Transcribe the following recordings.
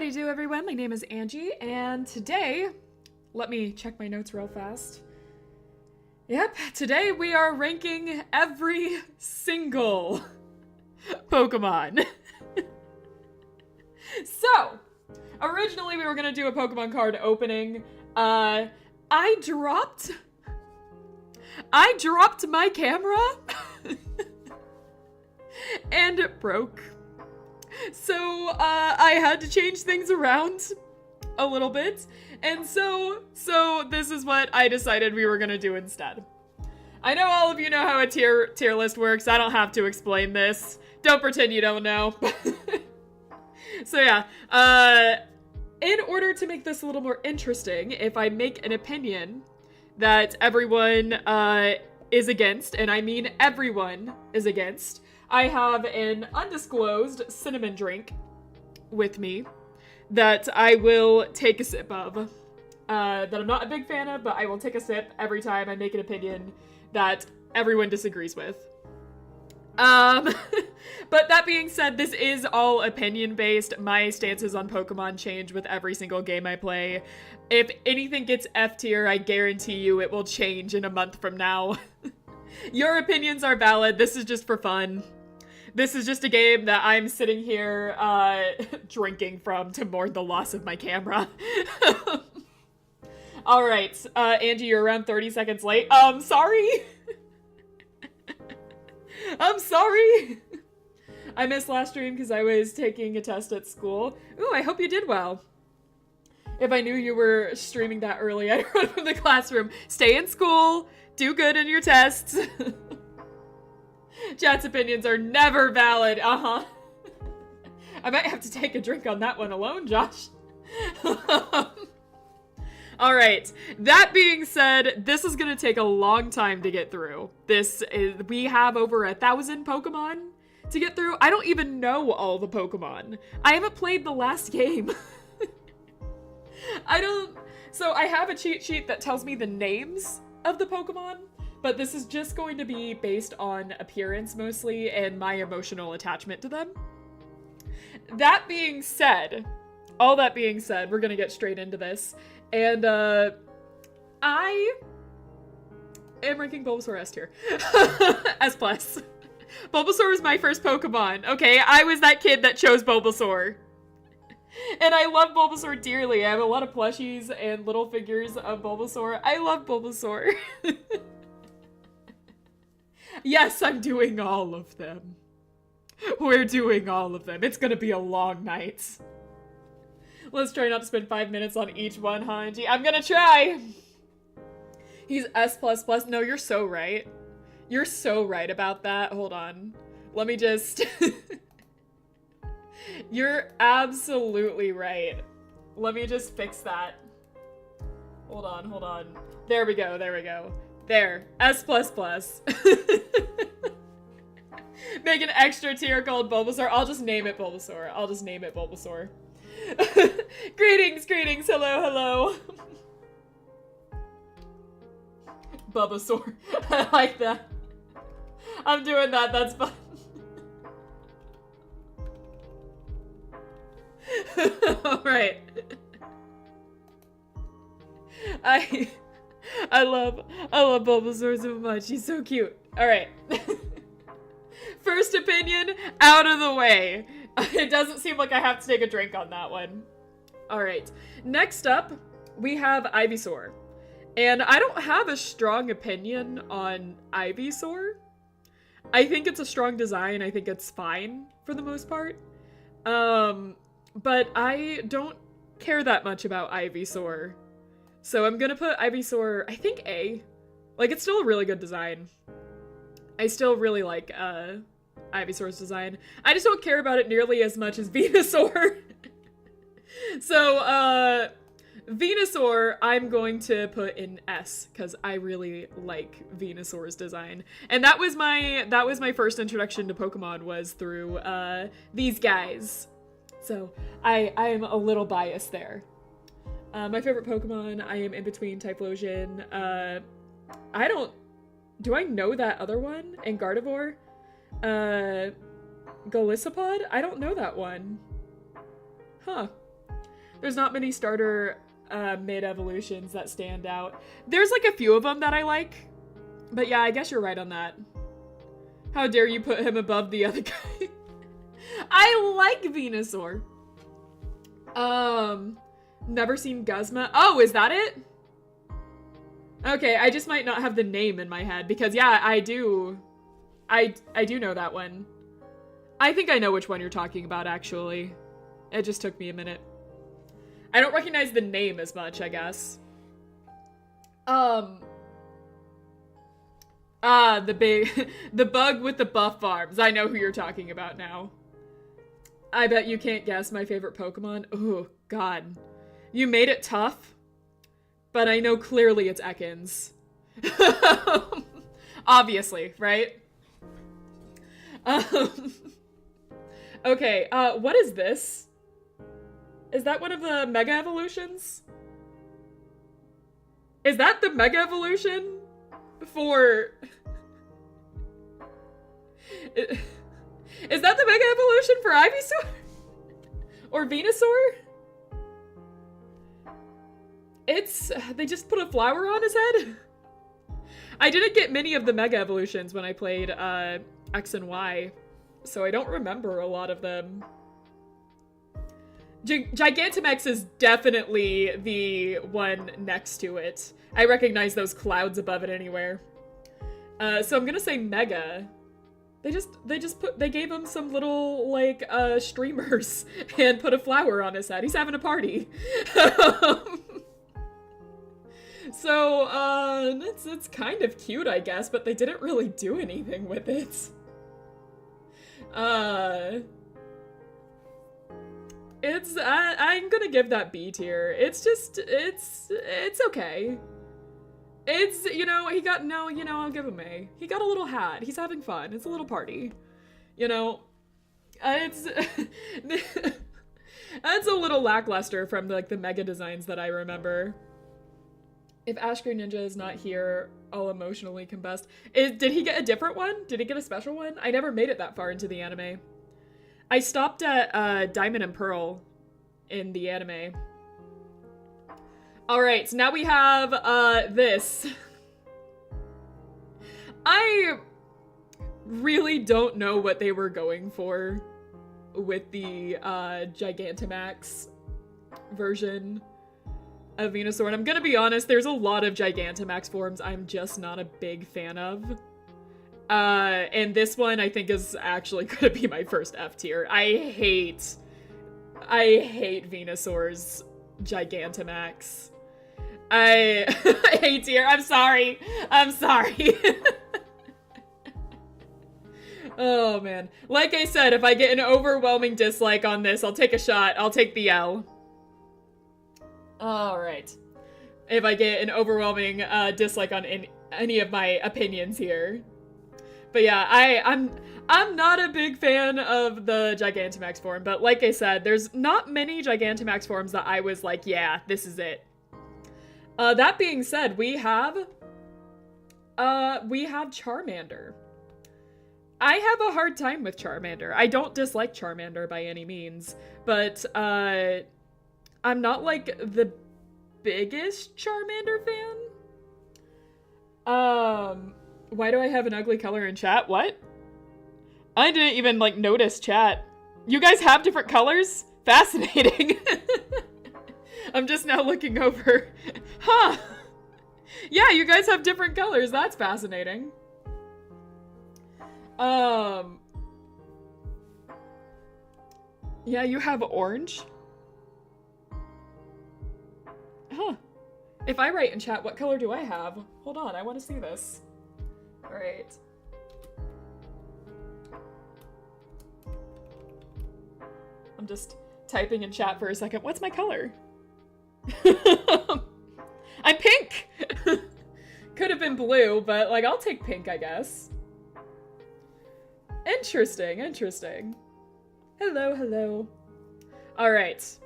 Howdy do everyone, my name is Angie, and today, let me check my notes real fast. Yep, today we are ranking every single Pokemon. So, originally we were gonna do a Pokemon card opening. I dropped my camera and it broke. So, I had to change things around a little bit, and so this is what I decided we were gonna do instead. I know all of you know how a tier list works. I don't have to explain this. Don't pretend you don't know. So yeah, in order to make this a little more interesting, if I make an opinion that everyone is against, and I mean everyone is against, I have an undisclosed cinnamon drink with me that I will take a sip of. That I'm not a big fan of, but I will take a sip every time I make an opinion that everyone disagrees with. But that being said, this is all opinion-based. My stances on Pokemon change with every single game I play. If anything gets F tier, I guarantee you it will change in a month from now. Your opinions are valid. This is just for fun. This is just a game that I'm sitting here, drinking from to mourn the loss of my camera. Alright, Angie, you're around 30 seconds late. Sorry! I'm sorry! I missed last stream because I was taking a test at school. Ooh, I hope you did well. If I knew you were streaming that early, I'd run from the classroom. Stay in school, do good in your tests. Chat's opinions are never valid, I might have to take a drink on that one alone, Josh. Alright, that being said, this is gonna take a long time to get through. We have over 1,000 Pokemon to get through. I don't even know all the Pokemon. I haven't played the last game. So I have a cheat sheet that tells me the names of the Pokemon, but this is just going to be based on appearance mostly and my emotional attachment to them. That being said, all that being said, we're gonna get straight into this. And, I am ranking Bulbasaur S tier. S+. Bulbasaur was my first Pokemon. Okay, I was that kid that chose Bulbasaur. And I love Bulbasaur dearly. I have a lot of plushies and little figures of Bulbasaur. I love Bulbasaur. Yes, I'm doing all of them. We're doing all of them. It's gonna be a long night. Let's try not to spend 5 minutes on each one, Hanji. I'm gonna try! He's S++. No, you're so right. You're so right about that. Hold on. Let me just... You're absolutely right. Let me just fix that. Hold on. There we go. There. S++. Make an extra tier called Bulbasaur. I'll just name it Bulbasaur. Greetings, hello. Bulbasaur. I like that. I'm doing that, that's fun. Alright. I love Bulbasaur so much. He's so cute. Alright. First opinion out of the way. It doesn't seem like I have to take a drink on that one. Alright. Next up, we have Ivysaur. And I don't have a strong opinion on Ivysaur. I think it's a strong design. I think it's fine for the most part. But I don't care that much about Ivysaur. So I'm gonna put Ivysaur, I think A. Like, it's still a really good design. I still really like, Ivysaur's design. I just don't care about it nearly as much as Venusaur. So, Venusaur, I'm going to put in S, because I really like Venusaur's design. And that was my first introduction to Pokemon, was through, these guys. So, I am a little biased there. My favorite Pokemon, I am in between Typhlosion. Do I know that other one? And Gardevoir? Golisopod? I don't know that one. Huh. There's not many starter mid-evolutions that stand out. There's like a few of them that I like. But yeah, I guess you're right on that. How dare you put him above the other guy? I like Venusaur. Never seen Guzma. Oh, is that it? Okay, I just might not have the name in my head because yeah, I do know that one. I think I know which one you're talking about actually. It just took me a minute. I don't recognize the name as much, I guess. The bug with the buff arms. I know who you're talking about now. I bet you can't guess my favorite Pokemon. Oh, God. You made it tough, but I know clearly it's Ekans. Obviously, right? Okay, what is this? Is that one of the Mega Evolutions? Is that the Mega Evolution for... Is that the Mega Evolution for Ivysaur? Or Venusaur? They just put a flower on his head? I didn't get many of the Mega Evolutions when I played X and Y, so I don't remember a lot of them. Gigantamax is definitely the one next to it. I recognize those clouds above it anywhere. So I'm gonna say Mega. They gave him some little, like, streamers and put a flower on his head. He's having a party. So, it's kind of cute, I guess, but they didn't really do anything with it. I'm gonna give that B tier. It's just, it's okay. It's, I'll give him A. He got a little hat. He's having fun. It's a little party. It's, that's a little lackluster from, like, the Mega designs that I remember. If Ash Green Ninja is not here, I'll emotionally combust. Did he get a different one? Did he get a special one? I never made it that far into the anime. I stopped at Diamond and Pearl in the anime. Alright, so now we have this. I really don't know what they were going for with the Gigantamax version of Venusaur. And I'm gonna be honest, there's a lot of Gigantamax forms I'm just not a big fan of. And this one I think is actually gonna be my first F tier. I hate Venusaur's Gigantamax. I hate tier. I'm sorry. Oh man. Like I said, if I get an overwhelming dislike on this, I'll take a shot. I'll take the L. Alright. If I get an overwhelming dislike on any of my opinions here. But yeah, I'm not a big fan of the Gigantamax form, but like I said, there's not many Gigantamax forms that I was like, yeah, this is it. That being said, we have Charmander. I have a hard time with Charmander. I don't dislike Charmander by any means, but I'm not like the biggest Charmander fan. Why do I have an ugly color in chat? What? I didn't even like notice chat. You guys have different colors? Fascinating. I'm just now looking over. Huh. Yeah, you guys have different colors. That's fascinating. Yeah, you have orange. Huh. If I write in chat, what color do I have? Hold on, I want to see this. Alright. I'm just typing in chat for a second. What's my color? I'm pink! Could have been blue, but like, I'll take pink, I guess. Interesting, interesting. Hello, hello. Alright.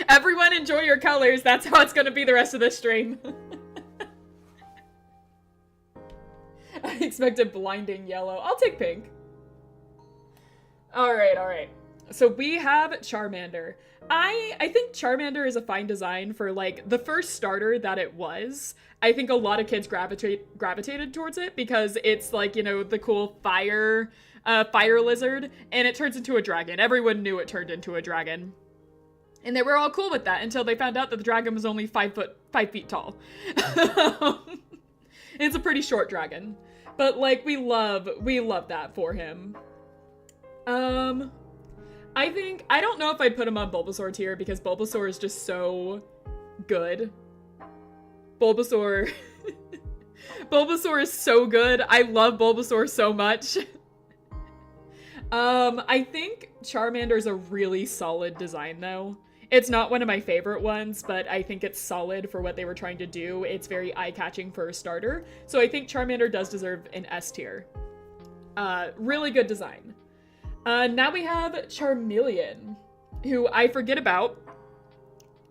Everyone enjoy your colors. That's how it's gonna be the rest of this stream. I expected blinding yellow. I'll take pink. Alright, alright. So we have Charmander. I think Charmander is a fine design for like the first starter that it was. I think a lot of kids gravitated towards it because it's like, you know, the cool fire lizard, and it turns into a dragon. Everyone knew it turned into a dragon. And they were all cool with that until they found out that the dragon was only 5 feet tall. It's a pretty short dragon. But like we love that for him. I don't know if I'd put him on Bulbasaur tier because Bulbasaur is just so good. Bulbasaur is so good. I love Bulbasaur so much. I think Charmander's a really solid design though. It's not one of my favorite ones, but I think it's solid for what they were trying to do. It's very eye-catching for a starter. So I think Charmander does deserve an S tier. Really good design. Now we have Charmeleon, who I forget about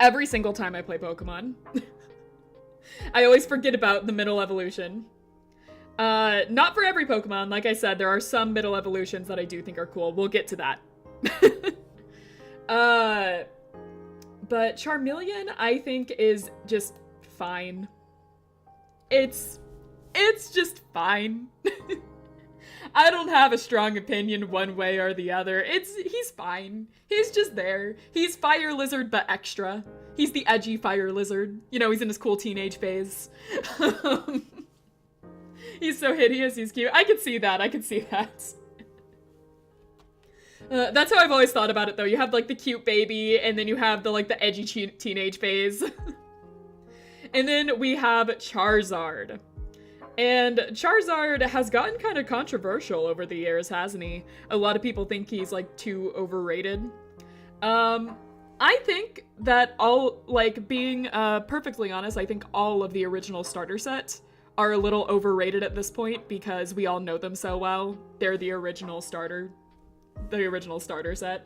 every single time I play Pokemon. I always forget about the middle evolution. Not for every Pokemon. Like I said, there are some middle evolutions that I do think are cool. We'll get to that. But Charmeleon, I think, is just fine. It's just fine. I don't have a strong opinion one way or the other. He's fine. He's just there. He's Fire Lizard, but extra. He's the edgy Fire Lizard. You know, he's in his cool teenage phase. He's so hideous, he's cute. I could see that. That's how I've always thought about it, though. You have, like, the cute baby, and then you have the edgy teenage phase. And then we have Charizard. And Charizard has gotten kind of controversial over the years, hasn't he? A lot of people think he's, like, too overrated. I think that being perfectly honest, I think all of the original starter set are a little overrated at this point because we all know them so well. They're the original starter set.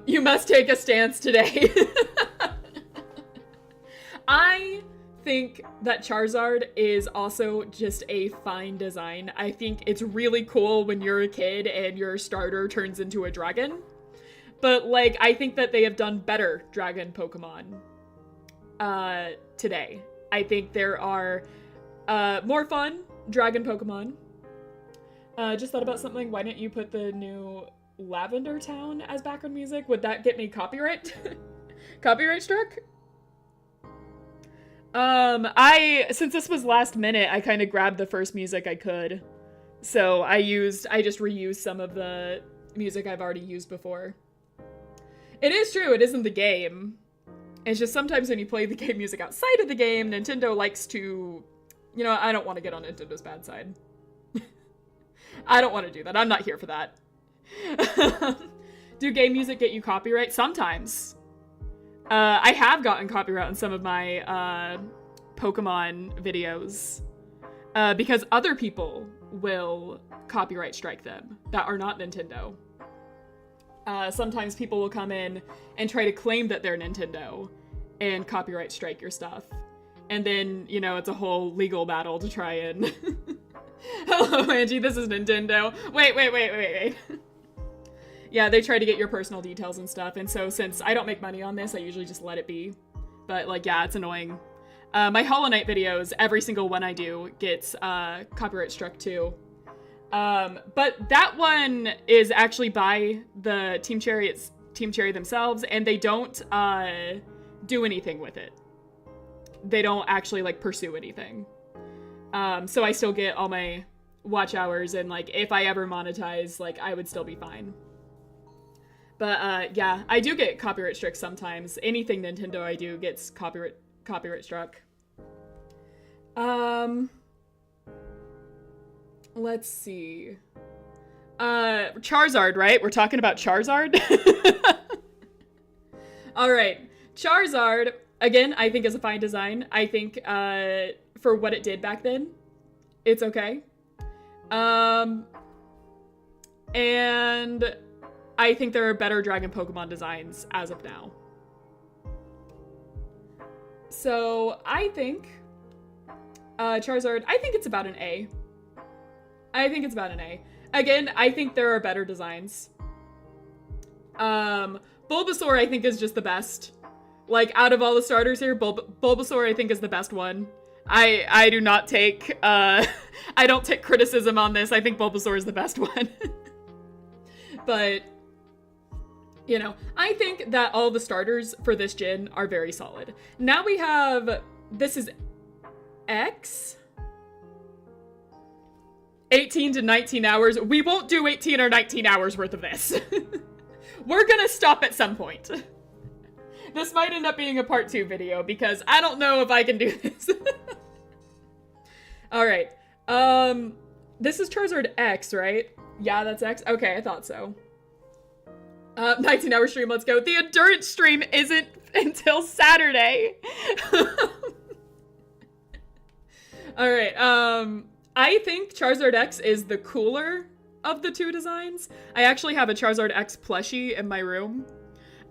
You must take a stance today. I think that Charizard is also just a fine design. I think it's really cool when you're a kid and your starter turns into a dragon. But, like, I think that they have done better dragon Pokemon today. I think there are more fun dragon Pokemon. Just thought about something. Why didn't you put the new Lavender Town as background music? Would that get me copyright struck? Since this was last minute, I kind of grabbed the first music I could. So I just reused some of the music I've already used before. It is true, it isn't the game. It's just sometimes when you play the game music outside of the game, Nintendo likes to, you know, I don't want to get on Nintendo's bad side. I don't want to do that. I'm not here for that. Do game music get you copyright? Sometimes. I have gotten copyright on some of my Pokemon videos because other people will copyright strike them that are not Nintendo. Sometimes people will come in and try to claim that they're Nintendo and copyright strike your stuff. And then, you know, it's a whole legal battle to try and... Hello, Angie, this is Nintendo. Wait. Yeah, they try to get your personal details and stuff, and so since I don't make money on this, I usually just let it be. But, like, yeah, it's annoying. My Hollow Knight videos, every single one I do gets copyright struck too. But that one is actually by the Team Cherry themselves, and they don't do anything with it. They don't actually, like, pursue anything. So I still get all my watch hours, and, like, if I ever monetize, like, I would still be fine. But, yeah, I do get copyright struck sometimes. Anything Nintendo I do gets copyright struck. Let's see. Charizard, right? We're talking about Charizard? Alright. Charizard, again, I think is a fine design. I think, for what it did back then, it's okay. And I think there are better Dragon Pokemon designs as of now. So I think Charizard, I think it's about an A. Again, I think there are better designs. Bulbasaur, I think, is just the best. Like, out of all the starters here, Bulbasaur, I think, is the best one. I do not take, I don't take criticism on this. I think Bulbasaur is the best one. But, you know, I think that all the starters for this gen are very solid. Now we have, this is X. 18 to 19 hours. We won't do 18 or 19 hours worth of this. We're gonna stop at some point. This might end up being a part 2 video because I don't know if I can do this. Alright. This is Charizard X, right? Yeah, that's X? Okay, I thought so. 19-hour stream, let's go. The endurance stream isn't until Saturday. Alright, I think Charizard X is the cooler of the two designs. I actually have a Charizard X plushie in my room.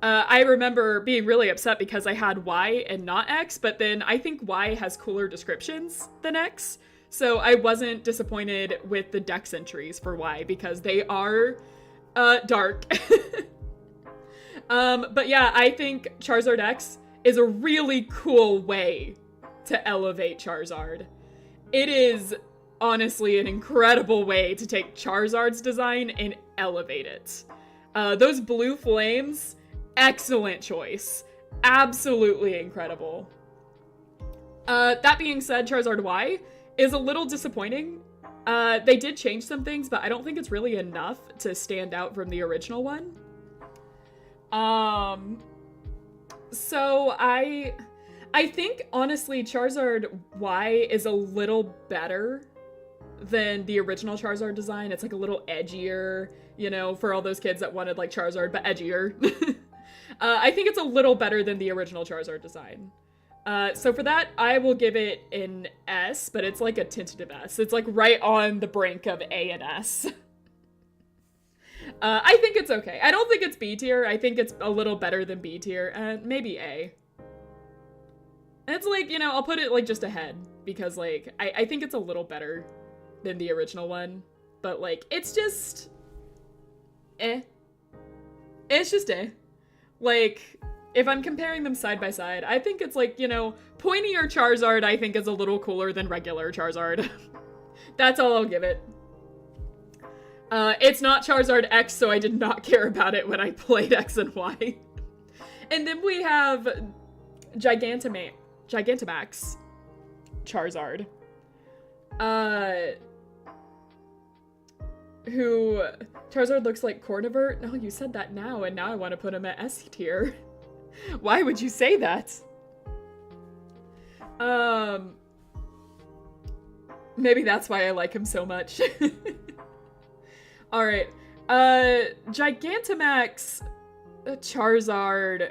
I remember being really upset because I had Y and not X, but then I think Y has cooler descriptions than X. So I wasn't disappointed with the dex entries for Y because they are dark. But yeah, I think Charizard X is a really cool way to elevate Charizard. It is honestly an incredible way to take Charizard's design and elevate it. Those blue flames, excellent choice. Absolutely incredible. That being said, Charizard Y is a little disappointing. They did change some things, but I don't think it's really enough to stand out from the original one. So I think, honestly, Charizard Y is a little better than the original Charizard design. It's like a little edgier, you know, for all those kids that wanted like Charizard, but edgier. I think it's a little better than the original Charizard design. So for that, I will give it an S, but it's like a tentative S. It's like right on the brink of A and S. I think it's okay. I don't think it's B tier. I think it's a little better than B tier, and maybe A. And it's like, you know, I'll put it like just ahead because like, I think it's a little better than the original one, but like, it's just eh. It's just eh. Like, if I'm comparing them side by side, I think it's like, you know, pointier Charizard I think is a little cooler than regular Charizard. That's all I'll give it. It's not Charizard X, so I did not care about it when I played X and Y. And then we have Gigantamax Charizard. Who Charizard looks like Cornivert. No, you said that now, and now I want to put him at S tier. Why would you say that? Maybe that's why I like him so much. Alright. Gigantamax Charizard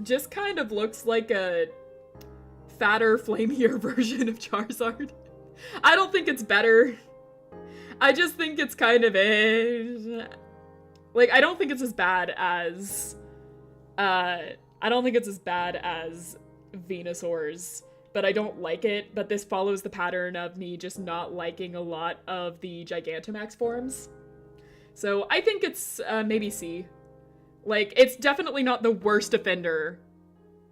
just kind of looks like a fatter, flamier version of Charizard. I don't think it's better. I just think it's kind of like, I don't think it's as bad as Venusaur's, but I don't like it. But this follows the pattern of me just not liking a lot of the Gigantamax forms. So I think it's maybe C. Like, it's definitely not the worst offender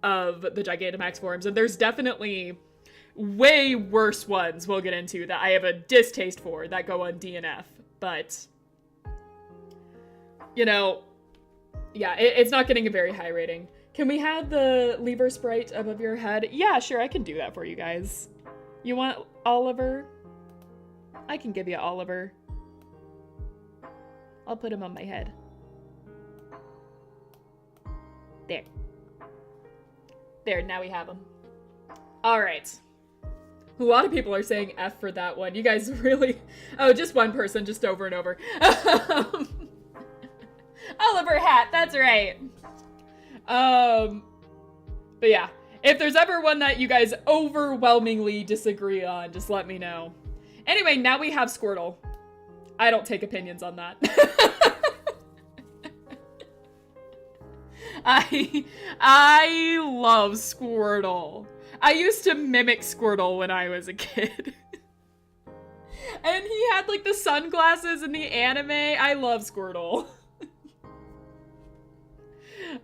of the Gigantamax forms, and there's definitely way worse ones we'll get into that I have a distaste for that go on D and F, but, you know, yeah, it's not getting a very high rating. Can we have the lever sprite above your head? Yeah, sure, I can do that for you guys. You want Oliver? I can give you Oliver. I'll put him on my head. There. There, now we have him. All right. A lot of people are saying F for that one. You guys really... Oh, just one person, just over and over. Oliver Hat, that's right. But yeah, if there's ever one that you guys overwhelmingly disagree on, just let me know. Anyway, now we have Squirtle. I don't take opinions on that. I love Squirtle. I used to mimic Squirtle when I was a kid. And he had like the sunglasses in the anime. I love Squirtle.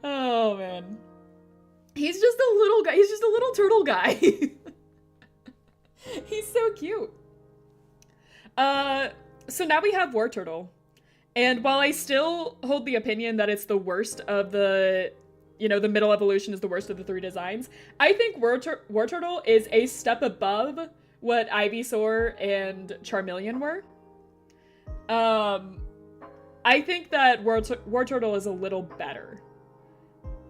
Oh man. He's just a little guy. He's just a little turtle guy. He's so cute. So now we have War Turtle. And while I still hold the opinion that it's the worst of the, you know, the middle evolution is the worst of the 3 designs, I think War Turtle is a step above what Ivysaur and Charmeleon were. I think that War Turtle is a little better.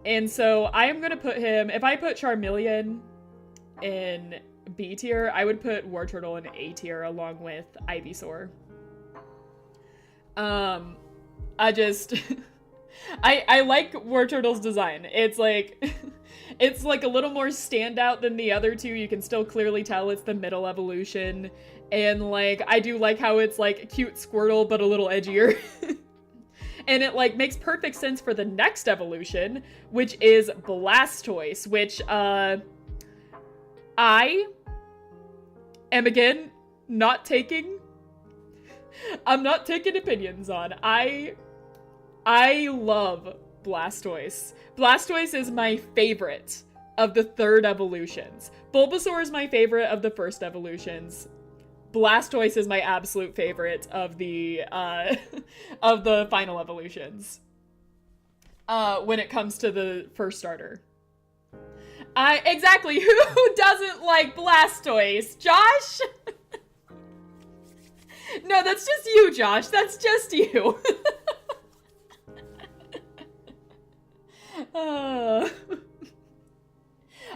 And so I am going to put him, if I put Charmeleon in B tier, I would put War Turtle in A tier along with Ivysaur. I just, I like War Turtle's design. It's like, it's like a little more standout than the other 2. You can still clearly tell it's the middle evolution. And like, I do like how it's like cute Squirtle, but a little edgier. And it like makes perfect sense for the next evolution, which is Blastoise, which, I am again I'm not taking opinions on. I love Blastoise. Blastoise is my favorite of the 3rd evolutions. Bulbasaur is my favorite of the 1st evolutions. Blastoise is my absolute favorite of the final evolutions. When it comes to the first starter. Exactly, who doesn't like Blastoise? Josh? No, that's just you, Josh. That's just you.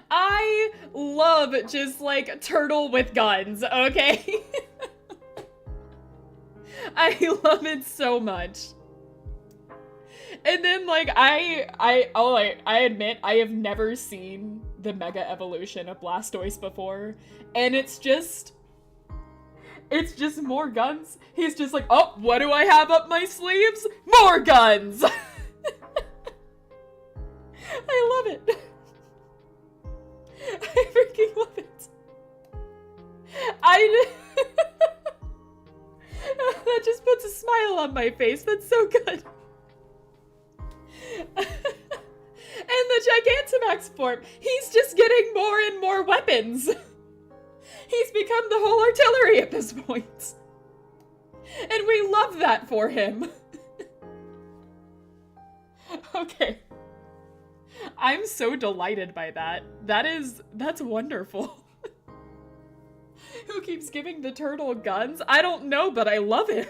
I love just like turtle with guns, okay? I love it so much. And then like I admit I have never seen the mega evolution of Blastoise before, and it's just more guns. He's just like, oh, what do I have up my sleeves? More guns! I love it. I freaking love it. That just puts a smile on my face. That's so good. And the Gigantamax form, he's just getting more and more weapons. He's become the whole artillery at this point. And we love that for him. Okay. I'm so delighted by that. That's wonderful. Who keeps giving the turtle guns? I don't know, but I love him.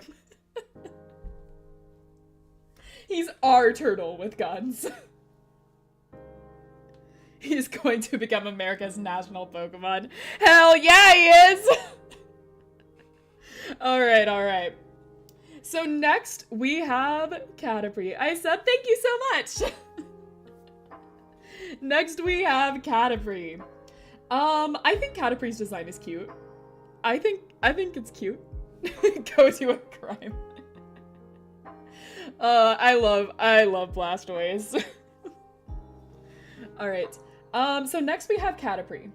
He's our turtle with guns. He's going to become America's national Pokemon. Hell yeah, he is! Alright. So next, we have Caterpie. I said thank you so much! Next, we have Caterpie. I think Caterpie's design is cute. I think it's cute. Go to a crime. I love Blastoise. Alright. So next we have Caterpie.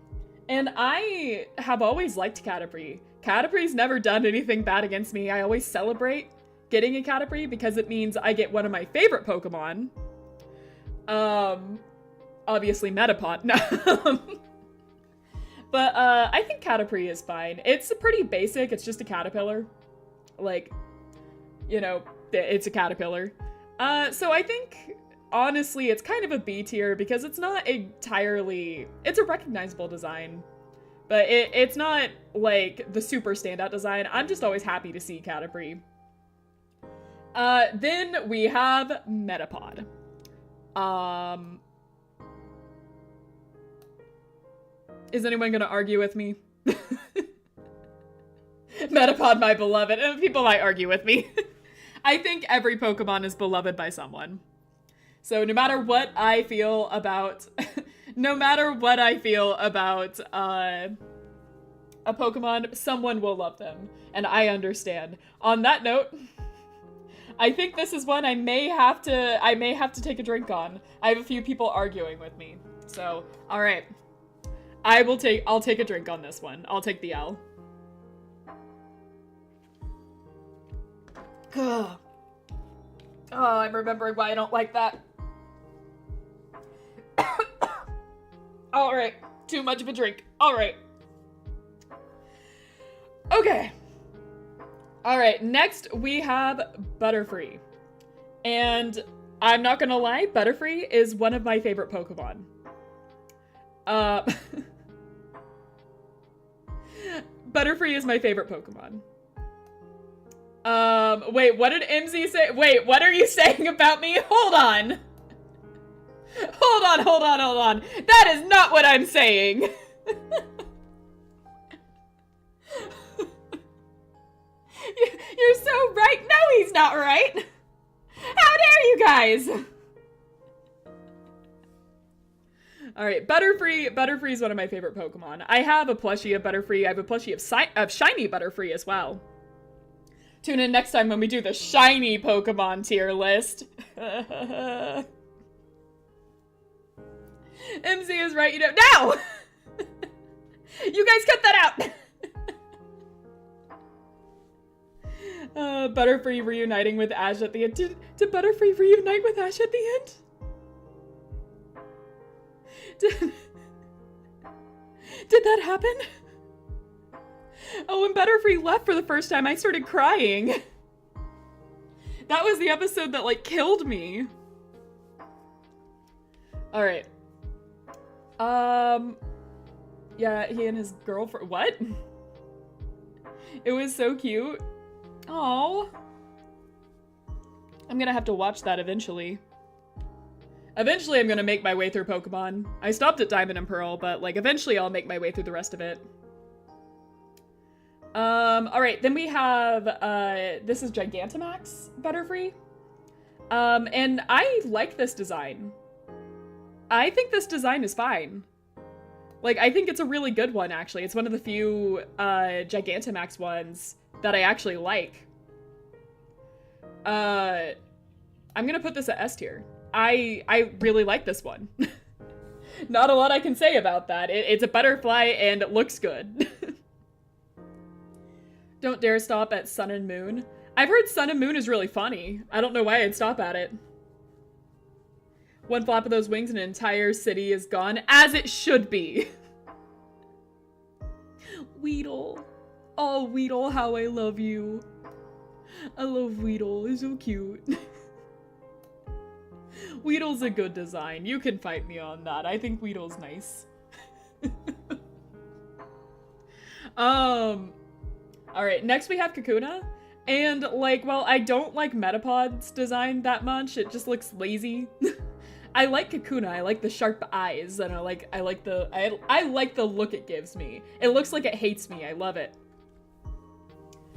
And I have always liked Caterpie. Caterpie's never done anything bad against me. I always celebrate getting a Caterpie because it means I get one of my favorite Pokemon. Obviously Metapod. No. But, I think Caterpie is fine. It's pretty basic. It's just a caterpillar. Like, you know, it's a caterpillar. So I think, honestly, it's kind of a B tier because it's not entirely... It's a recognizable design. But it's not, like, the super standout design. I'm just always happy to see Caterpie. Then we have Metapod. Is anyone gonna argue with me? Metapod, my beloved. People might argue with me. I think every Pokemon is beloved by someone. So no matter what I feel about... a Pokemon, someone will love them. And I understand. On that note, I think this is one I may have to take a drink on. I have a few people arguing with me. So, alright. I'll take a drink on this one. I'll take the L. Ugh. Oh, I'm remembering why I don't like that. Alright, too much of a drink. Alright. Okay. Alright, next we have Butterfree. And I'm not gonna lie, Butterfree is one of my favorite Pokemon. Butterfree is my favorite Pokemon. Wait, what did MZ say? Wait, what are you saying about me? Hold on. Hold on. That is not what I'm saying. You're so right. No, he's not right. How dare you guys? Alright, Butterfree is one of my favorite Pokemon. I have a plushie of Butterfree. I have a plushie of shiny Butterfree as well. Tune in next time when we do the shiny Pokemon tier list. MZ is right, you know. No! You guys cut that out! Butterfree reuniting with Ash at the end. Did Butterfree reunite with Ash at the end? Did that happen? Oh, when Butterfree left for the first time, I started crying. That was the episode that, like, killed me. Alright. Yeah, he and his girlfriend. What? It was so cute. Aww. I'm gonna have to watch that eventually. Eventually, I'm gonna make my way through Pokemon. I stopped at Diamond and Pearl, but, like, eventually I'll make my way through the rest of it. Alright, then we have, this is Gigantamax Butterfree. And I like this design. I think this design is fine. Like, I think it's a really good one, actually. It's one of the few, Gigantamax ones that I actually like. I'm gonna put this at S tier. I really like this one. Not a lot I can say about that. It's a butterfly and it looks good. Don't dare stop at Sun and Moon. I've heard Sun and Moon is really funny. I don't know why I'd stop at it. One flap of those wings and an entire city is gone, as it should be. Weedle. Oh, Weedle, how I love you. I love Weedle, it's so cute. Weedle's a good design. You can fight me on that. I think Weedle's nice. Alright, next we have Kakuna. And, like, well, I don't like Metapod's design that much. It just looks lazy. I like Kakuna. I like the sharp eyes, and I like the look it gives me. It looks like it hates me. I love it.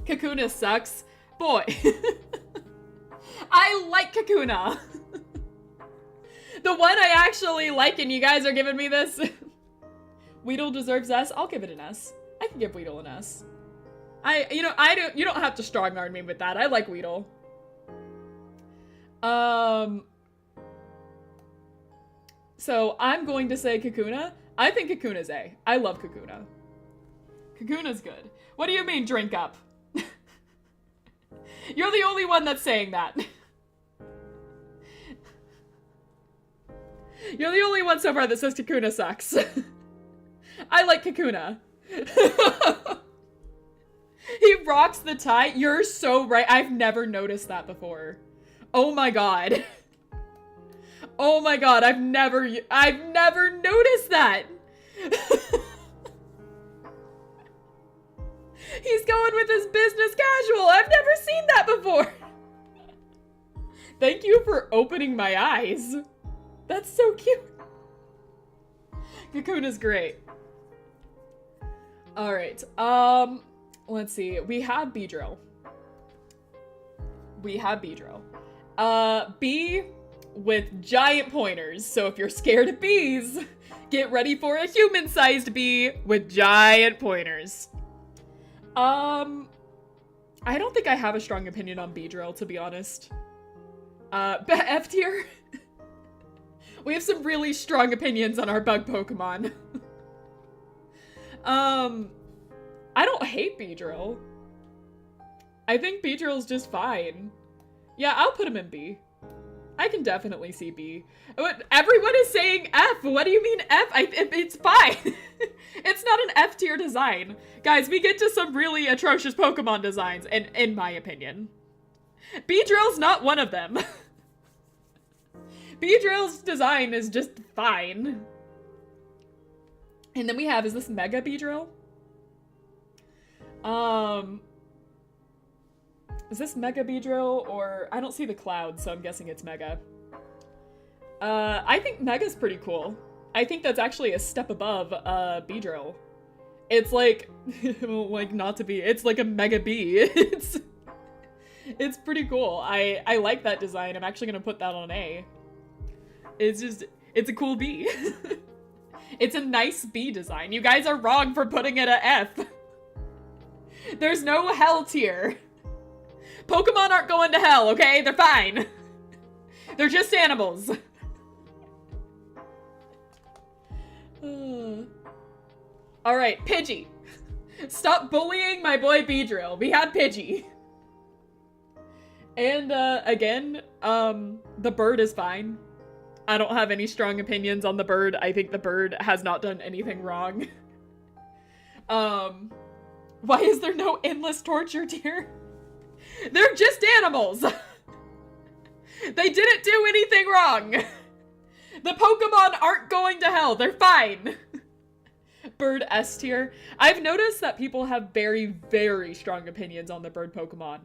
Kakuna sucks. Boy. I like Kakuna. The one I actually like, and you guys are giving me this. Weedle deserves S. I'll give it an S. I can give Weedle an S. You don't have to strong arm me with that. I like Weedle. So I'm going to say Kakuna. I think Kakuna's A. I love Kakuna. Kakuna's good. What do you mean, drink up? You're the only one that's saying that. You're the only one so far that says Kakuna sucks. I like Kakuna. He rocks the tie. You're so right. I've never noticed that before. Oh my god. Oh my god, I've never noticed that. He's going with his business casual. I've never seen that before. Thank you for opening my eyes. That's so cute. Kakuna's great. Alright, let's see. We have Beedrill. Bee with giant pointers. So if you're scared of bees, get ready for a human-sized bee with giant pointers. I don't think I have a strong opinion on Beedrill, to be honest. F tier? We have some really strong opinions on our bug Pokemon. I don't hate Beedrill. I think Beedrill's just fine. Yeah, I'll put him in B. I can definitely see B. Everyone is saying F. What do you mean F? It's fine. It's not an F tier design. Guys, we get to some really atrocious Pokemon designs, in my opinion. Beedrill's not one of them. Beedrill's design is just fine. And then we have, is this Mega Beedrill? Is this Mega Beedrill or... I don't see the clouds, so I'm guessing it's Mega. I think Mega's pretty cool. I think that's actually a step above Beedrill. It's like... like, not to be... It's like a Mega Bee. It's pretty cool. I like that design. I'm actually gonna put that on A. It's just... It's a cool bee. It's a nice bee design. You guys are wrong for putting it at F. There's no hell tier. Pokemon aren't going to hell, okay? They're fine. They're just animals. Alright, Pidgey. Stop bullying my boy Beedrill. We had Pidgey. And, again, the bird is fine. I don't have any strong opinions on the bird. I think the bird has not done anything wrong. Why is there no endless torture tier? They're just animals. They didn't do anything wrong. The Pokemon aren't going to hell. They're fine. Bird S tier. I've noticed that people have very, very strong opinions on the bird Pokemon.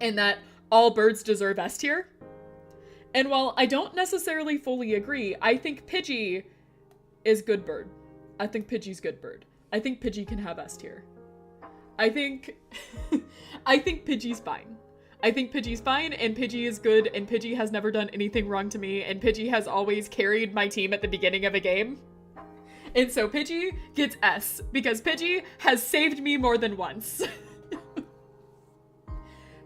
And that all birds deserve S tier. And while I don't necessarily fully agree, I think Pidgey is good bird. I think Pidgey's good bird. I think Pidgey can have S tier. I think Pidgey's fine. I think Pidgey's fine, and Pidgey is good, and Pidgey has never done anything wrong to me, and Pidgey has always carried my team at the beginning of a game. And so Pidgey gets S, because Pidgey has saved me more than once.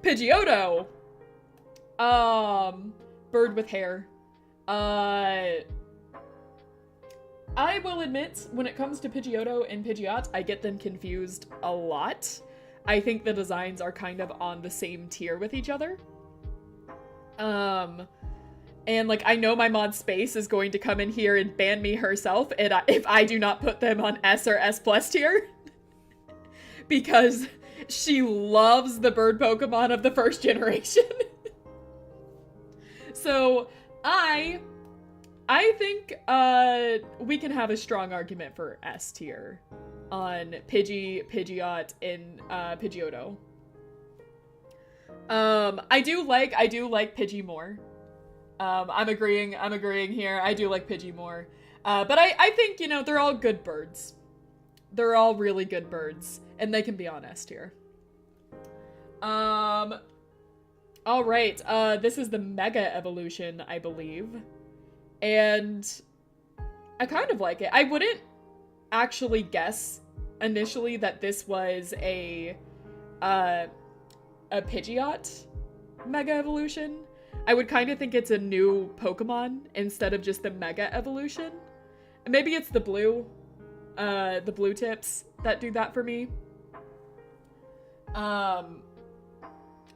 Pidgeotto. Bird with hair. I will admit, when it comes to Pidgeotto and Pidgeot, I get them confused a lot. I think the designs are kind of on the same tier with each other. And like, I know my mod Space is going to come in here and ban me herself if I do not put them on S or S plus tier. Because she loves the bird Pokemon of the first generation. So, I think we can have a strong argument for S tier on Pidgey, Pidgeot, and Pidgeotto. I do like Pidgey more. I'm agreeing here. I do like Pidgey more. But I think, you know, they're all good birds. They're all really good birds, and they can be on S tier. All right, this is the Mega Evolution, I believe. And I kind of like it. I wouldn't actually guess initially that this was a Pidgeot Mega Evolution. I would kind of think it's a new Pokemon instead of just the Mega Evolution. Maybe it's the blue tips that do that for me.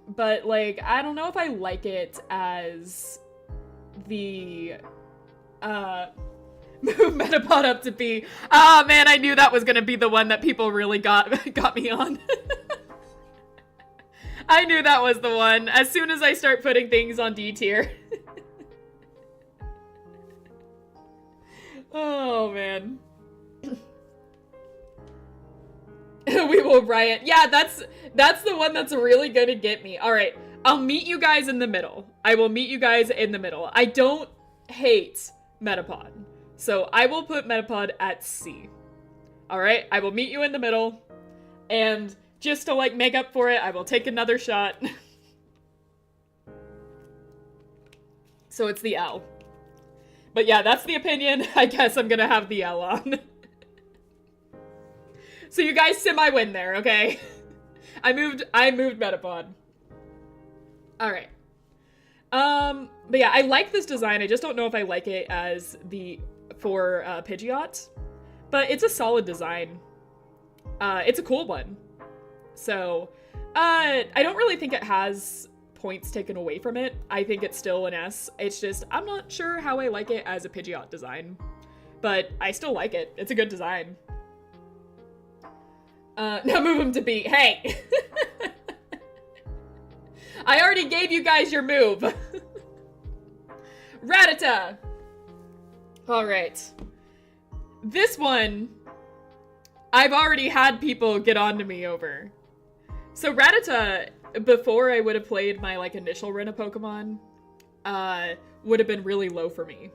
But like, I don't know if I like it as the move Metapod up to B. Oh man, I knew that was gonna be the one that people really got me on. I knew that was the one. As soon as I start putting things on D tier. Oh man. We will riot. Yeah, that's the one that's really gonna get me. All right, I'll meet you guys in the middle. I will meet you guys in the middle. I don't hate Metapod, so I will put Metapod at C. All right, I will meet you in the middle, and just to like make up for it, I will take another shot. So it's the L. But yeah, that's the opinion. I guess I'm gonna have the L on. So you guys semi-win there, okay? I moved Metapod. Alright. But yeah, I like this design. I just don't know if I like it as for Pidgeot. But it's a solid design. It's a cool one. So, I don't really think it has points taken away from it. I think it's still an S. It's just, I'm not sure how I like it as a Pidgeot design. But I still like it. It's a good design. Now move him to B. Hey! I already gave you guys your move. Rattata! Alright. This one, I've already had people get on to me over. So Rattata, before I would have played my, like, initial run of Pokemon, would have been really low for me.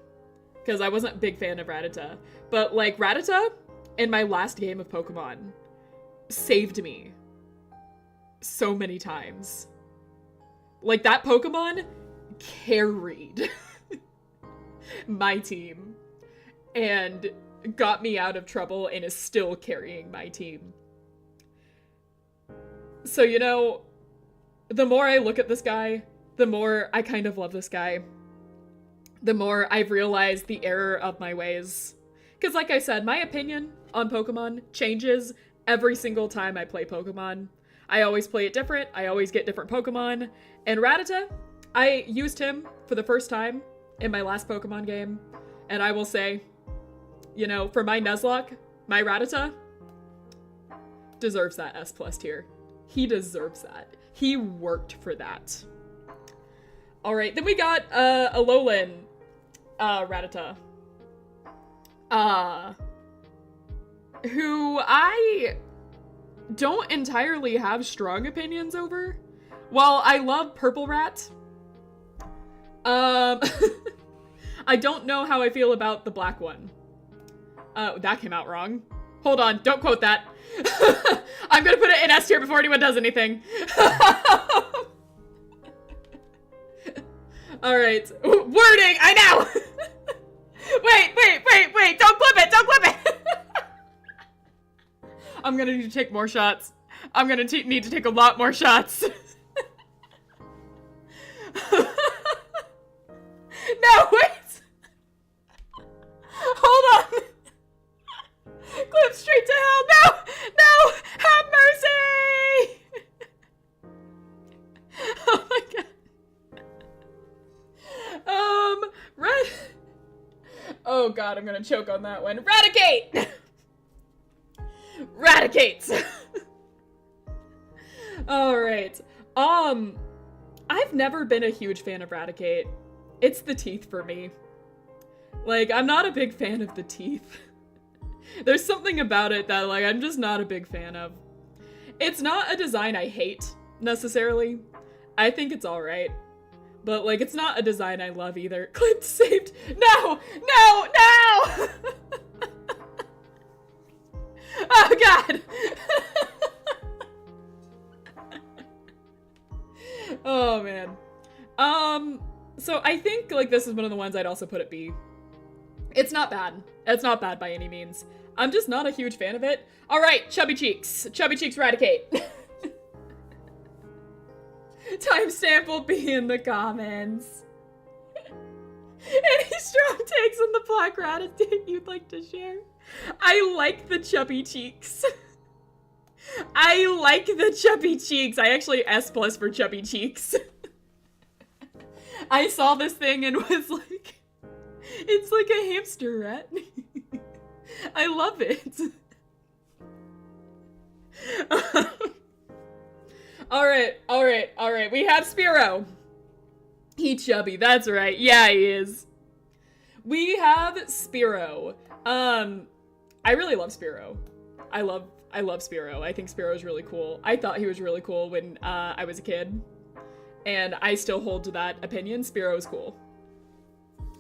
Because I wasn't a big fan of Rattata. But, like, Rattata, in my last game of Pokemon, saved me so many times. Like, that Pokemon carried my team and got me out of trouble and is still carrying my team. So, you know, the more I look at this guy, the more I kind of love this guy. The more I've realized the error of my ways. Because like I said, my opinion on Pokemon changes every single time I play Pokemon. I always play it different, I always get different Pokemon. And Rattata, I used him for the first time in my last Pokemon game. And I will say, you know, for my Nuzlocke, my Rattata deserves that S+ tier. He deserves that. He worked for that. Alright, then we got a Alolan Rattata. Who I don't entirely have strong opinions over. While I love Purple Rat, I don't know how I feel about the black one. That came out wrong. Hold on, don't quote that. I'm gonna put it in S tier before anyone does anything. Alright. Wording, I know! Wait, don't clip it! I'm gonna need to take more shots. I'm gonna need to take a lot more shots. No, wait! Hold on! Clip straight to hell! No! Have mercy! Oh my god. Oh god, I'm gonna choke on that one. Raticate! Raticates! Alright. I've never been a huge fan of Raticate. It's the teeth for me. Like, I'm not a big fan of the teeth. There's something about it that, like, I'm just not a big fan of. It's not a design I hate, necessarily. I think it's alright. But, like, it's not a design I love either. Clip saved. No! Oh, God! Oh, man. So I think, like, this is one of the ones I'd also put at B. It's not bad. It's not bad by any means. I'm just not a huge fan of it. Alright, Chubby Cheeks. Chubby Cheeks Raticate. Timestamp will be in the comments. Any strong takes on the Black Raticate you'd like to share? I like the Chubby Cheeks. I like the Chubby Cheeks. I actually S+ for Chubby Cheeks. I saw this thing and was like, it's like a hamster rat. I love it. Alright. We have Spearow. He chubby, that's right. Yeah, he is. We have Spearow. I really love Spearow. I love Spearow. I think Spearow is really cool. I thought he was really cool when I was a kid. And I still hold to that opinion. Spearow is cool.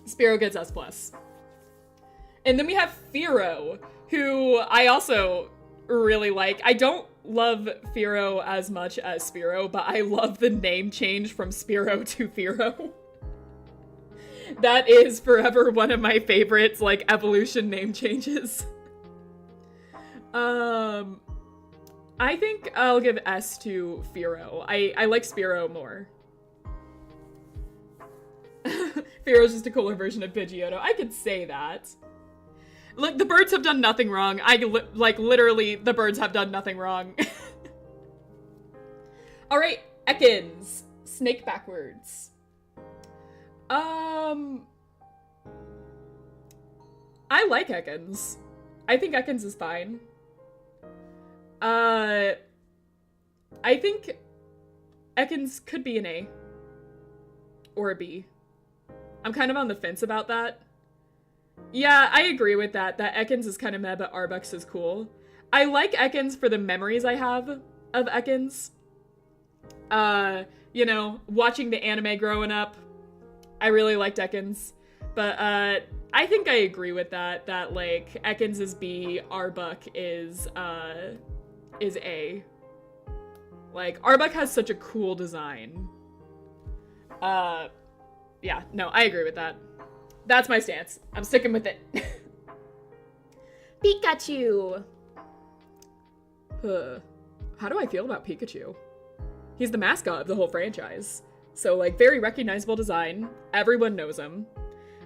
Spearow gets S+. And then we have Fearow, who I also really like. I don't love Fearow as much as Spearow, but I love the name change from Spearow to Fearow. That is forever one of my favorites, like, evolution name changes. I think I'll give S to Fearow. I like Spearow more. Fearow's just a cooler version of Pidgeotto. I could say that. Look, the birds have done nothing wrong. Like, literally, the birds have done nothing wrong. All right, Ekans. Snake backwards. I like Ekans. I think Ekans is fine. I think Ekans could be an A. Or a B. I'm kind of on the fence about that. Yeah, I agree with that Ekans is kind of meh, but Arbux is cool. I like Ekans for the memories I have of Ekans. You know, watching the anime growing up, I really liked Ekans. But, I think I agree with that, like, Ekans is B, Arbuk is A. Like, Arbuk has such a cool design. Yeah, no, I agree with that. That's my stance. I'm sticking with it. Pikachu! How do I feel about Pikachu? He's the mascot of the whole franchise. So, like, very recognizable design. Everyone knows him.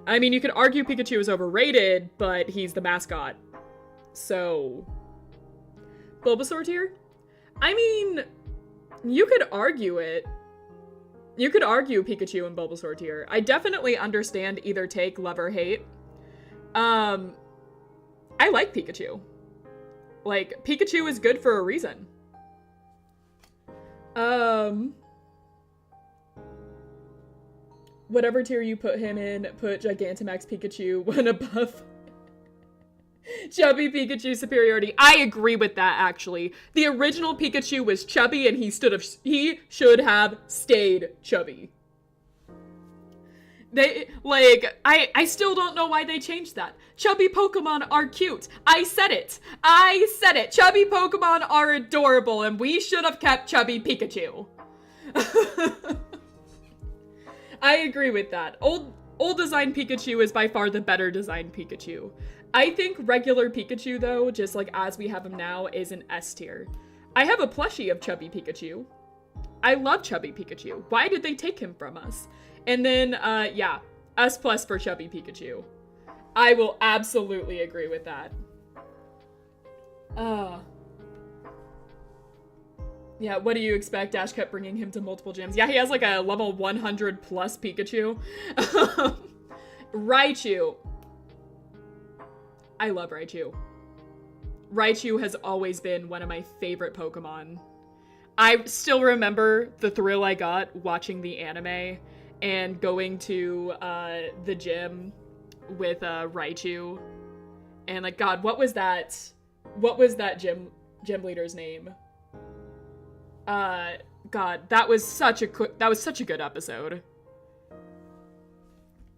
I mean, you could argue Pikachu is overrated, but he's the mascot. So... Bulbasaur tier? I mean, you could argue it. You could argue Pikachu and Bulbasaur tier. I definitely understand either take, love, or hate. I like Pikachu. Like, Pikachu is good for a reason. Whatever tier you put him in, put Gigantamax Pikachu one above chubby Pikachu superiority. I agree with that, actually. The original Pikachu was chubby and he should have stayed chubby. I still don't know why they changed that. Chubby Pokemon are cute. I said it. Chubby Pokemon are adorable and we should have kept chubby Pikachu. I agree with that. Old design Pikachu is by far the better designed Pikachu. I think regular Pikachu, though, just like as we have him now, is an S tier. I have a plushie of chubby Pikachu. I love chubby Pikachu. Why did they take him from us? And then, yeah, S+ for chubby Pikachu. I will absolutely agree with that. Yeah, what do you expect? Ash kept bringing him to multiple gyms. Yeah, he has like a level 100 plus Pikachu. Raichu. I love Raichu. Raichu has always been one of my favorite Pokemon. I still remember the thrill I got watching the anime and going to the gym with Raichu. And like, God, what was that gym leader's name? God, that was such a good episode.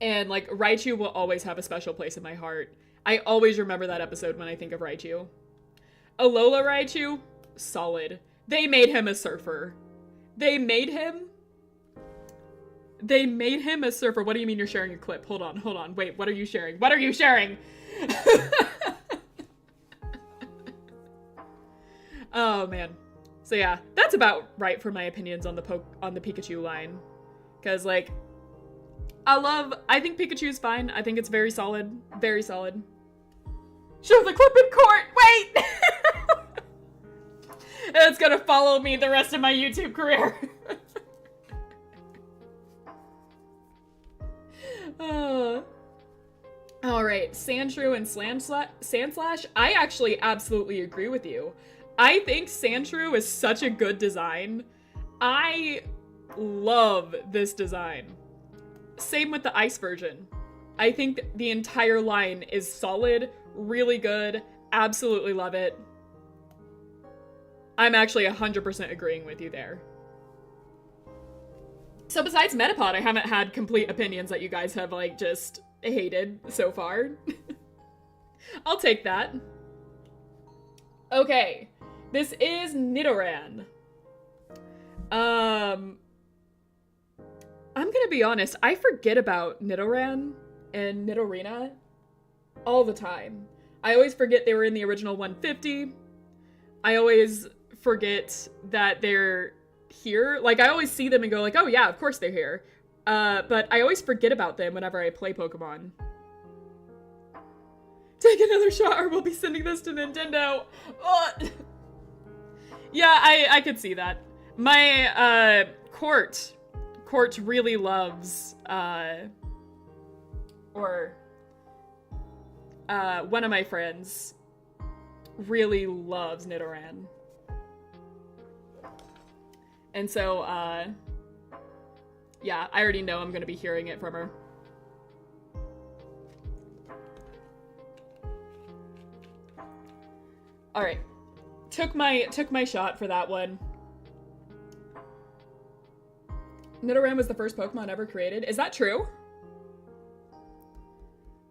And like, Raichu will always have a special place in my heart. I always remember that episode when I think of Raichu. Alola Raichu, solid. They made him a surfer. They made him a surfer. What do you mean you're sharing a clip? Hold on. Wait, what are you sharing? What are you sharing? Oh, man. So yeah, that's about right for my opinions on the Pikachu line. Because, like, I think Pikachu's fine. I think it's very solid. Very solid. Show the clip in court! Wait! It's gonna follow me the rest of my YouTube career. Alright, Sandshrew and Sandslash. I actually absolutely agree with you. I think Sandshrew is such a good design. I love this design. Same with the ice version. I think the entire line is solid, really good, absolutely love it. I'm actually 100% agreeing with you there. So besides Metapod, I haven't had complete opinions that you guys have, like, just hated so far. I'll take that. Okay, this is Nidoran. I'm gonna be honest, I forget about Nidoran and Nidorina all the time. I always forget they were in the original 150. I always forget that they're here. Like, I always see them and go like, oh yeah, of course they're here. But I always forget about them whenever I play Pokemon. Take another shot or we'll be sending this to Nintendo. Yeah, I could see that. My, Court really loves, one of my friends really loves Nidoran. And so, yeah, I already know I'm gonna be hearing it from her. Alright. Took my shot for that one. Nidoran was the first Pokemon ever created. Is that true?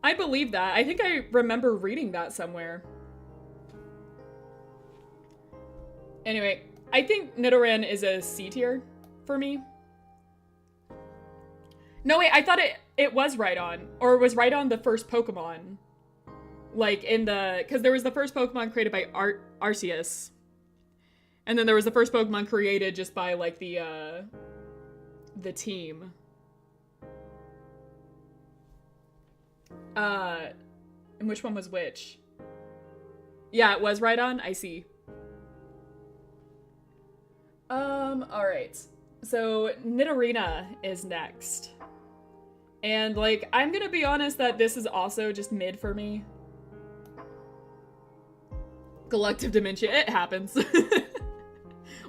I believe that. I think I remember reading that somewhere. Anyway, I think Nidoran is a C tier for me. No, wait, I thought it was Rhydon. Or was Rhydon the first Pokemon? Like, in the... Because there was the first Pokemon created by Arceus. And then there was the first Pokemon created just by, like, the team. And which one was which? Yeah, it was Rhydon? I see. Alright. So, Nidorina is next. And, like, I'm gonna be honest that this is also just mid for me. Collective dementia, it happens.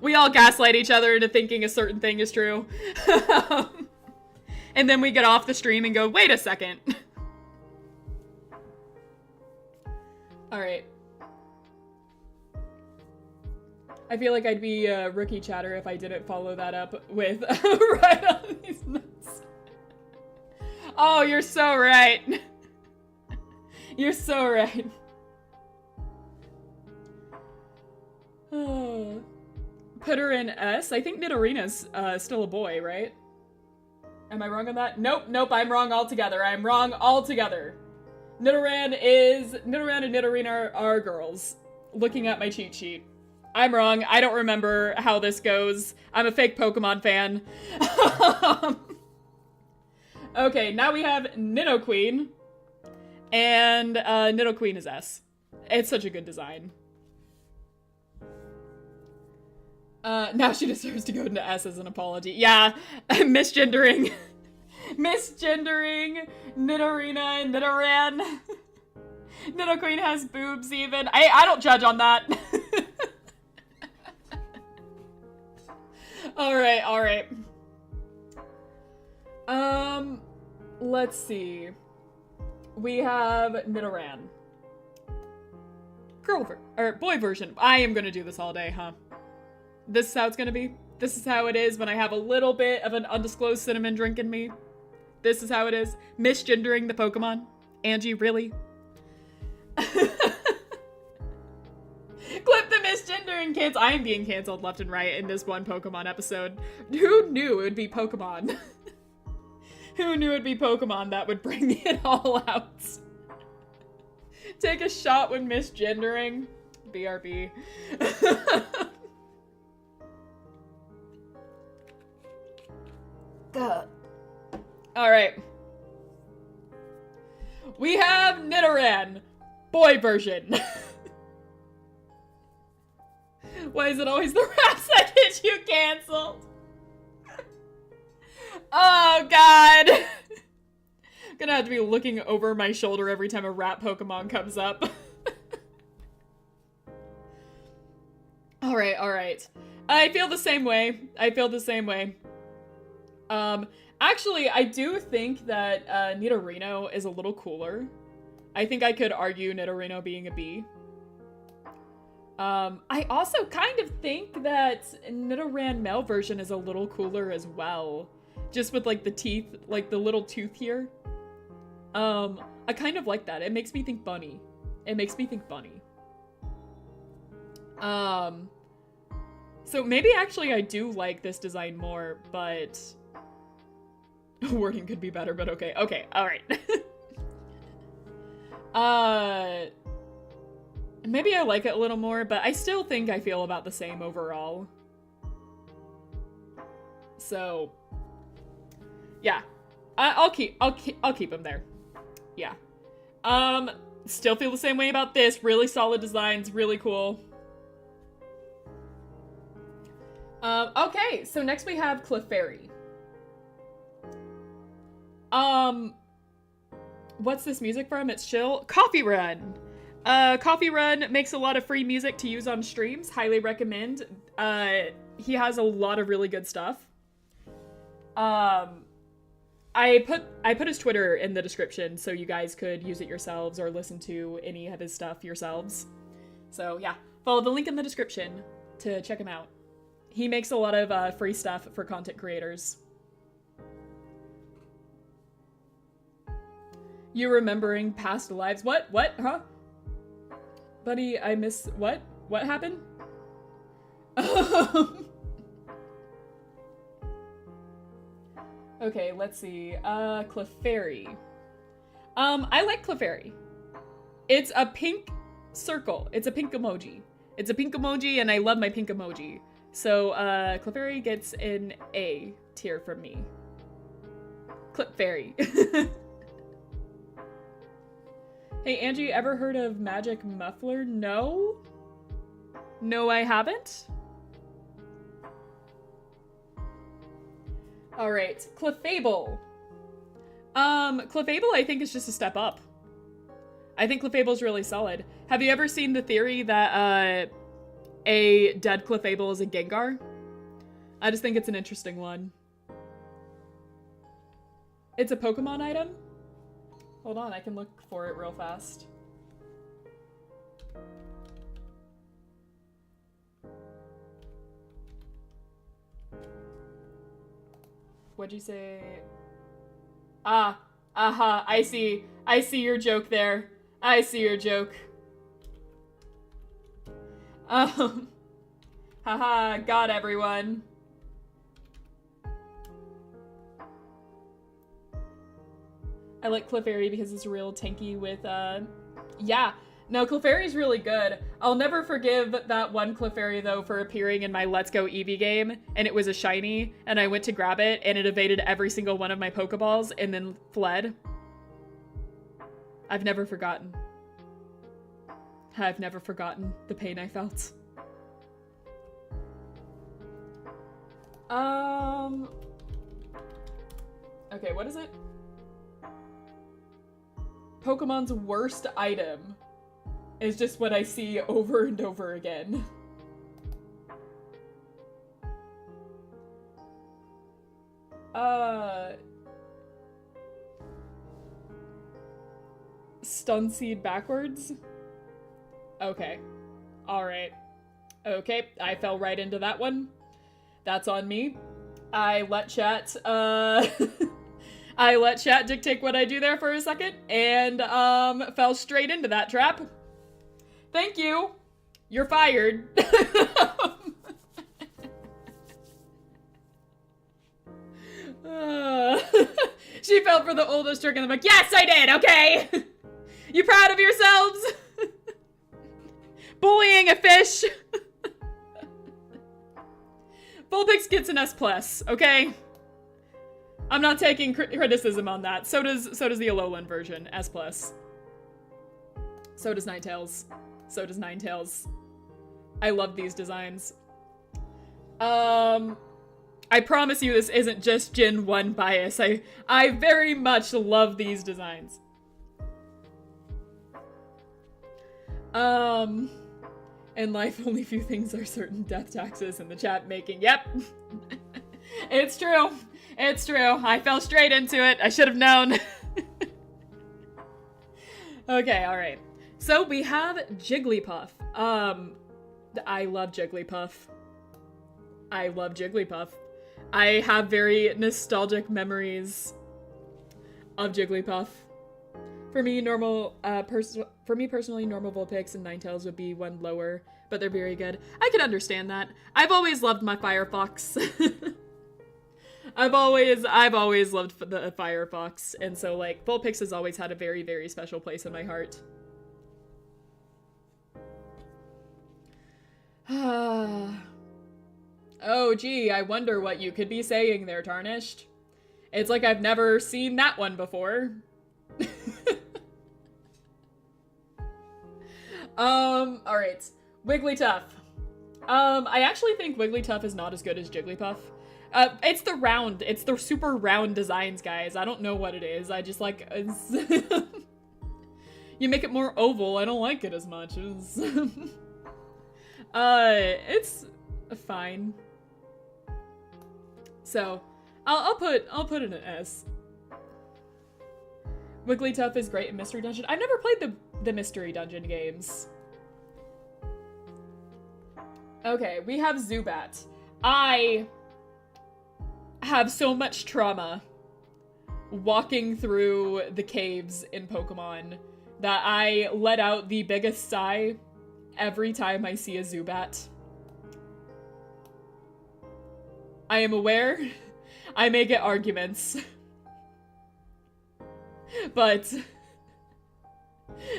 We all gaslight each other into thinking a certain thing is true. And then we get off the stream and go, wait a second. Alright. I feel like I'd be rookie chatter if I didn't follow that up with right on these nuts. Oh, you're so right. You're so right. Oh. Put her in S. I think Nidorina's still a boy, right? Am I wrong on that? Nope, I'm wrong altogether. I'm wrong altogether. Nidoran and Nidorina are girls. Looking at my cheat sheet. I'm wrong. I don't remember how this goes. I'm a fake Pokemon fan. Okay, now we have Nidoqueen. And Nidoqueen is S. It's such a good design. Now she deserves to go into S as an apology. Yeah, misgendering. Misgendering Nidorina and Nidoran. Nidoqueen has boobs even. I don't judge on that. Alright. Let's see. We have Nidoran. Boy version. I am gonna do this all day, huh? This is how it's gonna be? This is how it is when I have a little bit of an undisclosed cinnamon drink in me? This is how it is? Misgendering the Pokemon? Angie, really? Clip the misgendering, kids. I am being canceled left and right in this one Pokemon episode. Who knew it would be Pokemon? Who knew it'd be Pokemon that would bring it all out? Take a shot when misgendering. BRB. Alright. We have Nidoran. Boy version. Why is it always the raps that get you canceled? Oh, God. I'm gonna have to be looking over my shoulder every time a rap Pokemon comes up. Alright. I feel the same way. Actually, I do think that Nidorino is a little cooler. I think I could argue Nidorino being a B. I also kind of think that Nidoran male version is a little cooler as well. Just with, like, the teeth, like, the little tooth here. I kind of like that. It makes me think bunny. So maybe actually I do like this design more, but... Wording could be better, but okay. Okay, alright. Maybe I like it a little more, but I still think I feel about the same overall. So... Yeah. I'll keep him there. Yeah. Still feel the same way about this. Really solid designs, really cool. Okay, so next we have Clefairy. What's this music from? It's chill. Coffee Run. Coffee Run makes a lot of free music to use on streams. Highly recommend. He has a lot of really good stuff. I put his Twitter in the description so you guys could use it yourselves or listen to any of his stuff yourselves. So yeah, follow the link in the description to check him out. He makes a lot of free stuff for content creators. You remembering past lives? What? What? Huh? Buddy, I miss... What? What happened? Okay, let's see. Clefairy. I like Clefairy. It's a pink circle. It's a pink emoji. It's a pink emoji, and I love my pink emoji. So, Clefairy gets an A tier from me. Clefairy. Hey, Angie, ever heard of Magic Muffler? No? No, I haven't. Alright, Clefable. Clefable I think is just a step up. I think Clefable's really solid. Have you ever seen the theory that, a dead Clefable is a Gengar? I just think it's an interesting one. It's a Pokemon item? Hold on, I can look for it real fast. What'd you say? Ah, aha, I see your joke there. I see your joke. Haha, got everyone. I like Clefairy because it's real tanky with, yeah. No, Clefairy's really good. I'll never forgive that one Clefairy, though, for appearing in my Let's Go Eevee game, and it was a shiny, and I went to grab it, and it evaded every single one of my Pokeballs, and then fled. I've never forgotten. I've never forgotten the pain I felt. Okay, what is it? Pokemon's worst item is just what I see over and over again. Stunseed backwards? Okay. Alright. Okay, I fell right into that one. That's on me. I let chat, I let chat dictate what I do there for a second, and, fell straight into that trap. Thank you. You're fired. She fell for the oldest trick, and I'm like, yes, I did, okay? You proud of yourselves? Bullying a fish. Vulpix gets an S+, okay? I'm not taking criticism on that. So does the Alolan version, S+. So does Ninetales. So does Ninetales. I love these designs. I promise you this isn't just Gen 1 bias. I very much love these designs. In life, only few things are certain. Death taxes in the chat making. Yep. It's true. It's true. I fell straight into it. I should have known. Okay, alright. So we have Jigglypuff. I love Jigglypuff. I love Jigglypuff. I have very nostalgic memories of Jigglypuff. For me, personally, normal Vulpix and Ninetales would be one lower, but they're very good. I can understand that. I've always loved my Firefox. I've always loved the Firefox, and so, like, Vulpix has always had a very, very special place in my heart. Oh, gee, I wonder what you could be saying there, Tarnished. It's like I've never seen that one before. Alright. Wigglytuff. I actually think Wigglytuff is not as good as Jigglypuff. It's the super round designs, guys. I don't know what it is. I just like, you make it more oval. I don't like it as much. It's fine. So, I'll put it an S. Wigglytuff is great in Mystery Dungeon. I've never played the Mystery Dungeon games. Okay, we have Zubat. I have so much trauma walking through the caves in Pokemon that I let out the biggest sigh every time I see a Zubat. I am aware I may get arguments, but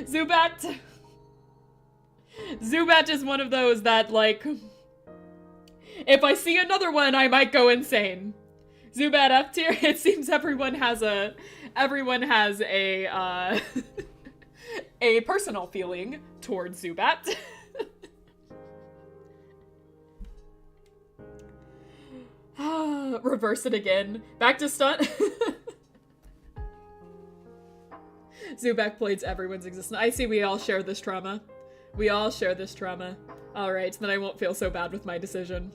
Zubat is one of those that, like, if I see another one, I might go insane. Zubat F tier, it seems everyone has a a personal feeling towards Zubat. Reverse it again. Back to stunt. Zubat plays everyone's existence. I see we all share this trauma. We all share this trauma. Alright, then I won't feel so bad with my decision.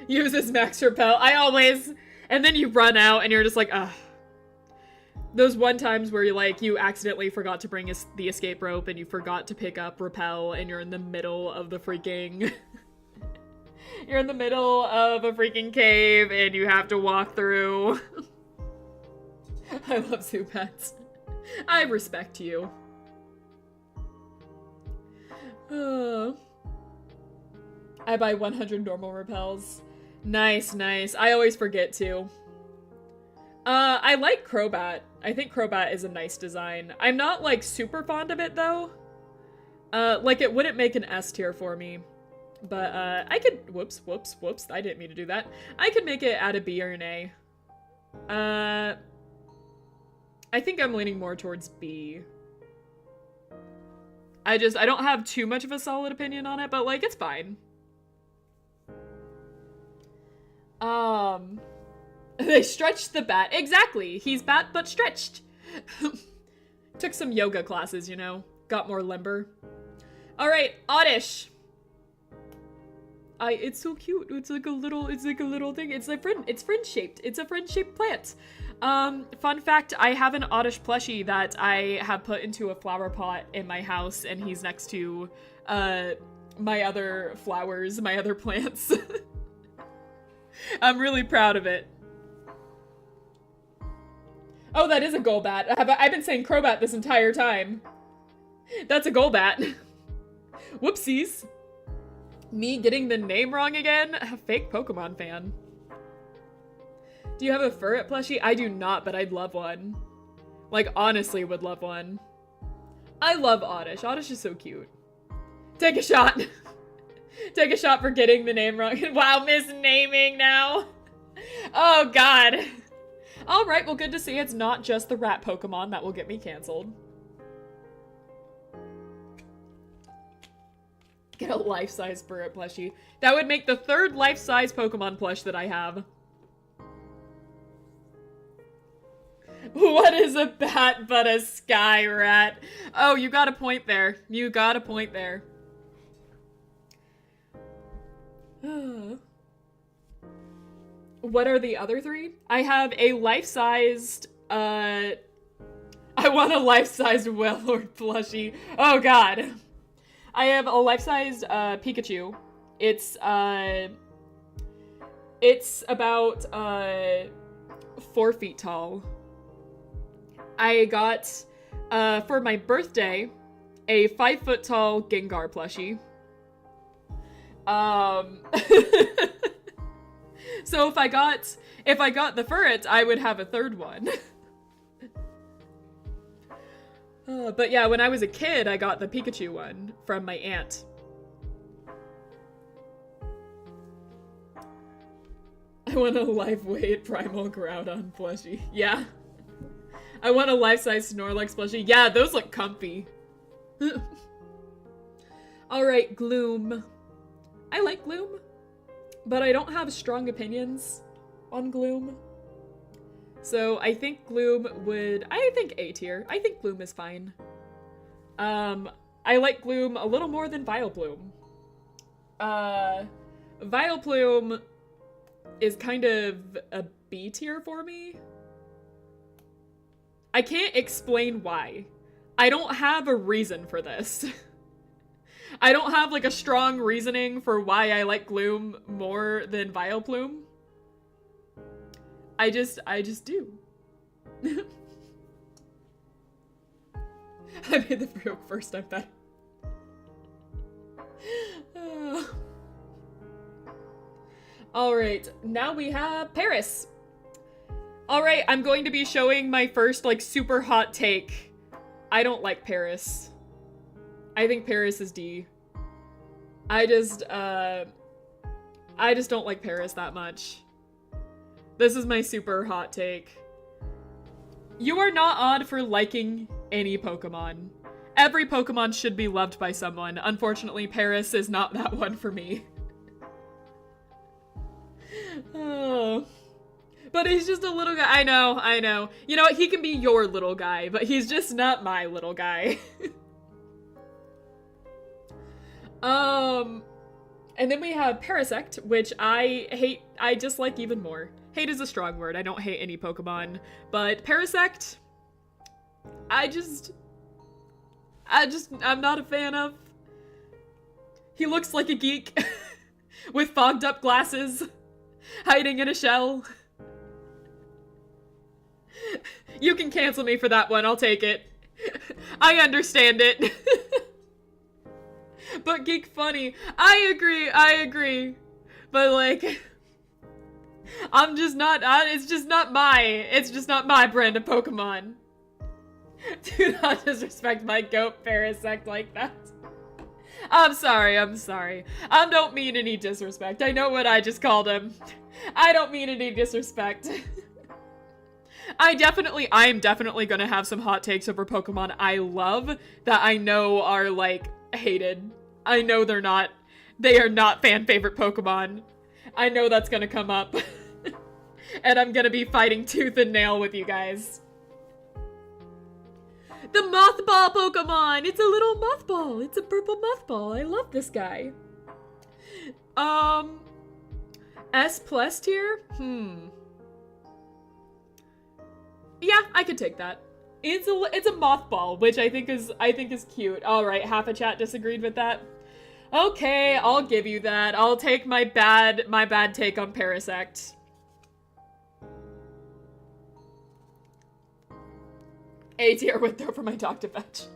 Uses Max Repel. I always... And then you run out and you're just like, ugh. Those one times where you accidentally forgot to bring the escape rope and you forgot to pick up Repel and you're in the middle of the freaking... You're in the middle of a freaking cave and you have to walk through. I love Zubats. I respect you. I buy 100 normal repels. Nice, nice. I always forget to. I like Crobat. I think Crobat is a nice design. I'm not, like, super fond of it, though. Like, it wouldn't make an S tier for me. But, I could... Whoops. I didn't mean to do that. I could make it at a B or an A. I think I'm leaning more towards B. I don't have too much of a solid opinion on it, but, like, it's fine. They stretched the bat. Exactly. He's bat, but stretched. Took some yoga classes, you know. Got more limber. Alright, Oddish. It's so cute. It's like a little thing. It's friend-shaped. It's a friend-shaped plant. Fun fact, I have an Oddish plushie that I have put into a flower pot in my house, and he's next to, my other flowers, my other plants. I'm really proud of it. Oh, that is a Golbat. I've been saying Crobat this entire time. That's a Golbat. Whoopsies. Me getting the name wrong again? Fake Pokemon fan. Do you have a Furret plushie? I do not, but I'd love one. Like, honestly would love one. I love Oddish. Oddish is so cute. Take a shot. Take a shot for getting the name wrong. Wow, misnaming now. Oh, God. Alright, well, good to see it's not just the rat Pokemon that will get me canceled. Get a life-size Furret plushie. That would make the third life-size Pokemon plush that I have. What is a bat but a sky rat? Oh, you got a point there. You got a point there. What are the other three? I have a life-sized, I want a life-sized Wailord plushie. Oh, God. I have a life-sized, Pikachu. It's about, 4 feet tall. I got, for my birthday, a 5-foot tall Gengar plushie. So if I got the Furret, I would have a third one. But yeah, when I was a kid, I got the Pikachu one from my aunt. I want a life-weight Primal Groudon plushie. Yeah. I want a life-size Snorlax plushie. Yeah, those look comfy. Alright, Gloom. I like Gloom, but I don't have strong opinions on Gloom. So I think Gloom would, I think A tier. I think Gloom is fine. I like Gloom a little more than Vileplume. Vileplume is kind of a B tier for me. I can't explain why. I don't have a reason for this. I don't have like a strong reasoning for why I like Gloom more than Vileplume. I just do. I made the joke first, I bet. Alright, now we have Paris. Alright, I'm going to be showing my first, like, super hot take. I don't like Paris. I think Paris is D. I just don't like Paris that much. This is my super hot take. You are not odd for liking any Pokemon. Every Pokemon should be loved by someone. Unfortunately, Paris is not that one for me. Oh. But he's just a little guy. I know. You know what? He can be your little guy, but he's just not my little guy. And then we have Parasect, which I dislike even more. Hate is a strong word. I don't hate any Pokemon, but Parasect, I'm not a fan of. He looks like a geek with fogged up glasses, hiding in a shell. You can cancel me for that one, I'll take it. I understand it. But geek funny. I agree. But like, I'm just not, it's just not my brand of Pokemon. Do not disrespect my goat Parasect like that. I'm sorry. I don't mean any disrespect. I know what I just called him. I don't mean any disrespect. I'm definitely gonna have some hot takes over Pokemon I love that I know are, like, hated. I know they are not fan favorite Pokemon. I know that's gonna come up. And I'm gonna be fighting tooth and nail with you guys. The Mothball Pokemon! It's a little mothball. It's a purple mothball. I love this guy. S plus tier? Yeah, I could take that. It's a mothball, which I think is cute. All right, half a chat disagreed with that. Okay, I'll give you that. I'll take my bad take on Parasect. A tier would throw for my dog to fetch.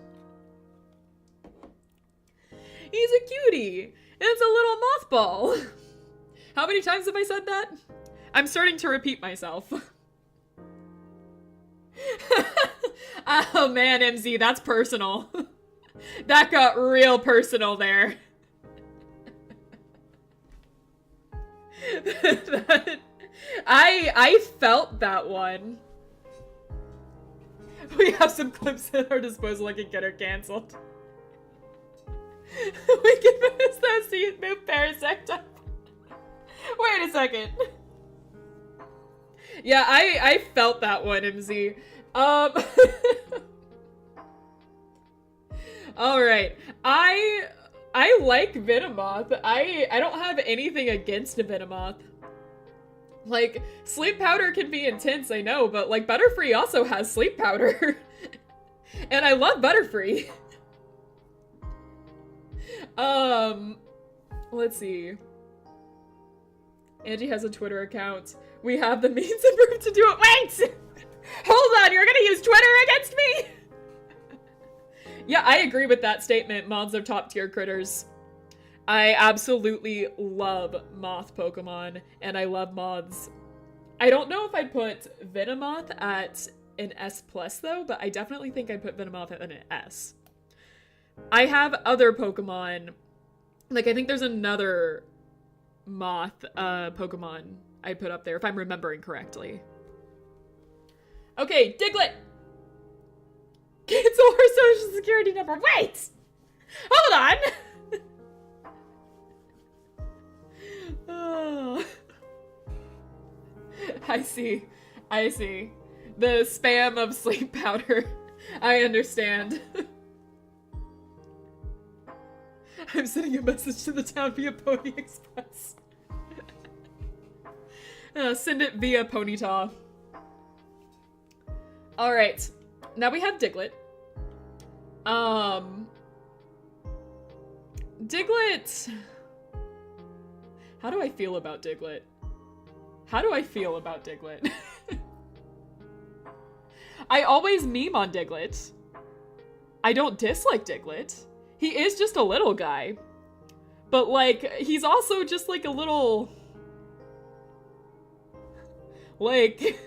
He's a cutie. It's a little mothball. How many times have I said that? I'm starting to repeat myself. Oh man, MZ, that's personal. That got real personal there. I felt that one. We have some clips at our disposal. I can get her canceled. We can finish that scene, move Parasect up. Wait a second. Yeah, I felt that one, MZ. Alright. I like Venomoth. I don't have anything against a Venomoth. Like, sleep powder can be intense, I know, but like Butterfree also has sleep powder. And I love Butterfree. Let's see. Angie has a Twitter account. We have the means and proof to do it. Wait! Hold on, you're gonna use Twitter against me? Yeah, I agree with that statement. Moths are top tier critters. I absolutely love moth Pokemon, and I love moths. I don't know if I'd put Venomoth at an S+, though, but I definitely think I'd put Venomoth at an S. I have other Pokemon. Like, I think there's another moth Pokemon I'd put up there, if I'm remembering correctly. Okay, Diglett! Cancel her social security number. Wait! Hold on! see. I see. The spam of sleep powder. I understand. I'm sending a message to the town via Pony Express. Send it via Ponyta. Alright. Now we have Diglett. Diglett... How do I feel about Diglett? How do I feel about Diglett? I always meme on Diglett. I don't dislike Diglett. He is just a little guy. But, like, he's also just, like, a little... Like...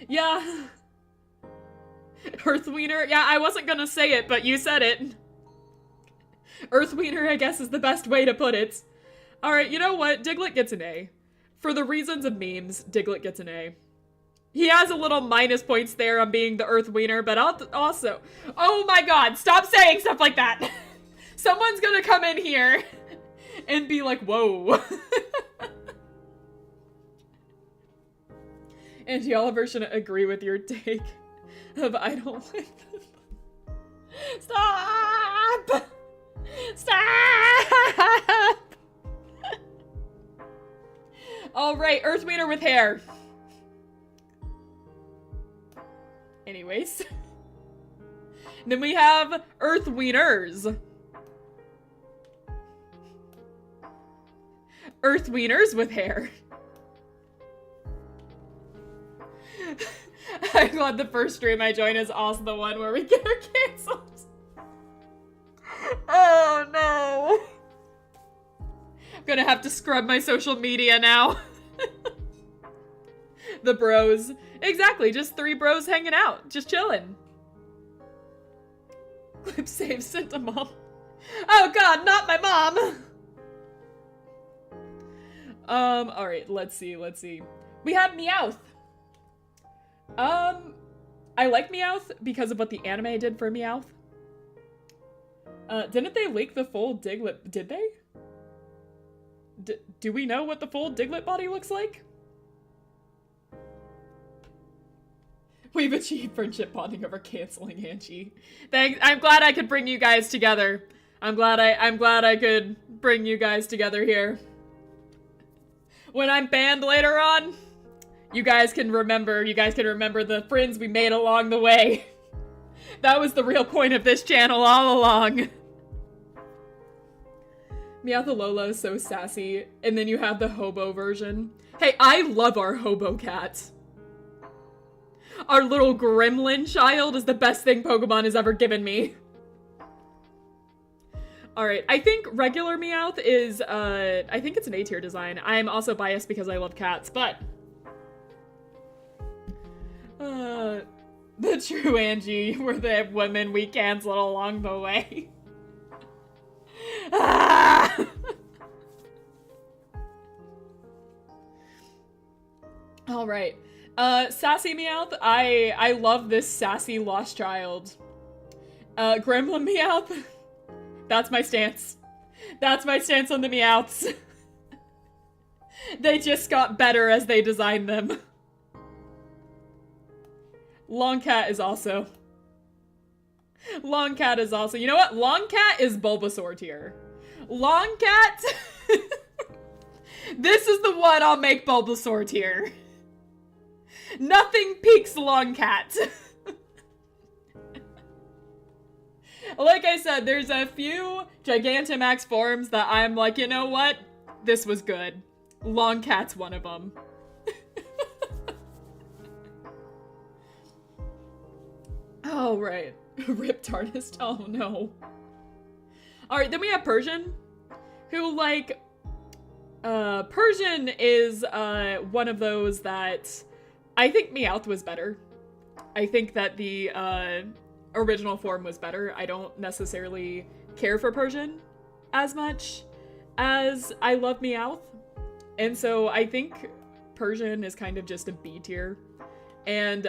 Yeah. Earthwiener? Yeah, I wasn't gonna say it, but you said it. Earthwiener, I guess, is the best way to put it. Alright, you know what? Diglett gets an A. For the reasons of memes, Diglett gets an A. He has a little minus points there on being the Earthwiener, but also... Oh my god, stop saying stuff like that! Someone's gonna come in here and be like, whoa. Angie Oliver shouldn't agree with your take of I don't like them. Stop! Stop! Alright, Earthwiener with hair. Anyways. Then we have Earthwieners. Earthwieners with hair. I'm glad the first stream I join is also the one where we get her canceled. Oh no. I'm gonna have to scrub my social media now. The bros. Exactly, just 3 bros hanging out, just chilling. Clip save sent to mom. Oh god, not my mom! Alright, let's see. We have Meowth. I like Meowth because of what the anime did for Meowth. Didn't they leak the full Diglett? Did they? Do we know what the full Diglett body looks like? We've achieved friendship bonding over canceling Angie. Thanks. I'm glad I could bring you guys together. I'm glad I could bring you guys together here. When I'm banned later on, you guys can remember the friends we made along the way. That was the real point of this channel all along. Meowthalolo is so sassy, and then you have the hobo version. Hey, I love our hobo cat. Our little gremlin child is the best thing Pokemon has ever given me. Alright, I think regular Meowth is, I think it's an A-tier design. I'm also biased because I love cats, but... the true Angie were the women we canceled along the way. Ah! Alright. Sassy Meowth, I love this sassy lost child. Gremlin Meowth, that's my stance. That's my stance on the Meowths. They just got better as they designed them. Longcat is also... Longcat is also... You know what? Longcat is Bulbasaur tier. Longcat... This is the one I'll make Bulbasaur tier. Nothing peaks Longcat. Like I said, there's a few Gigantamax forms that I'm like, you know what? This was good. Longcat's one of them. Oh, right. Ripped artist. Oh, no. Alright, then we have Persian, who, like, Persian is, one of those that I think Meowth was better. I think that the, original form was better. I don't necessarily care for Persian as much as I love Meowth. And so I think Persian is kind of just a B tier. And,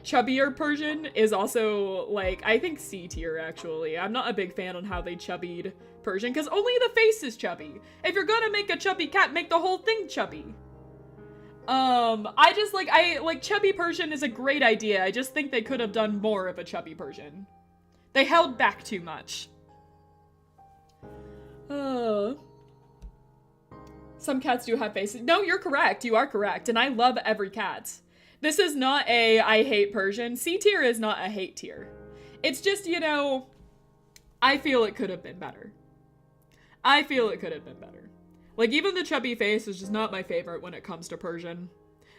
chubbier Persian is also, like, I think C tier, actually. I'm not a big fan on how they chubbied Persian, because only the face is chubby. If you're gonna make a chubby cat, make the whole thing chubby. I just like chubby Persian is a great idea. I just think they could have done more of a chubby Persian. They held back too much. Some cats do have faces. No, you're correct. You are correct. And I love every cat. This is not a I hate Persian. C tier is not a hate tier. It's just, you know, I feel it could have been better. I feel it could have been better. Like, even the chubby face is just not my favorite when it comes to Persian.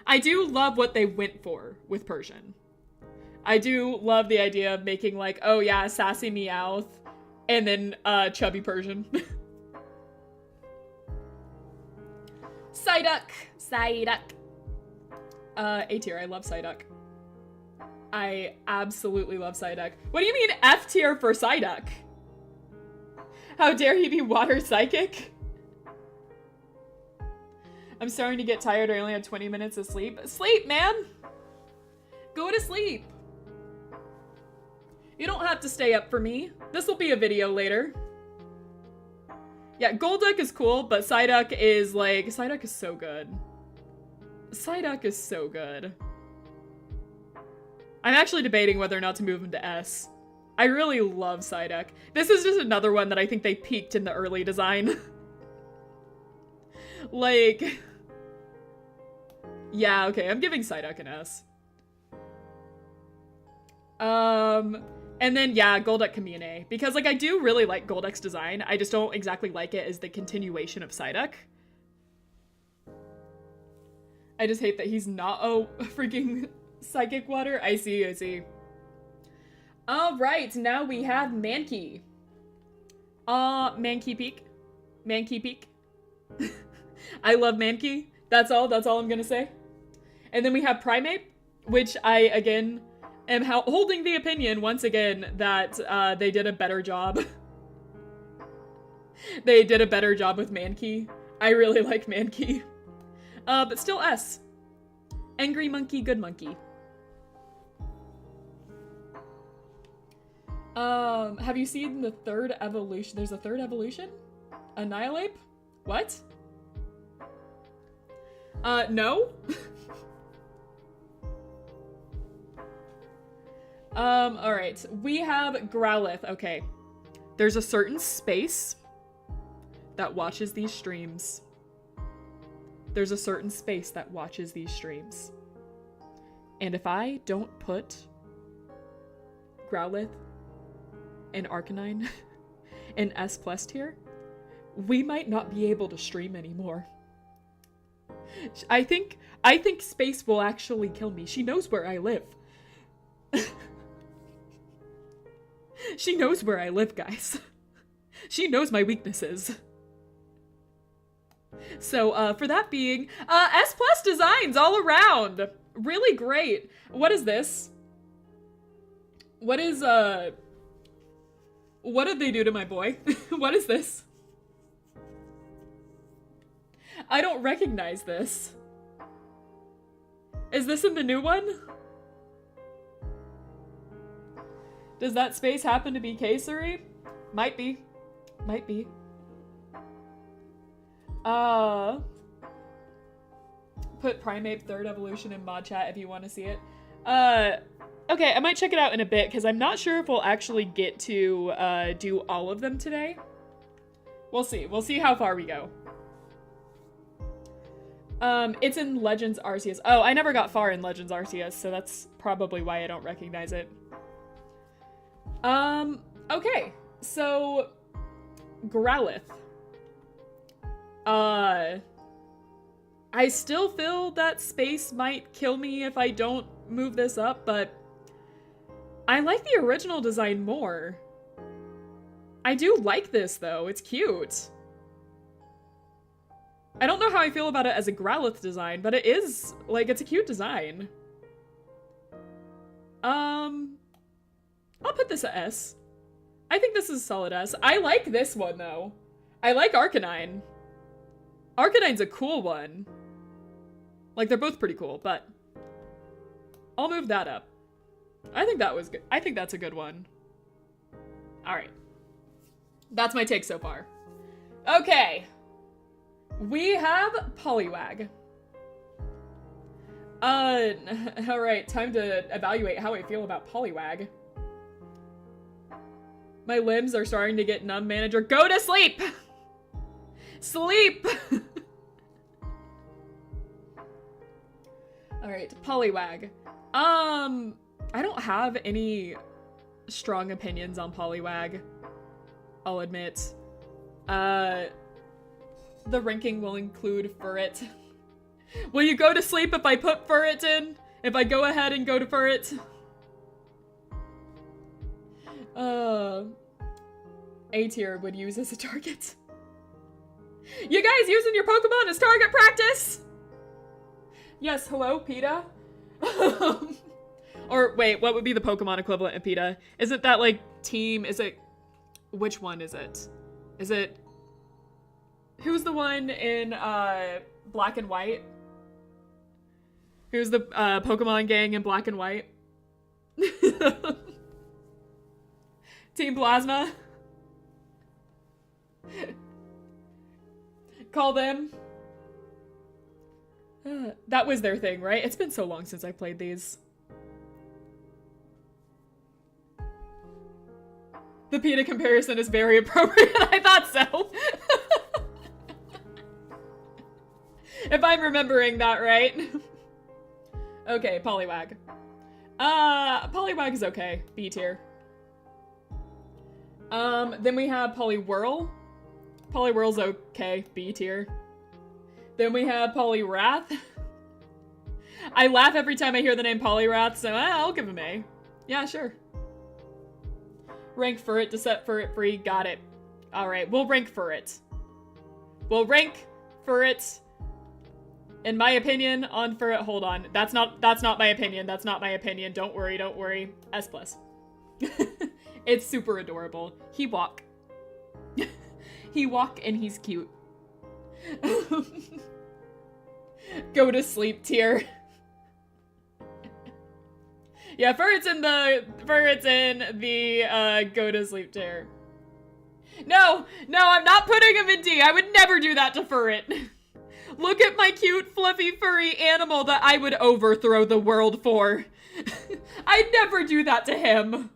I do love what they went for with Persian. I do love the idea of making, like, oh yeah, sassy Meowth, and then, chubby Persian. Psyduck! Psyduck. A tier, I love Psyduck. I absolutely love Psyduck. What do you mean F tier for Psyduck? How dare he be water psychic? I'm starting to get tired. I only had 20 minutes of sleep. Sleep, man! Go to sleep. You don't have to stay up for me. This will be a video later. Yeah, Golduck is cool, but Psyduck is like... Psyduck is so good. Psyduck is so good. I'm actually debating whether or not to move him to S. I really love Psyduck. This is just another one that I think they peaked in the early design. Like... Yeah, okay, I'm giving Psyduck an S. And then, yeah, Golduck can be an A. Because, like, I do really like Golduck's design. I just don't exactly like it as the continuation of Psyduck. I just hate that he's not a freaking psychic water. I see, I see. Alright, now we have Mankey. Mankey Peak. Mankey Peak. I love Mankey. That's all I'm gonna say. And then we have Primeape, which I, again, am holding the opinion, once again, that they did a better job. They did a better job with Mankey. I really like Mankey. But still S. Angry monkey, good monkey. Have you seen the third evolution? There's a third evolution? Annihilate? What? No? Alright. We have Growlithe. Okay. There's a certain space that watches these streams. There's a certain space that watches these streams. And if I don't put Growlithe and Arcanine in S+ tier, we might not be able to stream anymore. I think space will actually kill me. She knows where I live. She knows where I live, guys. She knows my weaknesses. So, for that being, S+ designs all around. Really great. What is this? What is, what did they do to my boy? What is this? I don't recognize this. Is this in the new one? Does that space happen to be Caesary? Might be. Might be. Put Primeape third evolution in mod chat if you want to see it. Okay, I might check it out in a bit because I'm not sure if we'll actually get to do all of them today. We'll see. We'll see how far we go. It's in Legends Arceus. Oh, I never got far in Legends Arceus, so that's probably why I don't recognize it. Okay. So, Growlithe. I still feel that space might kill me if I don't move this up, but I like the original design more. I do like this, though. It's cute. I don't know how I feel about it as a Growlithe design, but it is, like, it's a cute design. I'll put this at S. I think this is a solid S. I like this one, though. I like Arcanine. Arcanine's a cool one. Like, they're both pretty cool, but I'll move that up. I think that was good. I think that's a good one. Alright. That's my take so far. Okay. We have Poliwag. Alright, time to evaluate how I feel about Poliwag. My limbs are starting to get numb, manager. Go to sleep! Sleep! Alright, Poliwag. I don't have any strong opinions on Poliwag, I'll admit. The ranking will include Furret. Will you go to sleep if I put Furret in? If I go ahead and go to Furret? A tier would use as a target. You guys using your Pokemon as target practice? Yes, hello, PETA? Or wait, what would be the Pokemon equivalent of PETA? Isn't that like team, is it, which one is it? Is it, who's the one in Black and White? Who's the Pokemon gang in Black and White? Team Plasma? Call them. That was their thing, right? It's been so long since I played these. The PETA comparison is very appropriate. I thought so. If I'm remembering that right. Okay, Poliwag. Poliwag is okay. B tier. Then we have Poliwhirl. Poliwhirl's okay. B tier. Then we have Poliwrath. I laugh every time I hear the name Poliwrath, so I'll give him A. Yeah, sure. Rank Furret to set Furret free. Got it. Alright, we'll rank Furret. We'll rank Furret. In my opinion, on Furret, hold on. That's not my opinion. That's not my opinion. Don't worry, don't worry. S+. It's super adorable. He walk. He walk and he's cute. Go to sleep tier. Yeah, Furret's in the go to sleep tier. No, I'm not putting him in D. I would never do that to Furret. Look at my cute, fluffy, furry animal that I would overthrow the world for. I'd never do that to him.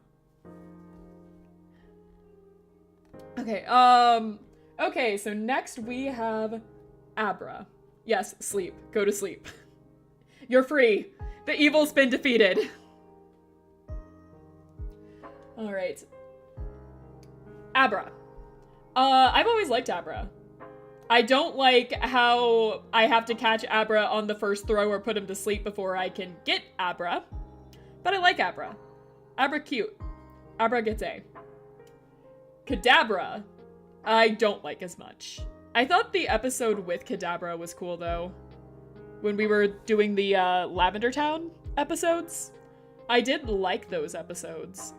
Okay, okay, so next we have Abra. Yes, sleep. Go to sleep. You're free. The evil's been defeated. Alright. Abra. I've always liked Abra. I don't like how I have to catch Abra on the first throw or put him to sleep before I can get Abra. But I like Abra. Abra cute. Abra gets A. Kadabra, I don't like as much. I thought the episode with Kadabra was cool though. When we were doing the Lavender Town episodes. I did like those episodes.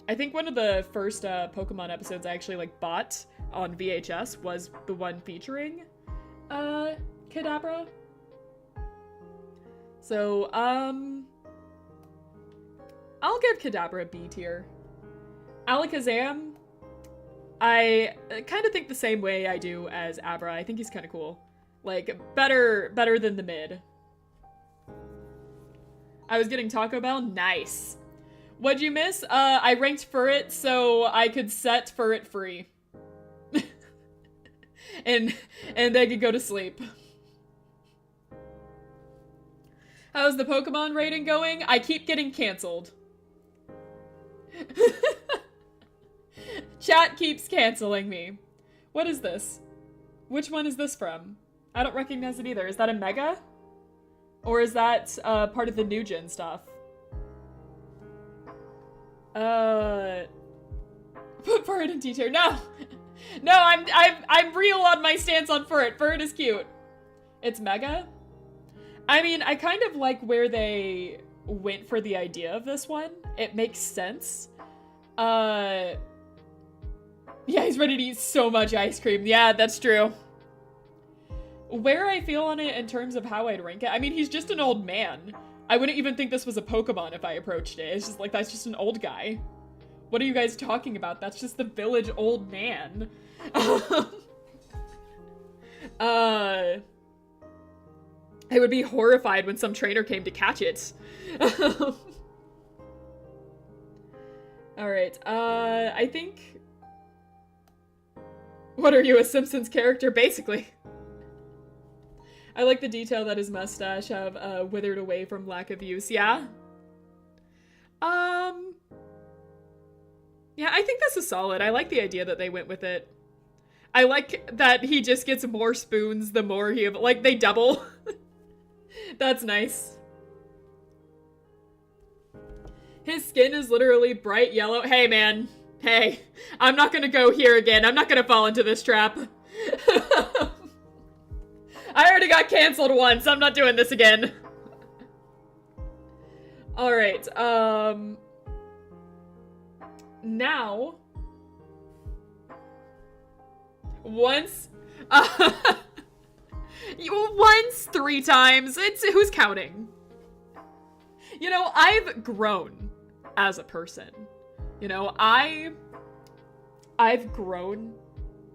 I think one of the first Pokemon episodes I actually like bought on VHS was the one featuring Kadabra. So, I'll give Kadabra a B tier. Alakazam, I kind of think the same way I do as Abra. I think he's kind of cool. Like, better than the mid. I was getting Taco Bell? Nice. What'd you miss? I ranked Furret so I could set Furret free. and they could go to sleep. How's the Pokemon rating going? I keep getting canceled. Chat keeps canceling me. What is this? Which one is this from? I don't recognize it either. Is that a Mega? Or is that part of the new gen stuff? Put Furret in D tier. No! No, I'm real on my stance on Furret. Furret is cute. It's Mega? I mean, I kind of like where they went for the idea of this one. It makes sense. Yeah, he's ready to eat so much ice cream. Yeah, that's true. Where I feel on it in terms of how I'd rank it, I mean, he's just an old man. I wouldn't even think this was a Pokemon if I approached it. It's just like, that's just an old guy. What are you guys talking about? That's just the village old man. I would be horrified when some trainer came to catch it. Alright, I think... What are you, a Simpsons character? Basically. I like the detail that his mustache have withered away from lack of use. Yeah? Yeah, I think this is solid. I like the idea that they went with it. I like that he just gets more spoons the more he... Like, they double. That's nice. His skin is literally bright yellow. Hey, man. Hey. I'm not gonna go here again. I'm not gonna fall into this trap. I already got canceled once. I'm not doing this again. Alright, now... Once... once, 3 times. Who's counting? You know, I've grown as a person. You know, I've grown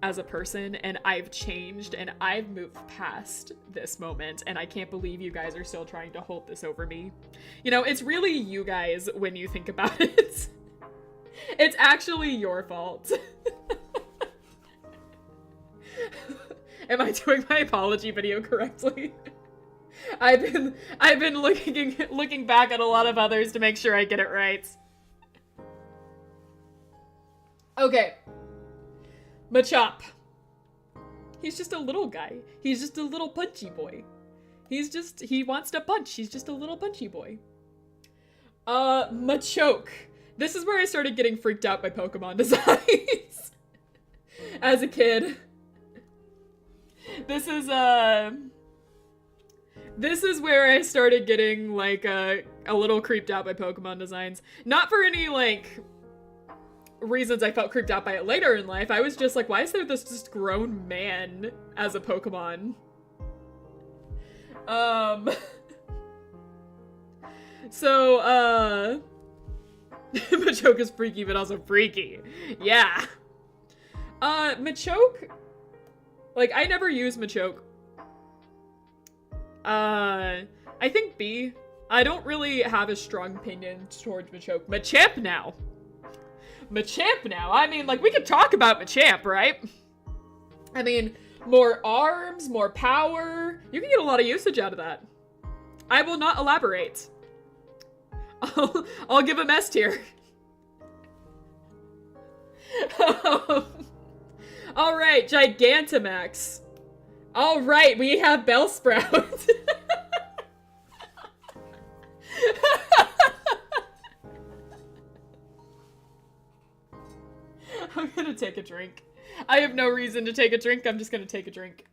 as a person, and I've changed, and I've moved past this moment, and I can't believe you guys are still trying to hold this over me. You know, it's really you guys when you think about it. It's actually your fault. Am I doing my apology video correctly? I've been looking back at a lot of others to make sure I get it right. Okay. Machop. He's just a little guy. He's just a little punchy boy. He wants to punch. He's just a little punchy boy. Machoke. This is where I started getting freaked out by Pokemon designs. As a kid. This is where I started getting, like, a little creeped out by Pokemon designs. Not for any, like, reasons I felt creeped out by it later in life. I was just like, why is there this just grown man as a Pokemon? So, Machoke is freaky, but also freaky. Yeah. Machoke... Like, I never use Machoke. I think B. I don't really have a strong opinion towards Machoke. Machamp now. Machamp now. I mean, like, we could talk about Machamp, right? I mean, more arms, more power. You can get a lot of usage out of that. I will not elaborate. I'll give him S tier. Alright, Gigantamax. Alright, we have Bellsprout. I'm gonna take a drink. I have no reason to take a drink, I'm just gonna take a drink.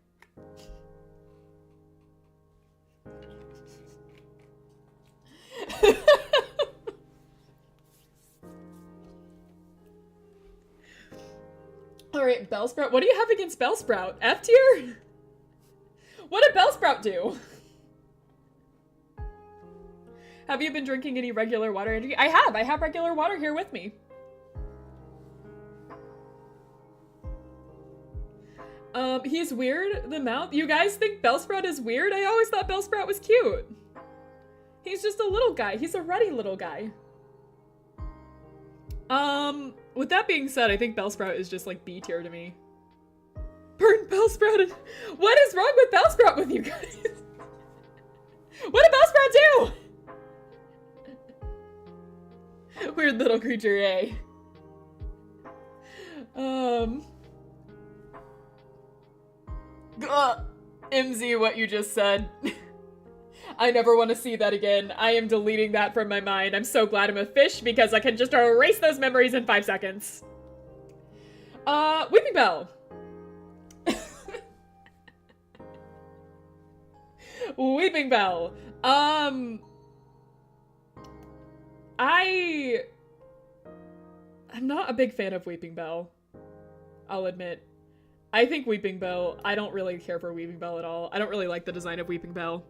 Alright, Bellsprout. What do you have against Bellsprout? F tier? What did Bellsprout do? Have you been drinking any regular water energy? I have regular water here with me. He's weird, the mouth. You guys think Bellsprout is weird? I always thought Bellsprout was cute. He's just a little guy. He's a ruddy little guy. With that being said, I think Bellsprout is just like B tier to me. Burn Bellsprout. What is wrong with Bellsprout with you guys? What did Bellsprout do? Weird little creature, eh? MZ, what you just said. I never want to see that again. I am deleting that from my mind. I'm so glad I'm a fish because I can just erase those memories in 5 seconds. Weeping Bell. Weeping Bell. I'm not a big fan of Weeping Bell. I'll admit. I think Weeping Bell, I don't really care for Weeping Bell at all. I don't really like the design of Weeping Bell.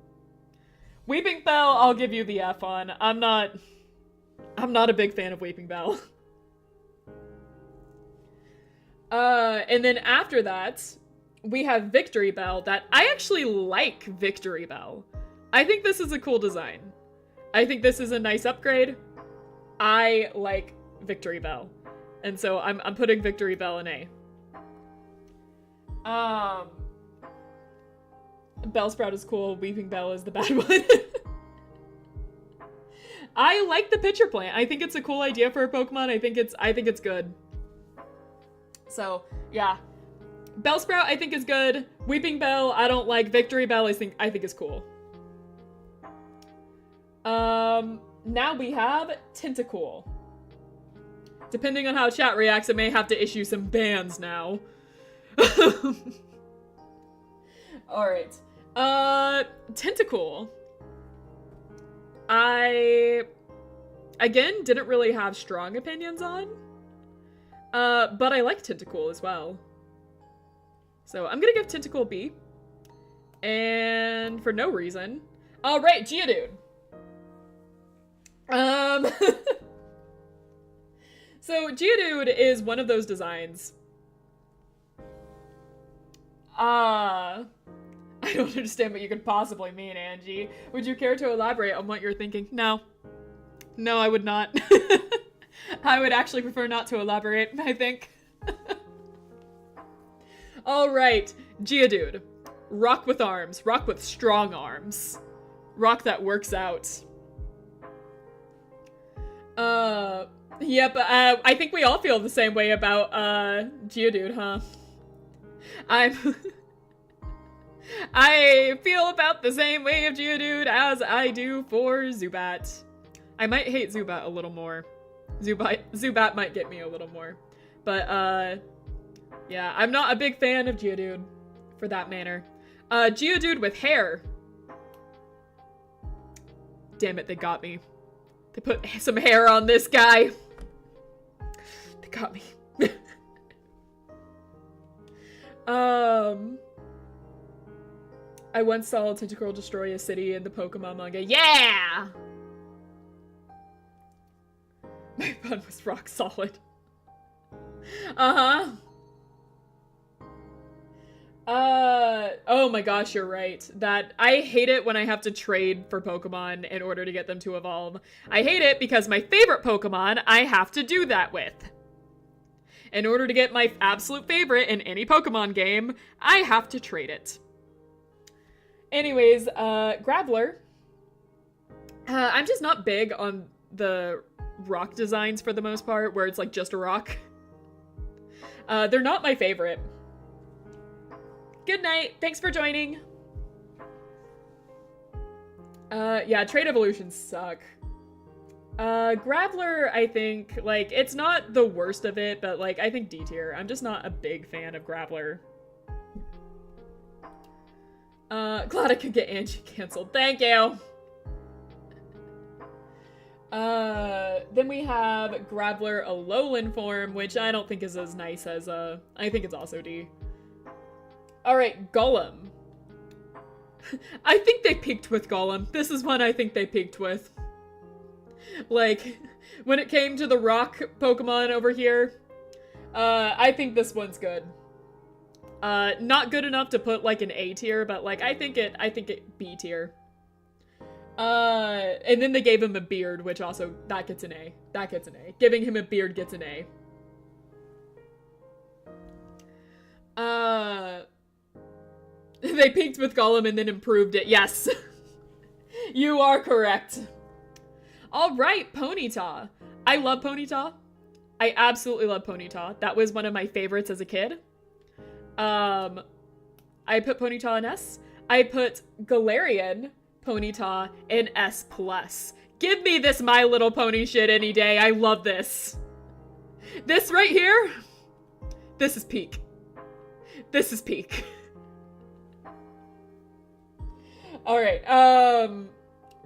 Weeping Bell, I'll give you the F on. I'm not a big fan of Weeping Bell. And then after that, we have Victory Bell that I actually like Victory Bell. I think this is a cool design. I think this is a nice upgrade. I like Victory Bell. And so I'm putting Victory Bell in A. Bellsprout is cool. Weeping Bell is the bad one. I like the pitcher plant. I think it's a cool idea for a Pokemon. I think it's good. So, yeah. Bellsprout I think is good. Weeping Bell I don't like. Victory Bell I think is cool. Now we have Tentacool. Depending on how chat reacts, it may have to issue some bans now. Alright. Tentacool. I, again, didn't really have strong opinions on. But I like Tentacool as well. So I'm gonna give Tentacool B. And for no reason. Alright, Geodude. So Geodude is one of those designs. I don't understand what you could possibly mean, Angie. Would you care to elaborate on what you're thinking? No. No, I would not. I would actually prefer not to elaborate, I think. Alright, Geodude. Rock with arms. Rock with strong arms. Rock that works out. Yep, I think we all feel the same way about, Geodude, huh? I feel about the same way of Geodude as I do for Zubat. I might hate Zubat a little more. Zubat might get me a little more. But, yeah, I'm not a big fan of Geodude, for that matter. Geodude with hair. Damn it, they got me. They put some hair on this guy. They got me. I once saw a Tentacruel destroy a city in the Pokemon manga. Yeah! My pun was rock solid. Oh my gosh, you're right. That, I hate it when I have to trade for Pokemon in order to get them to evolve. I hate it because my favorite Pokemon, I have to do that with. In order to get my absolute favorite in any Pokemon game, I have to trade it. Anyways, Graveler. I'm just not big on the rock designs for the most part, where it's like just a rock. They're not my favorite. Good night. Thanks for joining. Yeah, trade evolutions suck. Graveler, I think, like, it's not the worst of it, but, like, I think D tier. I'm just not a big fan of Graveler. Glad I could get Angie canceled. Thank you! Then we have Graveler Alolan form, which I don't think is as nice as, I think it's also D. Alright, Golem. I think they peaked with Golem. This is one I think they peaked with. Like, when it came to the rock Pokemon over here, I think this one's good. Not good enough to put, like, an A tier, but, like, I think it B tier. And then they gave him a beard, which also, that gets an A. That gets an A. Giving him a beard gets an A. They peaked with Golem and then improved it. Yes. You are correct. Alright, Ponyta. I love Ponyta. I absolutely love Ponyta. That was one of my favorites as a kid. I put Ponyta in S. I put Galarian Ponyta in S+. Give me this My Little Pony shit any day. I love this. This right here, this is peak. This is peak. Alright,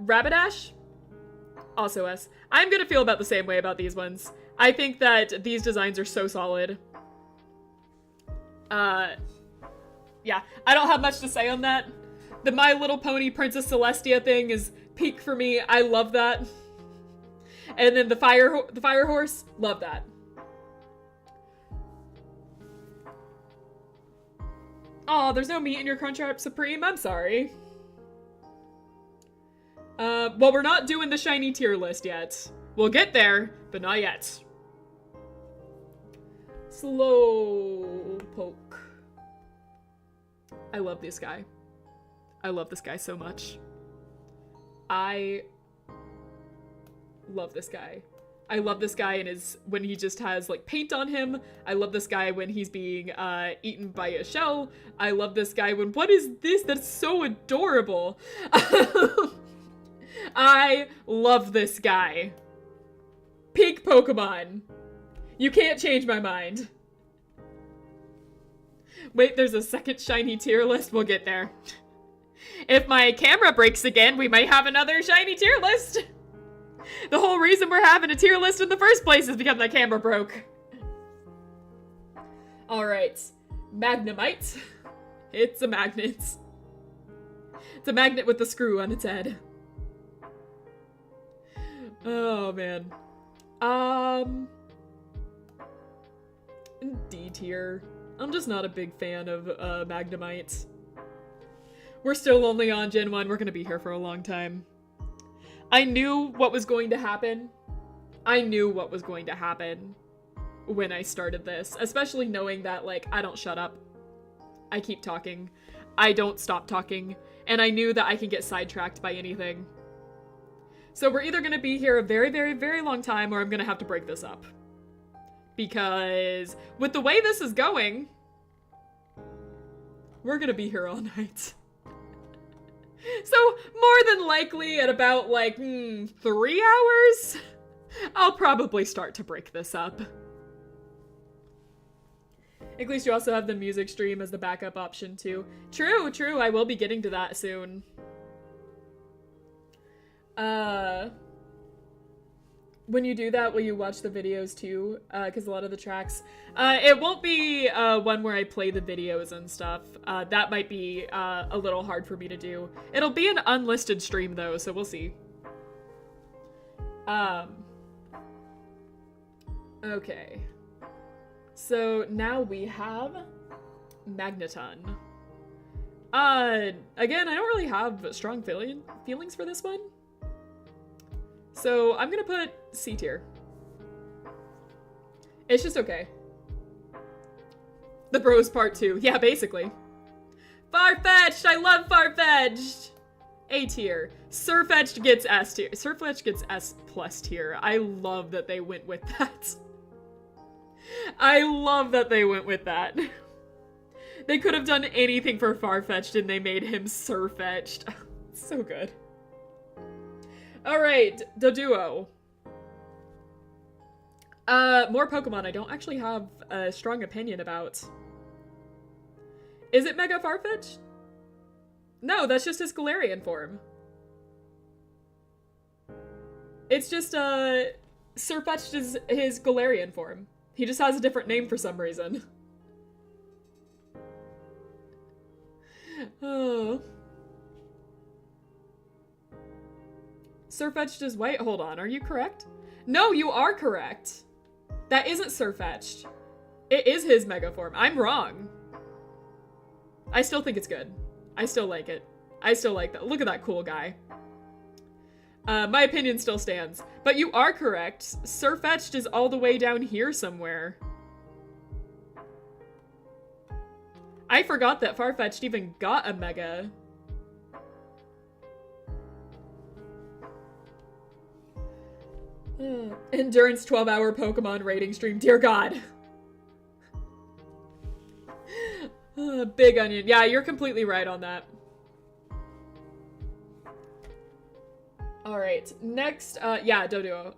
Rapidash, also S. I'm gonna feel about the same way about these ones. I think that these designs are so solid. Yeah, I don't have much to say on that. The My Little Pony Princess Celestia thing is peak for me. I love that. And then the fire horse, love that. Aw, there's no meat in your Crunchwrap Supreme. I'm sorry. Well, we're not doing the shiny tier list yet. We'll get there, but not yet. Slowpoke. I love this guy. I love this guy so much. I love this guy. I love this guy when he just has like paint on him. I love this guy when he's being eaten by a shell. I love this guy when, what is this? That's so adorable. I love this guy. Peak Pokemon. You can't change my mind. Wait, there's a second shiny tier list. We'll get there. If my camera breaks again, we might have another shiny tier list. The whole reason we're having a tier list in the first place is because my camera broke. Alright. Magnemite. It's a magnet. It's a magnet with a screw on its head. Oh, man. D tier. I'm just not a big fan of Magnemite. We're still only on Gen 1. We're gonna be here for a long time. I knew what was going to happen. I knew what was going to happen when I started this, especially knowing that, like, I don't shut up. I keep talking. I don't stop talking. And I knew that I can get sidetracked by anything. So we're either gonna be here a very, very, very long time, or I'm gonna have to break this up. Because with the way this is going, we're gonna be here all night. So more than likely at about like 3 hours, I'll probably start to break this up. At least you also have the music stream as the backup option too. True, true, I will be getting to that soon. When you do that, will you watch the videos too? Because a lot of the tracks, it won't be one where I play the videos and stuff. That might be a little hard for me to do. It'll be an unlisted stream though, so we'll see. Okay. So now we have Magneton. Again, I don't really have strong feelings for this one. So I'm gonna put C tier. It's just okay. The Bros Part 2. Yeah, basically. Farfetch'd! I love Farfetch'd! A tier. Surfetch'd gets S tier. Surfetch'd gets S plus tier. I love that they went with that. I love that they went with that. They could have done anything for Farfetch'd and they made him Surfetch'd. So good. Alright, Doduo. More Pokemon I don't actually have a strong opinion about. Is it Mega Farfetch'd? No, that's just his Galarian form. It's just, Surfetch'd is his Galarian form. He just has a different name for some reason. Oh. Surfetch'd is white. Hold on, are you correct? No, you are correct. That isn't Surfetch'd. It is his Mega form. I'm wrong. I still think it's good. I still like it. I still like that. Look at that cool guy. My opinion still stands. But you are correct. Surfetch'd is all the way down here somewhere. I forgot that Farfetch'd even got a Mega. Endurance 12-hour Pokemon rating stream. Dear God. Big Onion. Yeah, you're completely right on that. Alright, next, yeah, Doduo.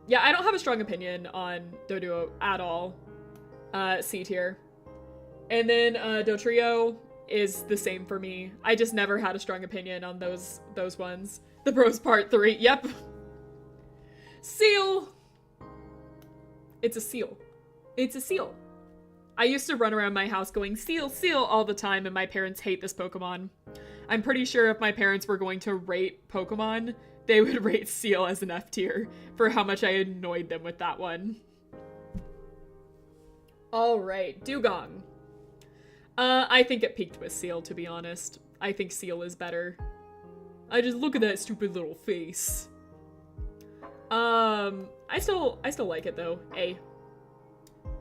Yeah, I don't have a strong opinion on Doduo at all. C tier. And then, Dotrio is the same for me. I just never had a strong opinion on those ones. The Bros Part 3, yep. Seal! It's a seal. It's a seal. I used to run around my house going, seal, seal, all the time, and my parents hate this Pokemon. I'm pretty sure if my parents were going to rate Pokemon, they would rate Seal as an F tier for how much I annoyed them with that one. Alright, Dugong. I think it peaked with Seal, to be honest. I think Seal is better. I just look at that stupid little face. I still like it though.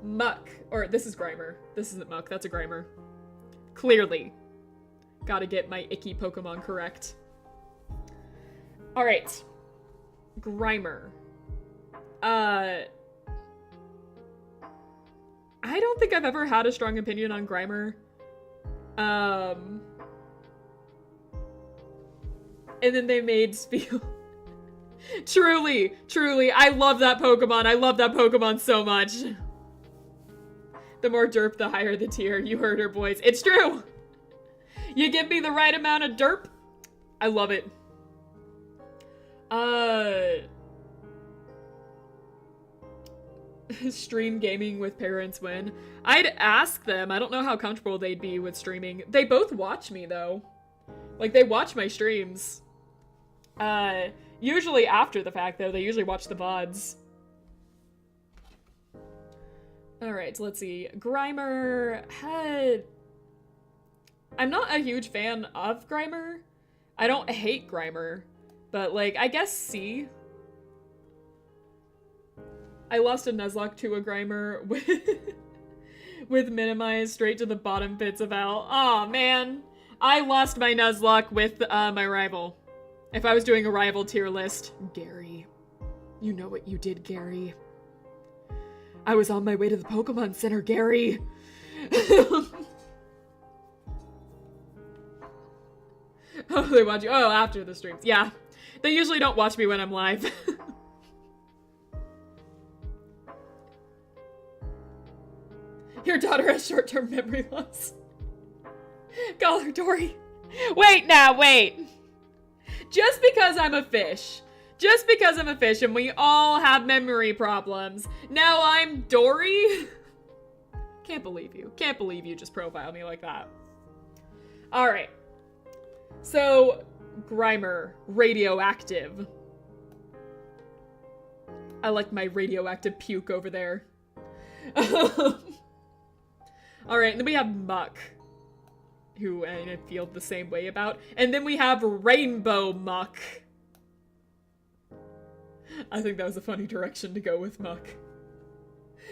Muck. Or this is Grimer. This isn't Muck, that's a Grimer. Clearly. Gotta get my icky Pokemon correct. Alright. Grimer. I don't think I've ever had a strong opinion on Grimer. And then they made Spiel. Truly, I love that Pokemon. I love that Pokemon so much. The more derp, the higher the tier. You heard her, boys. It's true. You give me the right amount of derp, I love it. Stream gaming with parents when? I'd ask them. I don't know how comfortable they'd be with streaming. They both watch me, though. Like, they watch my streams. Usually after the fact, though. They usually watch the VODs. Alright, let's see. Grimer had... I'm not a huge fan of Grimer. I don't hate Grimer. But, like, I guess C. I lost a Nuzlocke to a Grimer with minimize straight to the bottom pits of L. Aw, man. I lost my Nuzlocke with my rival. If I was doing a rival tier list, Gary. You know what you did, Gary. I was on my way to the Pokemon Center, Gary. Oh, they watch you. Oh, after the streams. Yeah. They usually don't watch me when I'm live. Your daughter has short-term memory loss. Call her Dory. Wait now, wait. Just because I'm a fish. Just because I'm a fish and we all have memory problems. Now I'm Dory? Can't believe you. Can't believe you just profiled me like that. Alright. So, Grimer. Radioactive. I like my radioactive puke over there. Alright, and then we have Muck, who I feel the same way about. And then we have Rainbow Muck. I think that was a funny direction to go with Muck.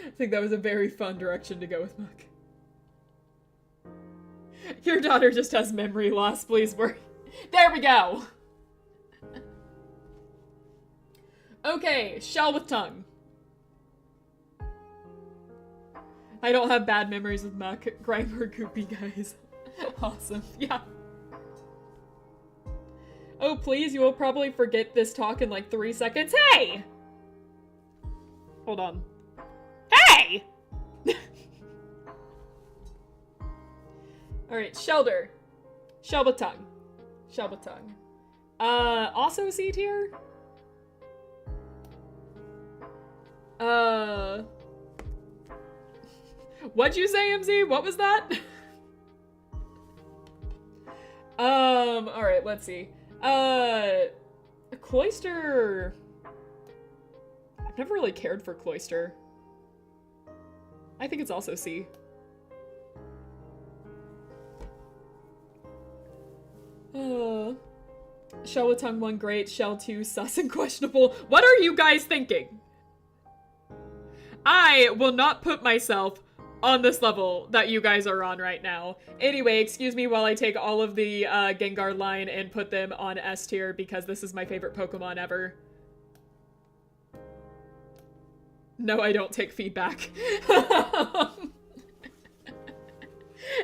I think that was a very fun direction to go with Muck. Your daughter just has memory loss, please worry. There we go! Okay, Shell with Tongue. I don't have bad memories with Muck. Grimer goopy guys. Awesome. Yeah. Oh, please, you will probably forget this talk in like 3 seconds. Hey! Hold on. Hey! Alright, Shelter. Shelbatung. Shelbatung. Also C tier? What'd you say, MZ? What was that? Alright, let's see. Cloyster... I've never really cared for Cloyster. I think it's also C. Shell with Tongue 1 great, Shell 2 sus and questionable. What are you guys thinking? I will not put myself on this level that you guys are on right now. Anyway, excuse me while I take all of the Gengar line and put them on S tier because this is my favorite Pokemon ever. No, I don't take feedback.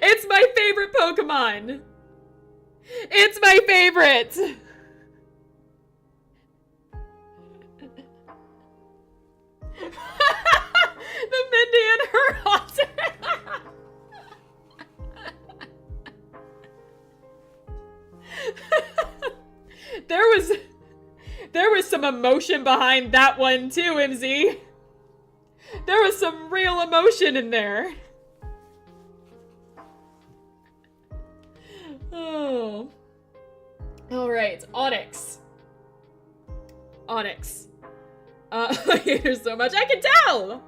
It's my favorite Pokemon! It's my favorite! The Mindy and her haunter. There was some emotion behind that one too, MZ. There was some real emotion in there. Oh. Alright, Onyx. Onyx. I hate her so much. I can tell!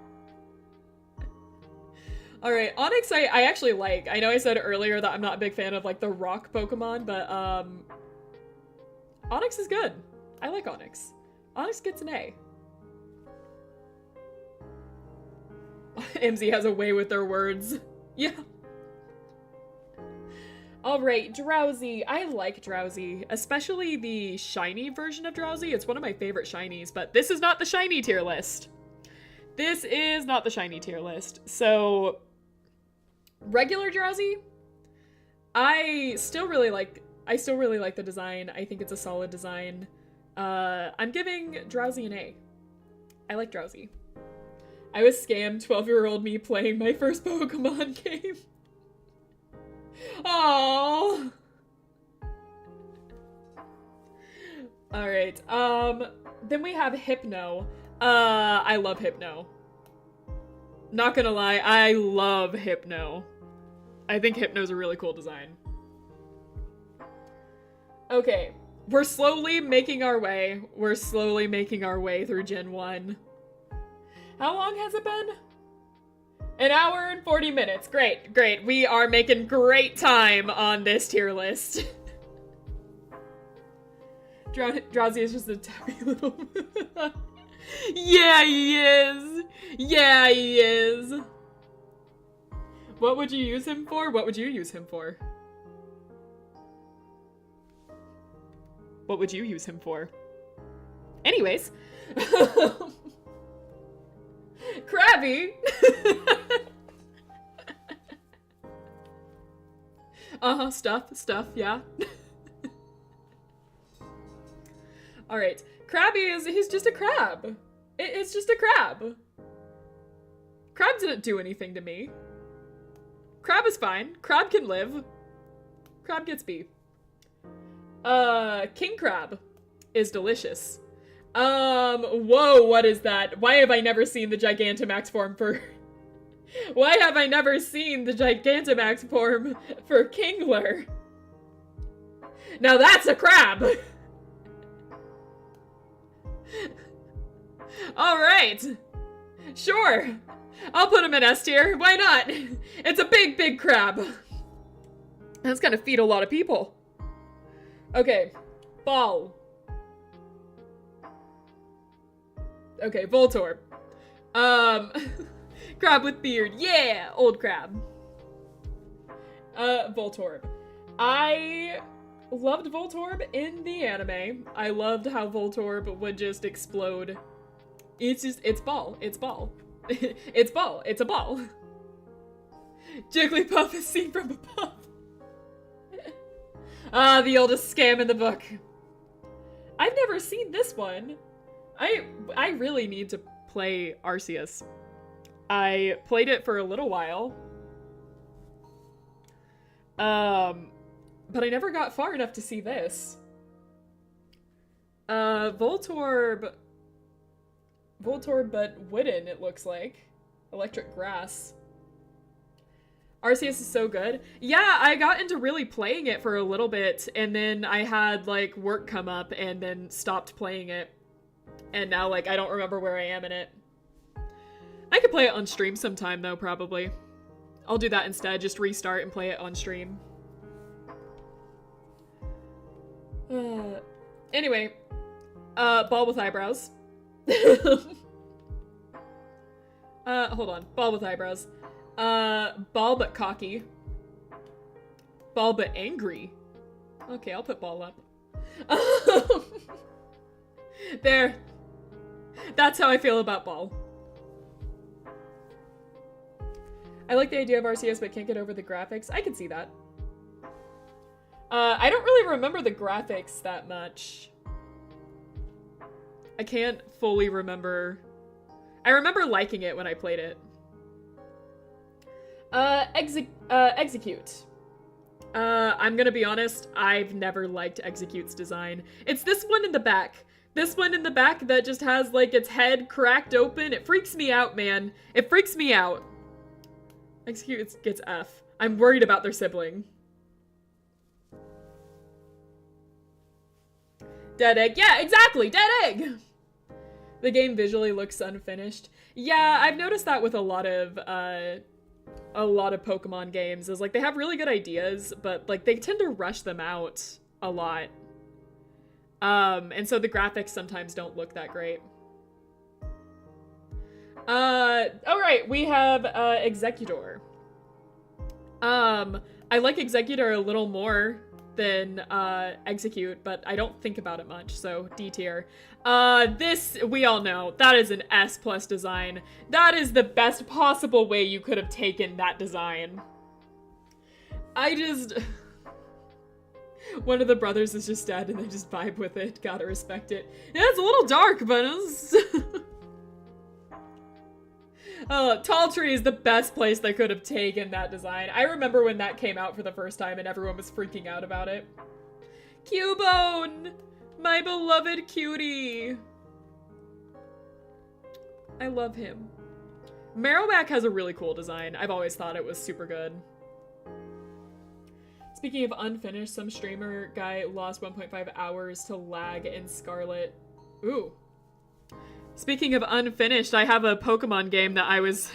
Alright, Onyx I actually like. I know I said earlier that I'm not a big fan of, like, the rock Pokemon, but, Onyx is good. I like Onyx. Onyx gets an A. MZ has a way with their words. Yeah. Alright, Drowsy. I like Drowsy, especially the shiny version of Drowsy. It's one of my favorite shinies, but this is not the shiny tier list. This is not the shiny tier list. So, regular Drowsy, I still really like the design. I think it's a solid design. I'm giving Drowsy an A. I like Drowsy. I was scammed, 12-year-old me playing my first Pokemon game. Aww. Alright, then we have Hypno. I love Hypno. Not gonna lie, I love Hypno. I think Hypno's a really cool design. Okay, we're slowly making our way. We're slowly making our way through Gen 1. How long has it been? An hour and 40 minutes. Great, great. We are making great time on this tier list. Drowsy is just a tabby little... Yeah, he is. Yeah, he is. What would you use him for? What would you use him for? What would you use him for? Anyways. Krabby! Uh-huh, stuff, yeah. Alright. Krabby he's just a crab. It's just a crab. Crab didn't do anything to me. Crab is fine. Crab can live. Crab gets B. King Crab is delicious. Whoa, what is that? Why have I never seen the Gigantamax form for... Why have I never seen the Gigantamax form for Kingler? Now that's a crab! Alright. Sure. I'll put him in S tier. Why not? It's a big, big crab. That's gonna feed a lot of people. Okay. Ball. Okay, Voltorb. Crab with beard. Yeah! Old crab. Voltorb. I loved Voltorb in the anime. I loved how Voltorb would just explode. It's ball. It's ball. It's ball. It's a ball. Jigglypuff is seen from above. Ah, the oldest scam in the book. I've never seen this one. I really need to play Arceus. I played it for a little while. But I never got far enough to see this. Voltorb, but wooden, it looks like. Electric grass. Arceus is so good. Yeah, I got into really playing it for a little bit, and then I had, like, work come up, and then stopped playing it. And now, like, I don't remember where I am in it. I could play it on stream sometime, though, probably. I'll do that instead, just restart and play it on stream. Anyway. Ball with eyebrows. Hold on. Ball with eyebrows. Ball but cocky. Ball but angry. Okay, I'll put ball up. There. That's how I feel about ball. I like the idea of Arceus, but can't get over the graphics. I can see that. I don't really remember the graphics that much. I can't fully remember. I remember liking it when I played it. Execute. I'm gonna be honest, I've never liked Execute's design. It's this one in the back. This one in the back that just has, like, its head cracked open. It freaks me out, man. It freaks me out. Execute gets F. I'm worried about their sibling. Dead egg. Yeah, exactly. Dead egg. The game visually looks unfinished. Yeah, I've noticed that with a lot of Pokemon games. Is like they have really good ideas, but like they tend to rush them out a lot. And so the graphics sometimes don't look that great. All right, we have Executor. I like Executor a little more than Execute, but I don't think about it much, so D tier. This, we all know, that is an S+ design. That is the best possible way you could have taken that design. One of the brothers is just dead and they just vibe with it. Gotta respect it. Yeah, it's a little dark, but it's... Tall Tree is the best place they could have taken that design. I remember when that came out for the first time and everyone was freaking out about it. Cubone! My beloved cutie! I love him. Marrowback has a really cool design. I've always thought it was super good. Speaking of unfinished, some streamer guy lost 1.5 hours to lag in Scarlet. Ooh. Speaking of unfinished, I have a Pokemon game that I was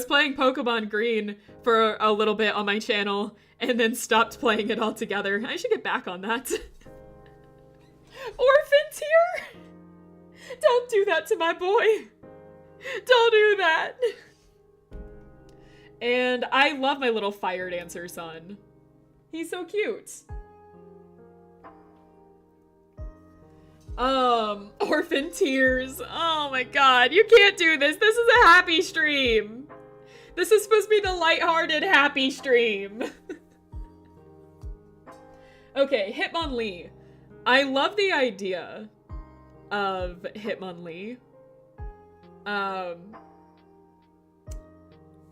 playing Pokemon Green for a little bit on my channel and then stopped playing it altogether. I should get back on that. Orphan tier? Don't do that to my boy. Don't do that. And I love my little fire dancer son. He's so cute. Orphan tears. Oh my god, you can't do this. This is a happy stream. This is supposed to be the lighthearted happy stream. Okay, Hitmonlee. I love the idea of Hitmonlee. I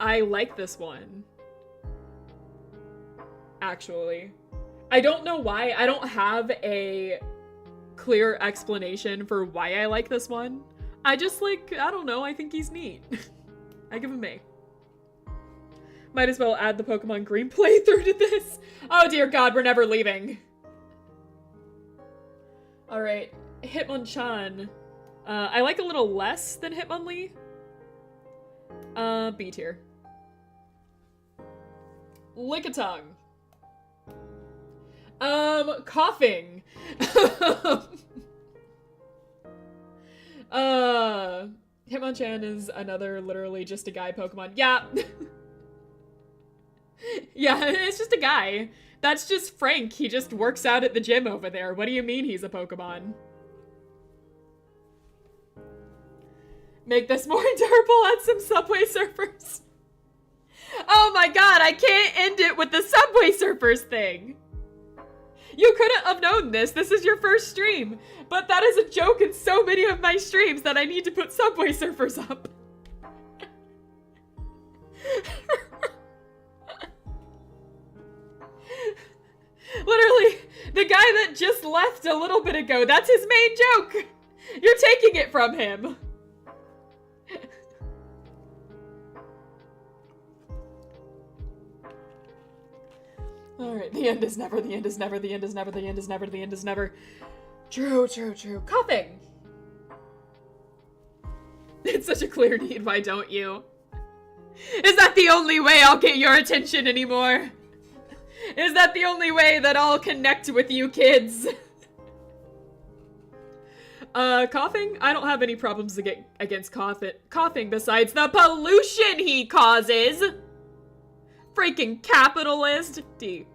like this one. Actually. I don't know why. I don't have a clear explanation for why I like this one. I just like, I don't know, I think he's neat. I give him A. Might as well add the Pokemon Green playthrough to this. Oh dear god, we're never leaving. Alright, Hitmonchan. I like a little less than Hitmonlee. B tier. Lickitung. Coughing. Hitmonchan is another literally just a guy Pokemon. Yeah. Yeah, it's just a guy. That's just Frank. He just works out at the gym over there. What do you mean he's a Pokemon? Make this more endurable, add some Subway Surfers. Oh my god, I can't end it with the Subway Surfers thing. You couldn't have known this. This is your first stream. But that is a joke in so many of my streams that I need to put Subway Surfers up. Literally, the guy that just left a little bit ago, that's his main joke. You're taking it from him. Alright, the end is never, the end is never, the end is never, the end is never, the end is never. True, true, true. Coughing! It's such a clear need, why don't you? Is that the only way I'll get your attention anymore? Is that the only way that I'll connect with you kids? Coughing? I don't have any problems against coughing besides the pollution he causes! Freaking capitalist. D.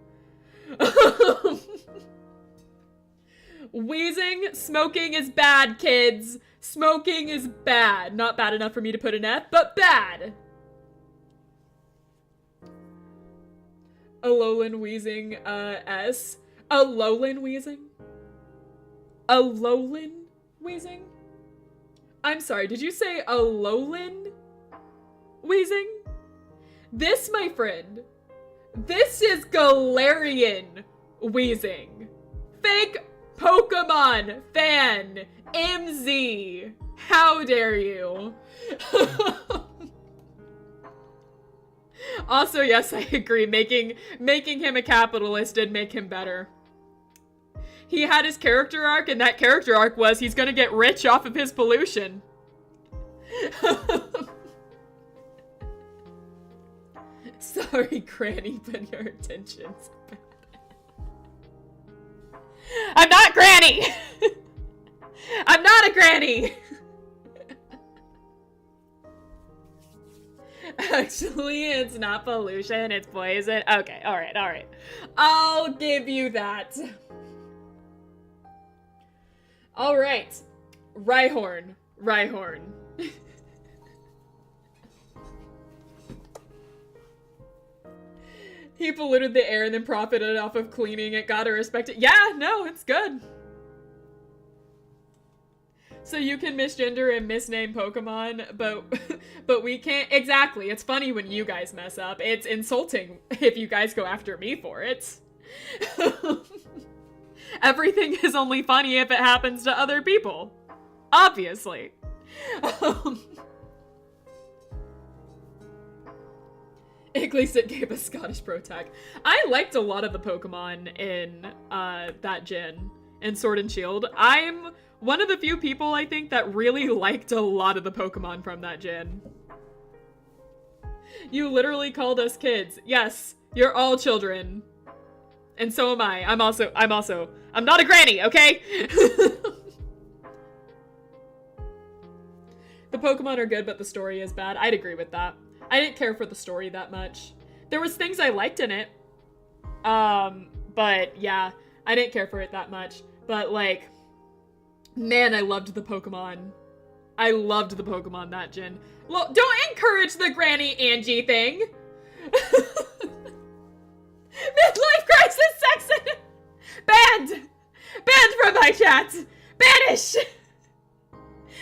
Wheezing, smoking is bad, kids. Smoking is bad. Not bad enough for me to put an F, but bad. Alolan wheezing, S. Alolan wheezing? Alolan wheezing? I'm sorry, did you say Alolan wheezing? This, my friend, this is Galarian wheezing. Fake Pokemon fan, MZ. How dare you? Also, yes, I agree. Making him a capitalist did make him better. He had his character arc, and that character arc was he's gonna get rich off of his pollution. Sorry, Granny, but your attention's bad. I'm not Granny! not a granny! Actually, it's not pollution, it's poison. Okay, alright. I'll give you that. Alright. Rhyhorn. He polluted the air and then profited off of cleaning it. Gotta respect it. Yeah, no, it's good. So you can misgender and misname Pokemon, but we can't. Exactly. It's funny when you guys mess up. It's insulting if you guys go after me for it. Everything is only funny if it happens to other people. Obviously. Igglysit gave a Scottish Pro tag. I liked a lot of the Pokemon in that gen in Sword and Shield. I'm one of the few people, I think, that really liked a lot of the Pokemon from that gen. You literally called us kids. Yes, you're all children. And so am I. I'm not a granny, okay? The Pokemon are good, but the story is bad. I'd agree with that. I didn't care for the story that much. There was things I liked in it. But yeah, I didn't care for it that much. But like, man, I loved the Pokemon. I loved the Pokemon that gen. Well, don't encourage the Granny Angie thing. Midlife crisis Saxon! Banned! Banned from my chat! Banish!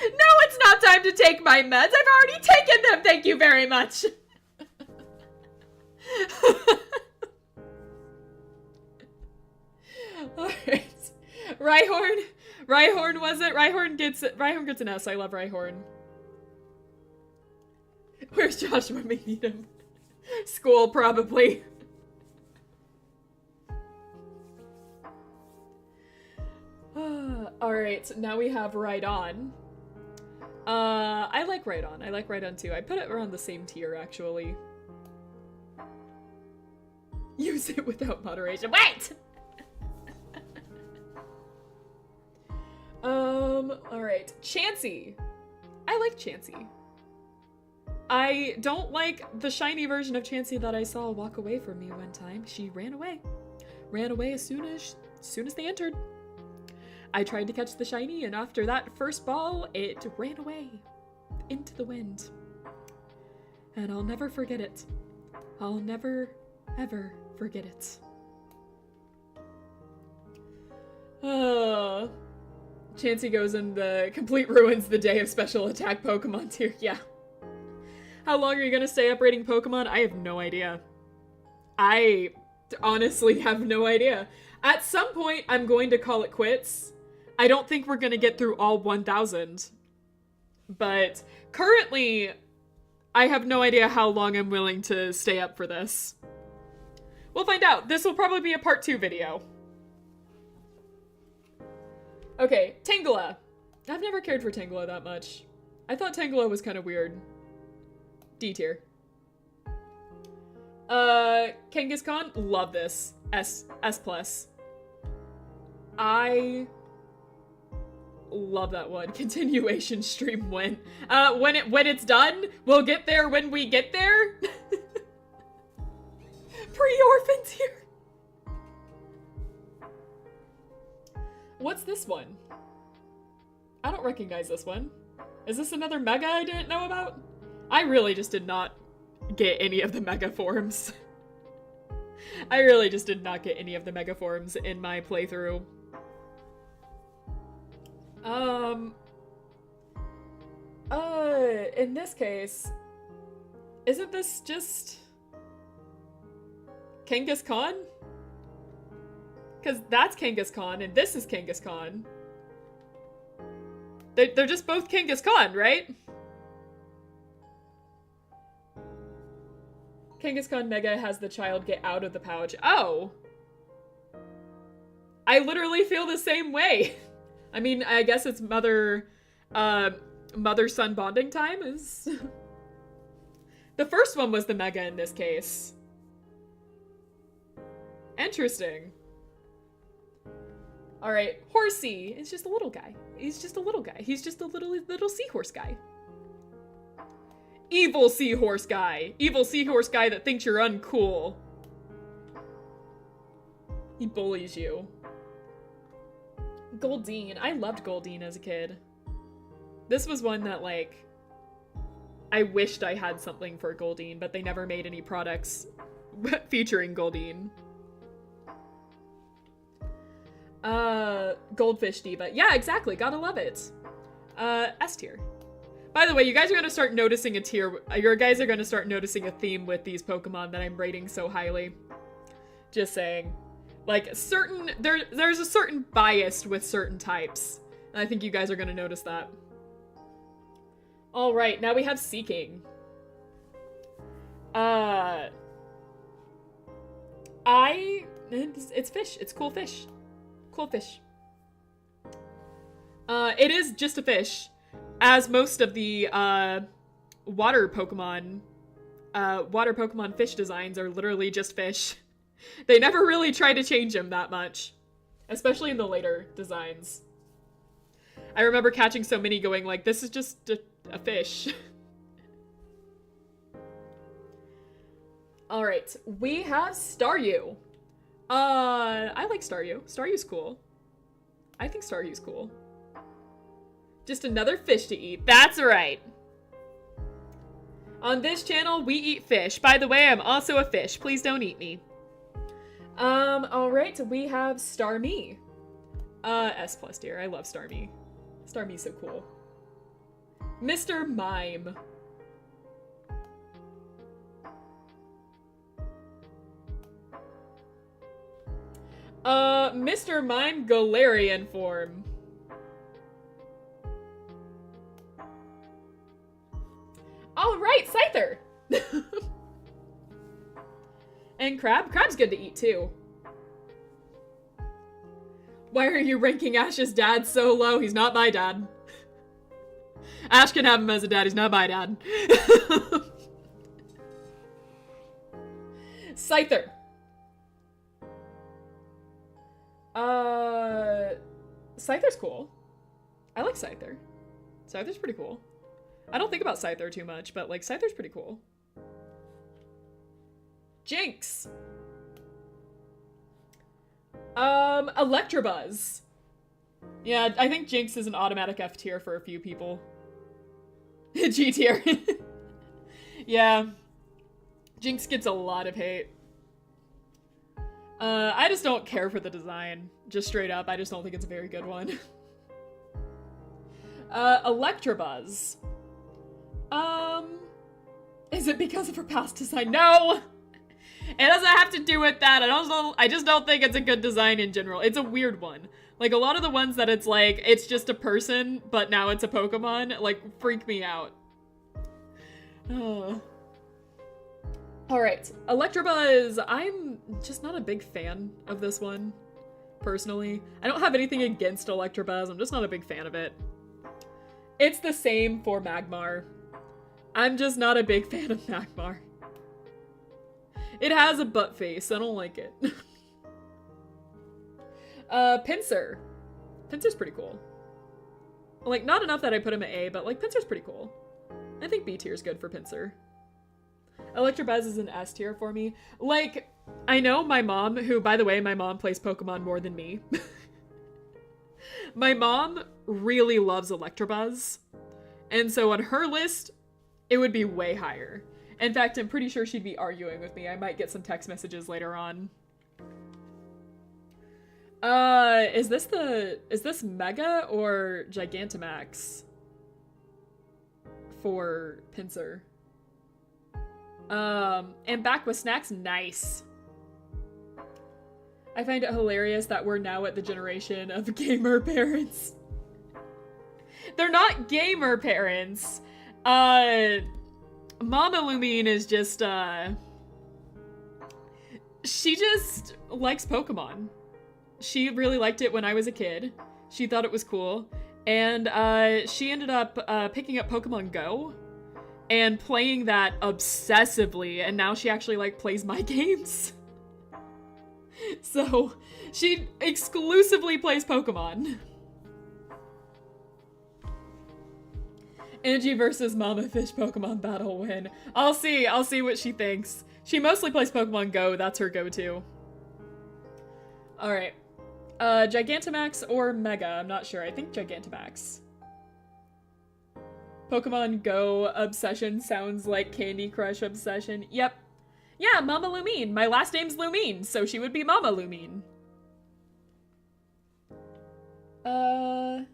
No, it's not time to take my meds. I've already taken them, thank you very much. Alright. Rhyhorn was it? Rhyhorn gets an S. I love Rhyhorn. Where's Josh when we need him? School, probably. Alright, now we have Rhydon. I like Rhydon. I like Rhydon too. I put it around the same tier, actually. Use it without moderation. Wait! Alright. Chansey. I like Chansey. I don't like the shiny version of Chansey that I saw walk away from me one time. She ran away. Ran away as soon as they entered. I tried to catch the shiny, and after that first ball, it ran away into the wind. And I'll never forget it. I'll never, ever forget it. Chansey goes in the complete ruins the day of special attack Pokemon tier. Yeah. How long are you gonna stay up rating Pokemon? I have no idea. I honestly have no idea. At some point, I'm going to call it quits. I don't think we're gonna get through all 1,000. But currently, I have no idea how long I'm willing to stay up for this. We'll find out. This will probably be a part 2 video. Okay, Tangela. I've never cared for Tangela that much. I thought Tangela was kind of weird. D tier. Kangaskhan, love this. S+. I love that one. Continuation stream when it's done. We'll get there when we get there. Pre-orphans here. What's this one? I don't recognize this one. Is this another mega I didn't know about? I really just did not get any of the mega forms. I really just did not get any of the mega forms in my playthrough. In this case, isn't this just Kangaskhan? Because that's Kangaskhan, and this is Kangaskhan. They're just both Kangaskhan, right? Kangaskhan Mega has the child get out of the pouch. Oh! I literally feel the same way. I mean, I guess it's mother-son bonding time is... The first one was the Mega in this case. Interesting. All right, Horsey is just a little guy. He's just a little guy. He's just a little seahorse guy. Evil seahorse guy. Evil seahorse guy that thinks you're uncool. He bullies you. Goldine. I loved Goldine as a kid. This was one that, like, I wished I had something for Goldine, but they never made any products featuring Goldine. Goldfish Diva. Yeah, exactly. Gotta love it. S tier. By the way, you guys are gonna start noticing a tier. You guys are gonna start noticing a theme with these Pokemon that I'm rating so highly. Just saying. Like, there's a certain bias with certain types. And I think you guys are gonna notice that. Alright, now we have Seeking. It's fish. It's cool fish. Cool fish. It is just a fish, as most of the, water Pokemon fish designs are literally just fish. They never really try to change them that much, especially in the later designs. I remember catching so many going like, this is just a fish. Alright, we have Staryu. I like Staryu. Staryu's cool. I think Staryu's cool. Just another fish to eat. That's right. On this channel, we eat fish. By the way, I'm also a fish. Please don't eat me. Alright, we have Starmie. S+ tier. I love Starmie. Starmie's so cool. Mr. Mime. Mr. Mime Galarian form. Alright, Scyther! And Crab? Crab's good to eat too. Why are you ranking Ash's dad so low? He's not my dad. Ash can have him as a dad, he's not my dad. Scyther. Scyther's cool. I like Scyther. Scyther's pretty cool. I don't think about Scyther too much, but like Scyther's pretty cool. Jinx. Electabuzz. Yeah, I think Jinx is an automatic F tier for a few people. G tier. Yeah. Jinx gets a lot of hate. I just don't care for the design. Just straight up, I just don't think it's a very good one. Electabuzz. Is it because of her past design? No! It doesn't have to do with that. I just don't think it's a good design in general. It's a weird one. Like, a lot of the ones that it's like, it's just a person, but now it's a Pokemon, like, freak me out. Alright, Electabuzz. I'm just not a big fan of this one, personally. I don't have anything against Electabuzz, I'm just not a big fan of it. It's the same for Magmar. I'm just not a big fan of Magmar. It has a butt face, I don't like it. Pinsir. Pinsir's pretty cool. Like, not enough that I put him at A, but like, Pinsir's pretty cool. I think B tier's good for Pinsir. Electabuzz is an S tier for me. Like, I know my mom, who, by the way, my mom plays Pokemon more than me. My mom really loves Electabuzz. And so on her list, it would be way higher. In fact, I'm pretty sure she'd be arguing with me. I might get some text messages later on. Is this Mega or Gigantamax for Pinsir? And back with snacks, nice. I find it hilarious that we're now at the generation of gamer parents. They're not gamer parents. Mama Lumine is just, she just likes Pokemon. She really liked it when I was a kid. She thought it was cool. And, she ended up, picking up Pokemon Go and playing that obsessively. And now she actually, like, plays my games. So, she exclusively plays Pokemon. Angie versus Mama Fish Pokemon battle win. I'll see what she thinks. She mostly plays Pokemon Go, that's her go-to. Alright. Gigantamax or Mega? I'm not sure. I think Gigantamax. Pokemon Go obsession sounds like Candy Crush obsession. Yep. Yeah, Mama Lumine. My last name's Lumine, so she would be Mama Lumine. I'm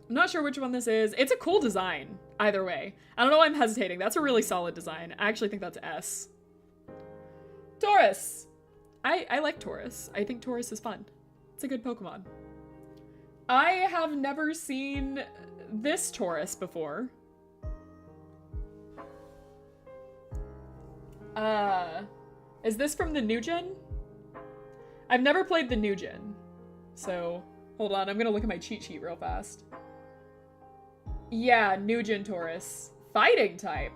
not sure which one this is. It's a cool design, either way. I don't know why I'm hesitating. That's a really solid design. I actually think that's S. Taurus! I like Taurus. I think Taurus is fun. It's a good Pokemon. I have never seen this Taurus before. Is this from the new gen? I've never played the new gen. So, hold on. I'm gonna look at my cheat sheet real fast. Yeah, new gen Taurus. Fighting type.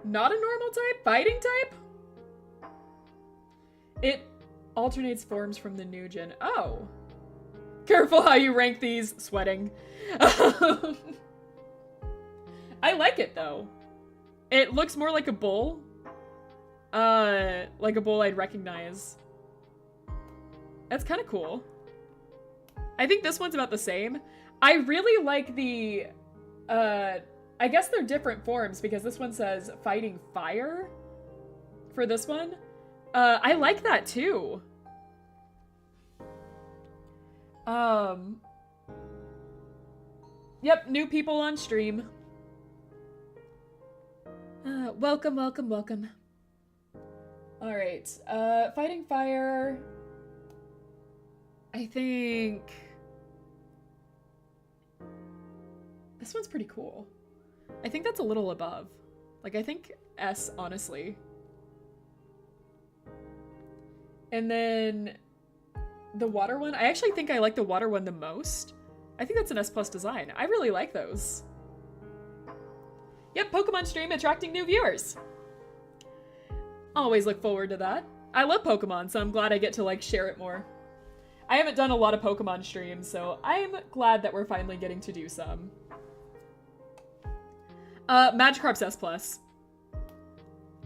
Not a normal type? Fighting type? It alternates forms from the new gen. Oh. Careful how you rank these. Sweating. I like it, though. It looks more like a bull. Like a bull I'd recognize. That's kind of cool. I think this one's about the same. I really like the, I guess they're different forms because this one says fighting fire for this one. I like that too. Yep, new people on stream. Welcome, welcome, welcome. All right, fighting fire. I think this one's pretty cool. I think that's a little above. Like, I think S, honestly. And then the water one, I actually think I like the water one the most. I think that's an S+ design. I really like those. Yep, Pokemon stream attracting new viewers. Always look forward to that. I love Pokemon, so I'm glad I get to, like, share it more. I haven't done a lot of Pokemon streams, so I'm glad that we're finally getting to do some. Magikarp's S+.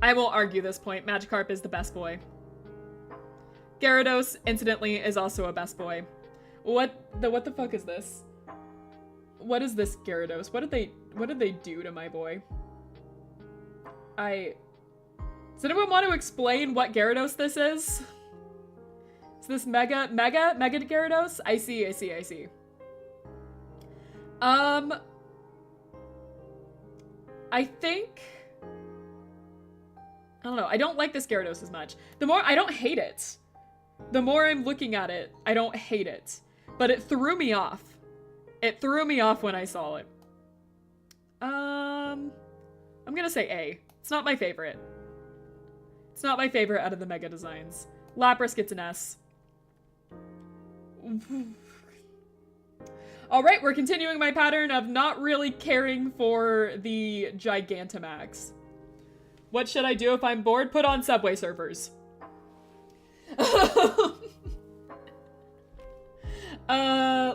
I won't argue this point. Magikarp is the best boy. Gyarados, incidentally, is also a best boy. What the fuck is this? What is this Gyarados? What did they do to my boy? Does anyone want to explain what Gyarados this is? Is this Mega Gyarados? I see. I think, I don't know. I don't like this Gyarados as much. I don't hate it. The more I'm looking at it, I don't hate it. But it threw me off. It threw me off when I saw it. I'm gonna say A. It's not my favorite. It's not my favorite out of the Mega designs. Lapras gets an S. Alright, we're continuing my pattern of not really caring for the Gigantamax. What should I do if I'm bored? Put on Subway Surfers.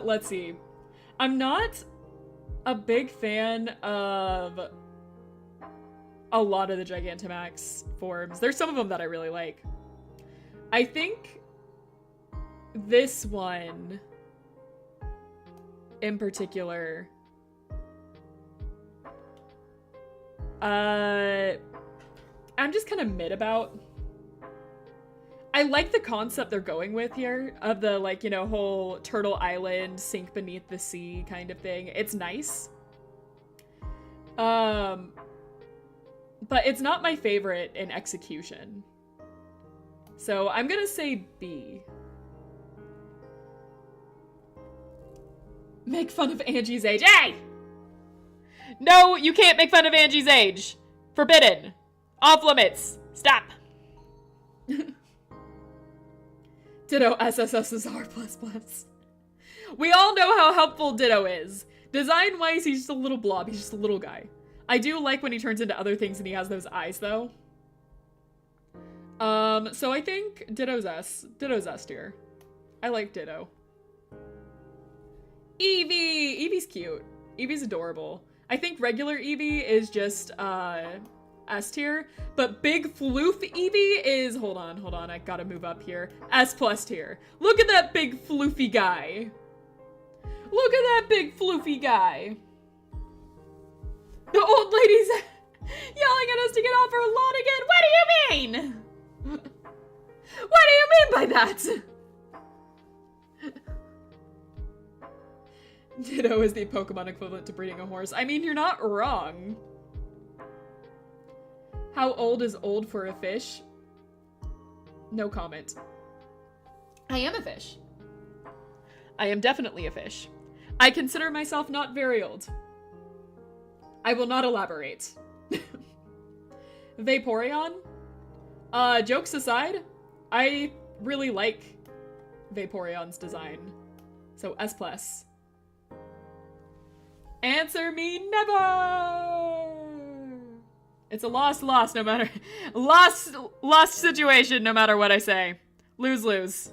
Let's see. I'm not a big fan of a lot of the Gigantamax forms. There's some of them that I really like. I think this one in particular, I'm just kind of mid about. I like the concept they're going with here of the, like, you know, whole Turtle Island sink beneath the sea kind of thing. It's nice. But it's not my favorite in execution. So I'm gonna say B. Make fun of Angie's age. Hey! No, you can't make fun of Angie's age. Forbidden. Off limits. Stop. Ditto SSS is R++. We all know how helpful Ditto is. Design-wise, he's just a little blob. He's just a little guy. I do like when he turns into other things and he has those eyes, though. So I think Ditto's S. Ditto's S tier. I like Ditto. Eevee! Eevee's cute. Eevee's adorable. I think regular Eevee is just, S tier, but Big Floof Eevee is, hold on, I gotta move up here. S plus tier. Look at that big floofy guy. Look at that big floofy guy. The old lady's yelling at us to get off our lawn again. What do you mean? What do you mean by that? Ditto is the Pokemon equivalent to breeding a horse. I mean, you're not wrong. How old is old for a fish? No comment. I am a fish. I am definitely a fish. I consider myself not very old. I will not elaborate. Vaporeon? Jokes aside, I really like Vaporeon's design. So S plus. Answer me never! It's a lost no matter, lost situation no matter what I say. Lose.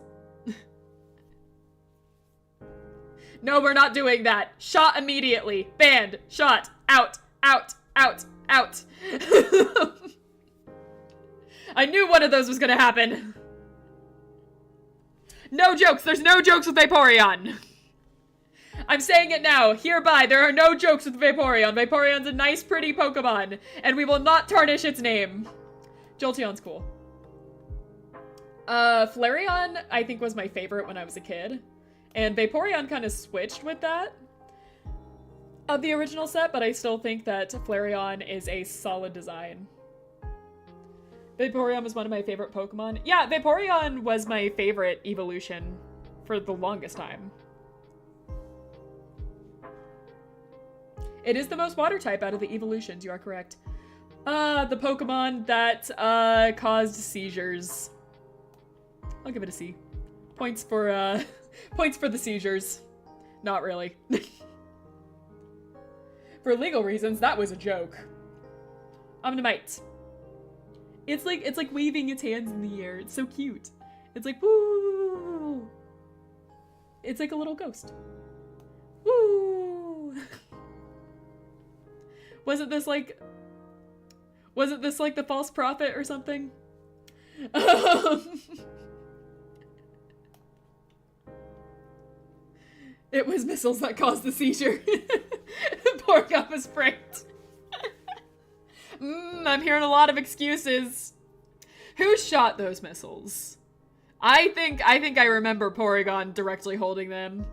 No, we're not doing that. Shot immediately. Banned. Shot. Out. I knew one of those was gonna happen. No jokes. There's no jokes with Vaporeon. I'm saying it now. Hereby, there are no jokes with Vaporeon. Vaporeon's a nice, pretty Pokemon, and we will not tarnish its name. Jolteon's cool. Flareon, I think, was my favorite when I was a kid. And Vaporeon kind of switched with that of the original set, but I still think that Flareon is a solid design. Vaporeon was one of my favorite Pokemon. Yeah, Vaporeon was my favorite evolution for the longest time. It is the most water type out of the evolutions, you are correct. The Pokemon that caused seizures. I'll give it a C. Points for the seizures. Not really. For legal reasons, that was a joke. Omnimite. It's like waving its hands in the air. It's so cute. It's like, woo! It's like a little ghost. Woo! Wasn't this like the false prophet or something? It was missiles that caused the seizure. Porygon was pranked. I'm hearing a lot of excuses. Who shot those missiles? I think I remember Porygon directly holding them.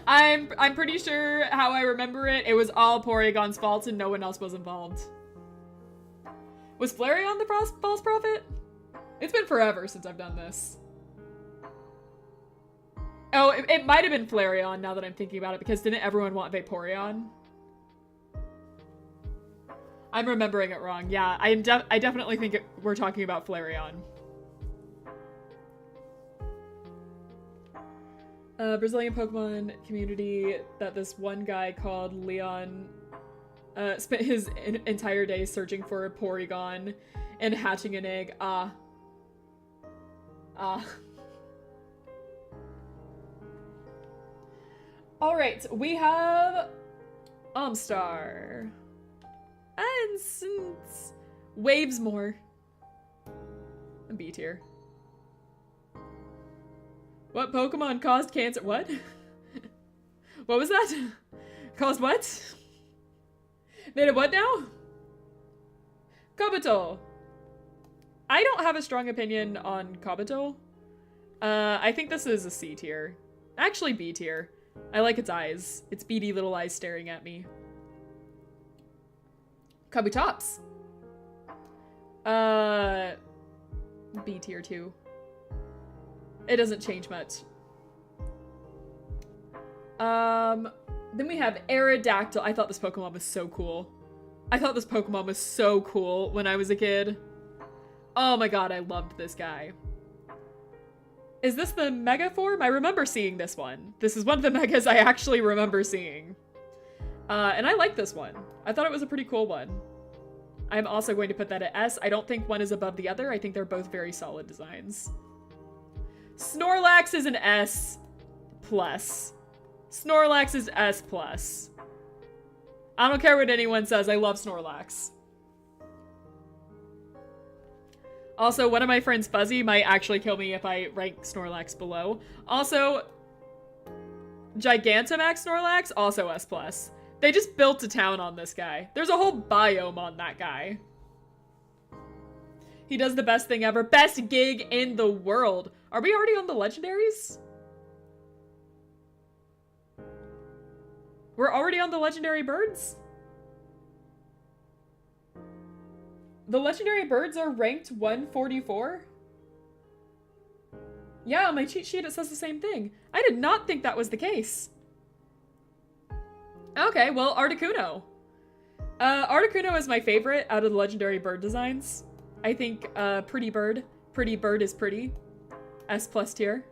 I'm pretty sure how I remember it. It was all Porygon's fault and no one else was involved. Was Flareon the false prophet? It's been forever since I've done this. Oh, it might have been Flareon now that I'm thinking about it, because didn't everyone want Vaporeon? I'm remembering it wrong. Yeah, I definitely think we're talking about Flareon. Brazilian Pokemon community that this one guy called Leon spent his entire day searching for a Porygon and hatching an egg. Alright, we have Amstar. And Waves more. And B tier. What Pokemon caused cancer? What? What was that? Caused what? Made it what now? Kabuto. I don't have a strong opinion on Kabuto. I think this is a C tier. Actually B tier. I like its eyes. Its beady little eyes staring at me. Kabutops. B tier too. It doesn't change much. Then we have Aerodactyl. I thought this Pokemon was so cool. I thought this Pokemon was so cool when I was a kid. Oh my god, I loved this guy. Is this the Mega form? I remember seeing this one. This is one of the Megas I actually remember seeing. And I like this one. I thought it was a pretty cool one. I'm also going to put that at S. I don't think one is above the other. I think they're both very solid designs. Snorlax is an S+. Snorlax is S+. I don't care what anyone says. I love Snorlax. Also, one of my friends, Fuzzy, might actually kill me if I rank Snorlax below. Also, Gigantamax Snorlax, also S+. They just built a town on this guy. There's a whole biome on that guy. He does the best thing ever. Best gig in the world. Are we already on the legendaries? We're already on the legendary birds? The legendary birds are ranked 144? Yeah, on my cheat sheet it says the same thing. I did not think that was the case. Okay, well, Articuno. Articuno is my favorite out of the legendary bird designs. I think, Pretty Bird. Pretty Bird is pretty. S+ tier.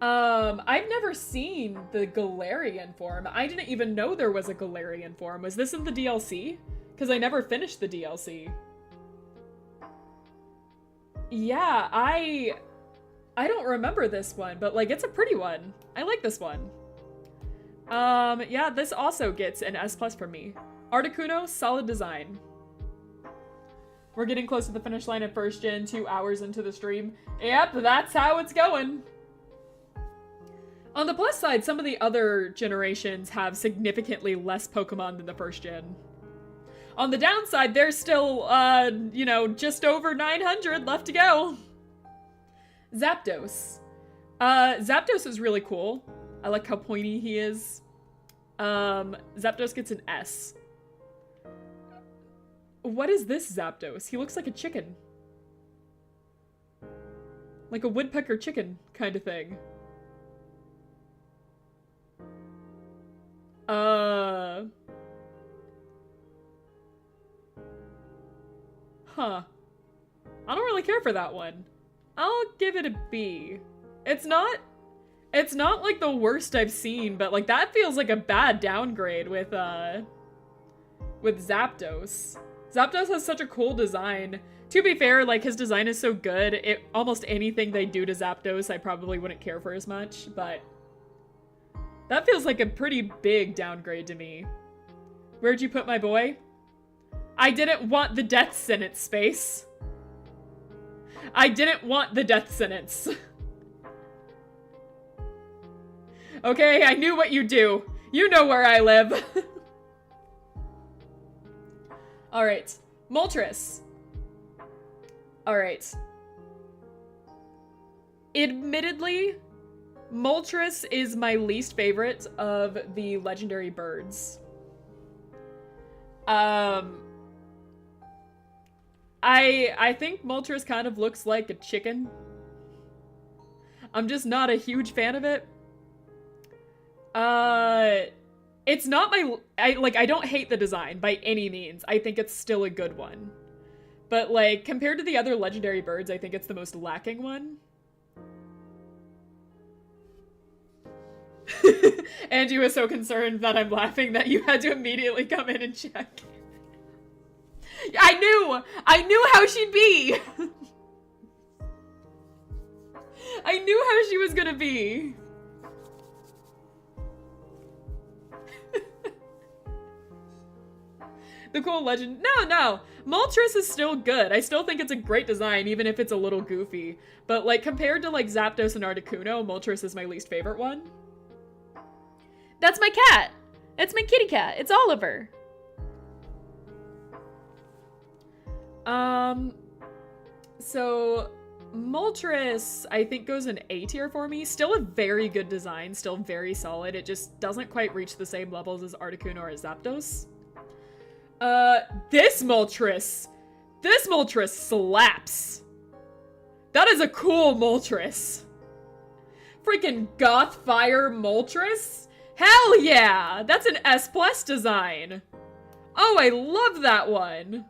I've never seen the Galarian form. I didn't even know there was a Galarian form. Was this in the DLC? Because I never finished the DLC. Yeah, I don't remember this one, but like it's a pretty one. I like this one. Yeah, this also gets an S+ from me. Articuno, solid design. We're getting close to the finish line of first gen, 2 hours into the stream. Yep, that's how it's going. On the plus side, some of the other generations have significantly less Pokemon than the first gen. On the downside, there's still, you know, just over 900 left to go. Zapdos. Zapdos is really cool. I like how pointy he is. Zapdos gets an S. What is this Zapdos? He looks like a chicken. Like a woodpecker chicken kind of thing. Huh. I don't really care for that one. I'll give it a B. It's not like the worst I've seen, but like that feels like a bad downgrade with Zapdos. Zapdos has such a cool design. To be fair, like his design is so good, almost anything they do to Zapdos I probably wouldn't care for as much, but that feels like a pretty big downgrade to me. Where'd you put my boy? I didn't want the death sentence, Space. I didn't want the death sentence. Okay, I knew what you do. You know where I live. Alright. Moltres. Alright. Admittedly, Moltres is my least favorite of the legendary birds. I think Moltres kind of looks like a chicken. I'm just not a huge fan of it. It's not I don't hate the design by any means. I think it's still a good one. But like, compared to the other legendary birds, I think it's the most lacking one. Angie was so concerned that I'm laughing that you had to immediately come in and check. I knew how she'd be. I knew how she was gonna be. The cool legend. No. Moltres is still good. I still think it's a great design, even if it's a little goofy. But like, compared to like Zapdos and Articuno, Moltres is my least favorite one. That's my cat. It's my kitty cat. It's Oliver. So Moltres, I think, goes in A tier for me. Still a very good design, still very solid. It just doesn't quite reach the same levels as Articuno or Zapdos. This Moltres slaps. That is a cool Moltres. Freaking Gothfire Moltres? Hell yeah! That's an S+ design. Oh, I love that one.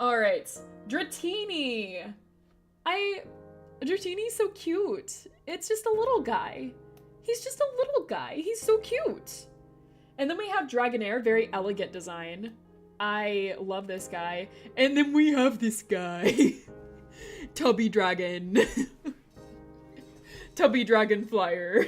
Alright, Dratini. Dratini's so cute. It's just a little guy. He's just a little guy. He's so cute. And then we have Dragonair, very elegant design. I love this guy. And then we have this guy. Tubby Dragon. Tubby Dragon Flyer.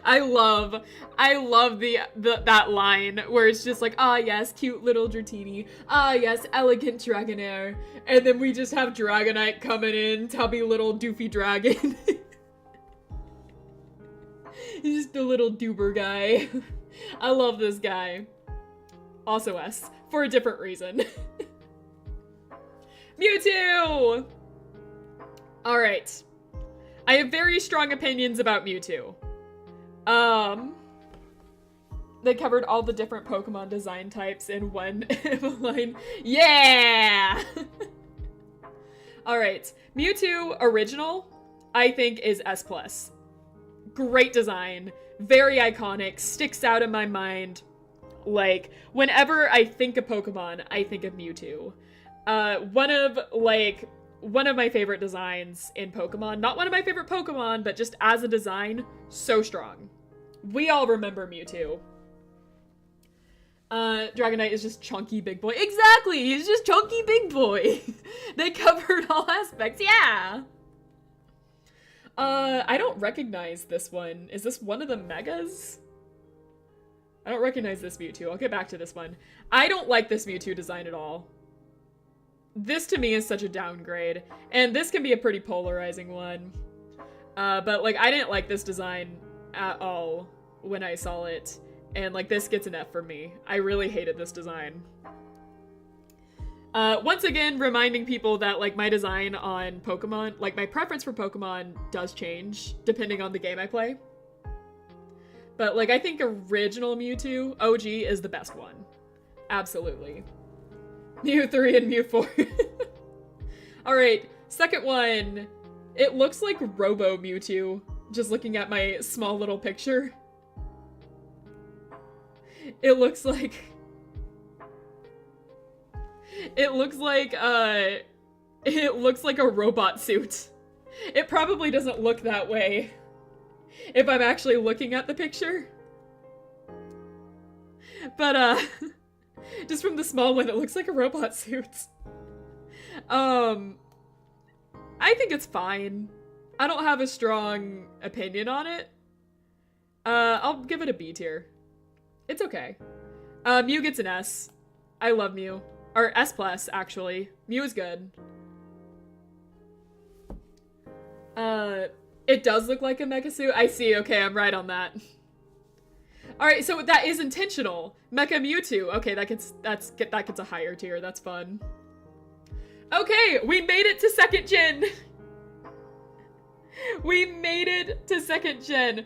I love that line where it's just like, ah yes, cute little Dratini. Ah yes, elegant Dragonair. And then we just have Dragonite coming in, tubby little doofy dragon. He's just a little doober guy. I love this guy. Also S, for a different reason. Mewtwo! Alright. I have very strong opinions about Mewtwo. They covered all the different Pokemon design types in one line. Yeah! Alright. Mewtwo Original, I think, is S+. Great design. Very iconic. Sticks out in my mind. Like, whenever I think of Pokemon, I think of Mewtwo. One of my favorite designs in Pokemon. Not one of my favorite Pokemon, but just as a design, so strong. We all remember Mewtwo. Dragonite is just chunky big boy. Exactly! He's just chunky big boy. They covered all aspects. Yeah! I don't recognize this one. Is this one of the Megas? I don't recognize this Mewtwo. I'll get back to this one. I don't like this Mewtwo design at all. This to me is such a downgrade. And this can be a pretty polarizing one. But like, I didn't like this design at all when I saw it. And like, this gets an F for me. I really hated this design. Once again, reminding people that like my design on Pokemon, like my preference for Pokemon does change depending on the game I play. But like, I think original Mewtwo, OG, is the best one. Absolutely. Mew 3 and Mew 4. Alright, second one. It looks like Robo Mewtwo, just looking at my small little picture. It looks like a robot suit. It probably doesn't look that way if I'm actually looking at the picture. But just from the small one, it looks like a robot suit. I think it's fine. I don't have a strong opinion on it. I'll give it a B tier. It's okay. Mew gets an S. I love Mew. Or S+, actually. Mew is good. It does look like a mecha suit. I see. Okay, I'm right on that. Alright, so that is intentional. Mecha Mewtwo. Okay, that gets a higher tier. That's fun. Okay, we made it to 2nd gen. We made it to 2nd gen.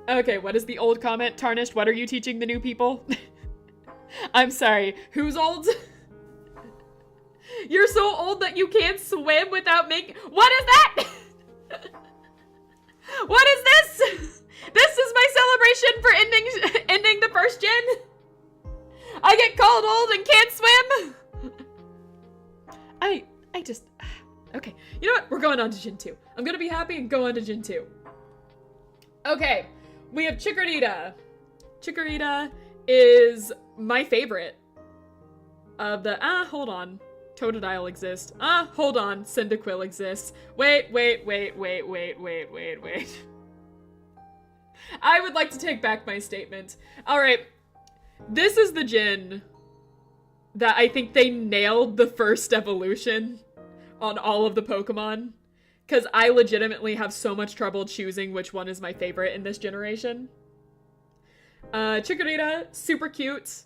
Okay, what is the old comment? Tarnished, what are you teaching the new people? I'm sorry, who's old? You're so old that you can't swim without making— What is that? What is this? This is my celebration for ending the 1st gen? I get called old and can't swim? I just— Okay, you know what? We're going on to Gen 2. I'm gonna be happy and go on to Gen 2. Okay, we have Chikorita. Chikorita is my favorite of the— hold on. Totodile exists. Hold on. Cyndaquil exists. Wait. I would like to take back my statement. Alright. This is the gen that I think they nailed the first evolution on all of the Pokemon. Because I legitimately have so much trouble choosing which one is my favorite in this generation. Chikorita, super cute.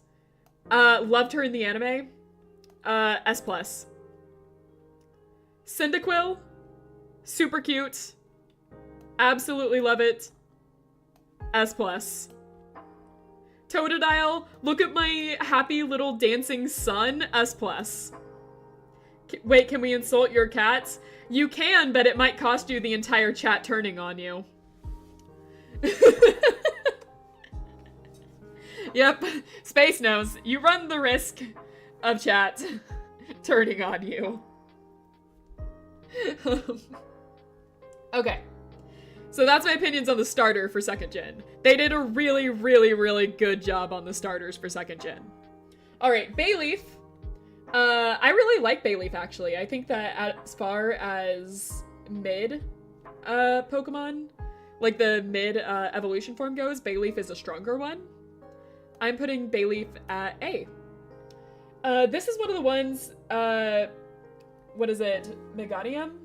Loved her in the anime. S+. Cyndaquil, super cute. Absolutely love it. S+. Totodile, look at my happy little dancing sun. S+. Wait, can we insult your cats? You can, but it might cost you the entire chat turning on you. Yep, Space knows. You run the risk of chat turning on you. Okay. So that's my opinions on the starter for 2nd gen. They did a really, really, really good job on the starters for 2nd gen. Alright, Bayleaf. I really like Bayleaf, actually. I think that as far as mid Pokemon, like the mid evolution form goes, Bayleaf is a stronger one. I'm putting Bayleaf at A. This is one of the ones, what is it? Meganium?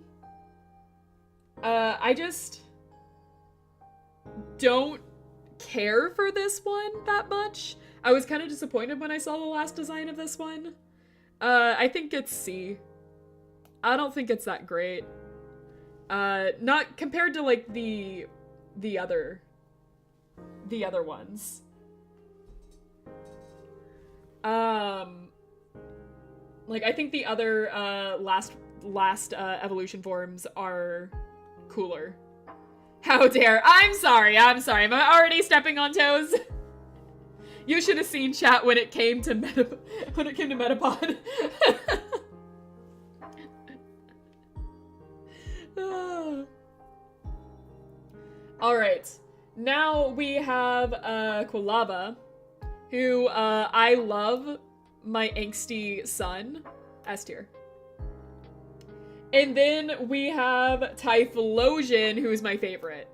I just don't care for this one that much. I was kind of disappointed when I saw the last design of this one. I think it's C. I don't think it's that great. Not compared to like the other ones. Like I think the other last evolution forms are cooler. How dare! I'm sorry. I'm already stepping on toes. You should have seen chat when it came to Metapod. Alright, now we have Quilava, who I love my angsty son, S tier. And then we have Typhlosion, who's my favorite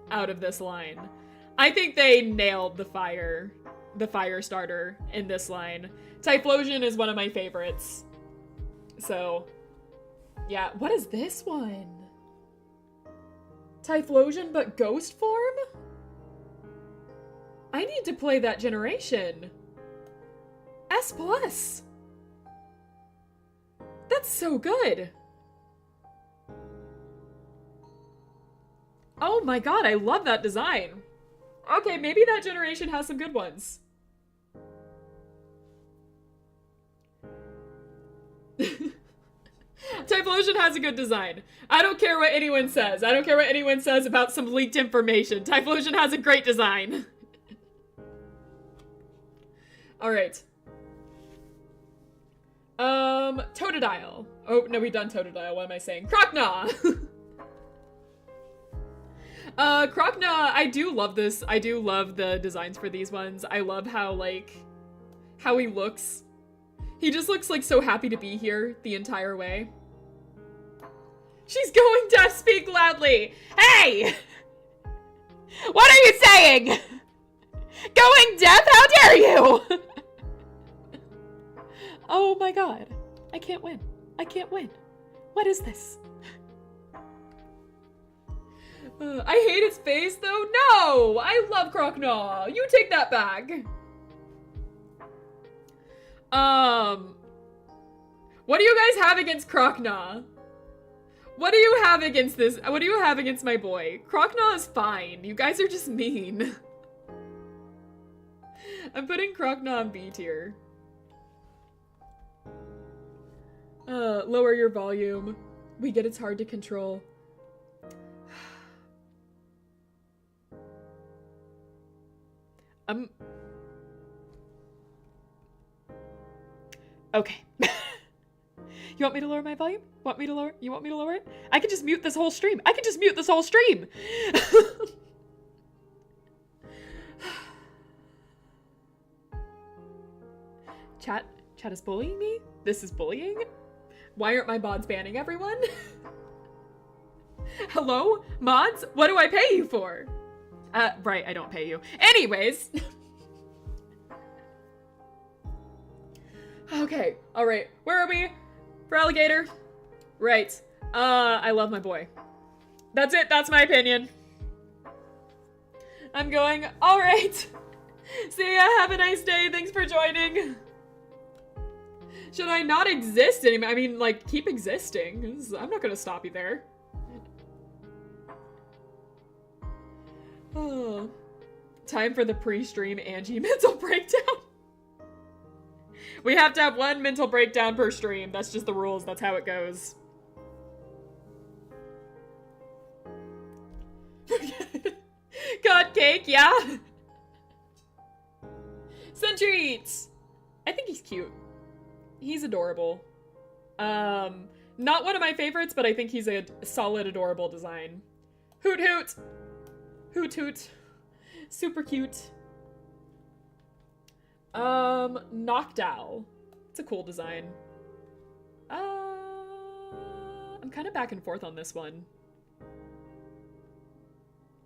out of this line. I think they nailed the fire starter in this line. Typhlosion is one of my favorites. So, yeah. What is this one? Typhlosion but ghost form? I need to play that generation. S+. That's so good. Oh my god, I love that design. Okay, maybe that generation has some good ones. Typhlosion has a good design. I don't care what anyone says. I don't care what anyone says about some leaked information. Typhlosion has a great design. Alright. Totodile. Oh, no, we've done Totodile. What am I saying? Croconaw! Croconaw, I do love this. I do love the designs for these ones. I love how he looks. He just looks like so happy to be here the entire way. She's going deaf, speak loudly! Hey! What are you saying? Going deaf? How dare you! Oh my god. I can't win. I can't win. What is this? I hate his face though. No! I love Croconaw. You take that back. What do you guys have against Croconaw? What do you have against this? What do you have against my boy? Croconaw is fine. You guys are just mean. I'm putting Croconaw on B tier. Lower your volume. We get it's hard to control. Okay. You want me to lower my volume? You want me to lower it? I could just mute this whole stream. I could just mute this whole stream. Chat is bullying me? This is bullying? Why aren't my mods banning everyone? Hello? Mods? What do I pay you for? Right, I don't pay you. Anyways. Okay, alright. Where are we? For Alligator? Right. I love my boy. That's it, that's my opinion. I'm going, alright. See ya, have a nice day, thanks for joining. Should I not exist anymore? I mean, like, keep existing. I'm not gonna stop you there. Oh. Time for the pre-stream Angie mental breakdown. We have to have one mental breakdown per stream. That's just the rules. That's how it goes. God cake, yeah? Centreats! I think he's cute. He's adorable. Not one of my favorites, but I think he's a solid, adorable design. Hoot hoot! Hoot hoot. Super cute. Noctowl. It's a cool design. I'm kind of back and forth on this one.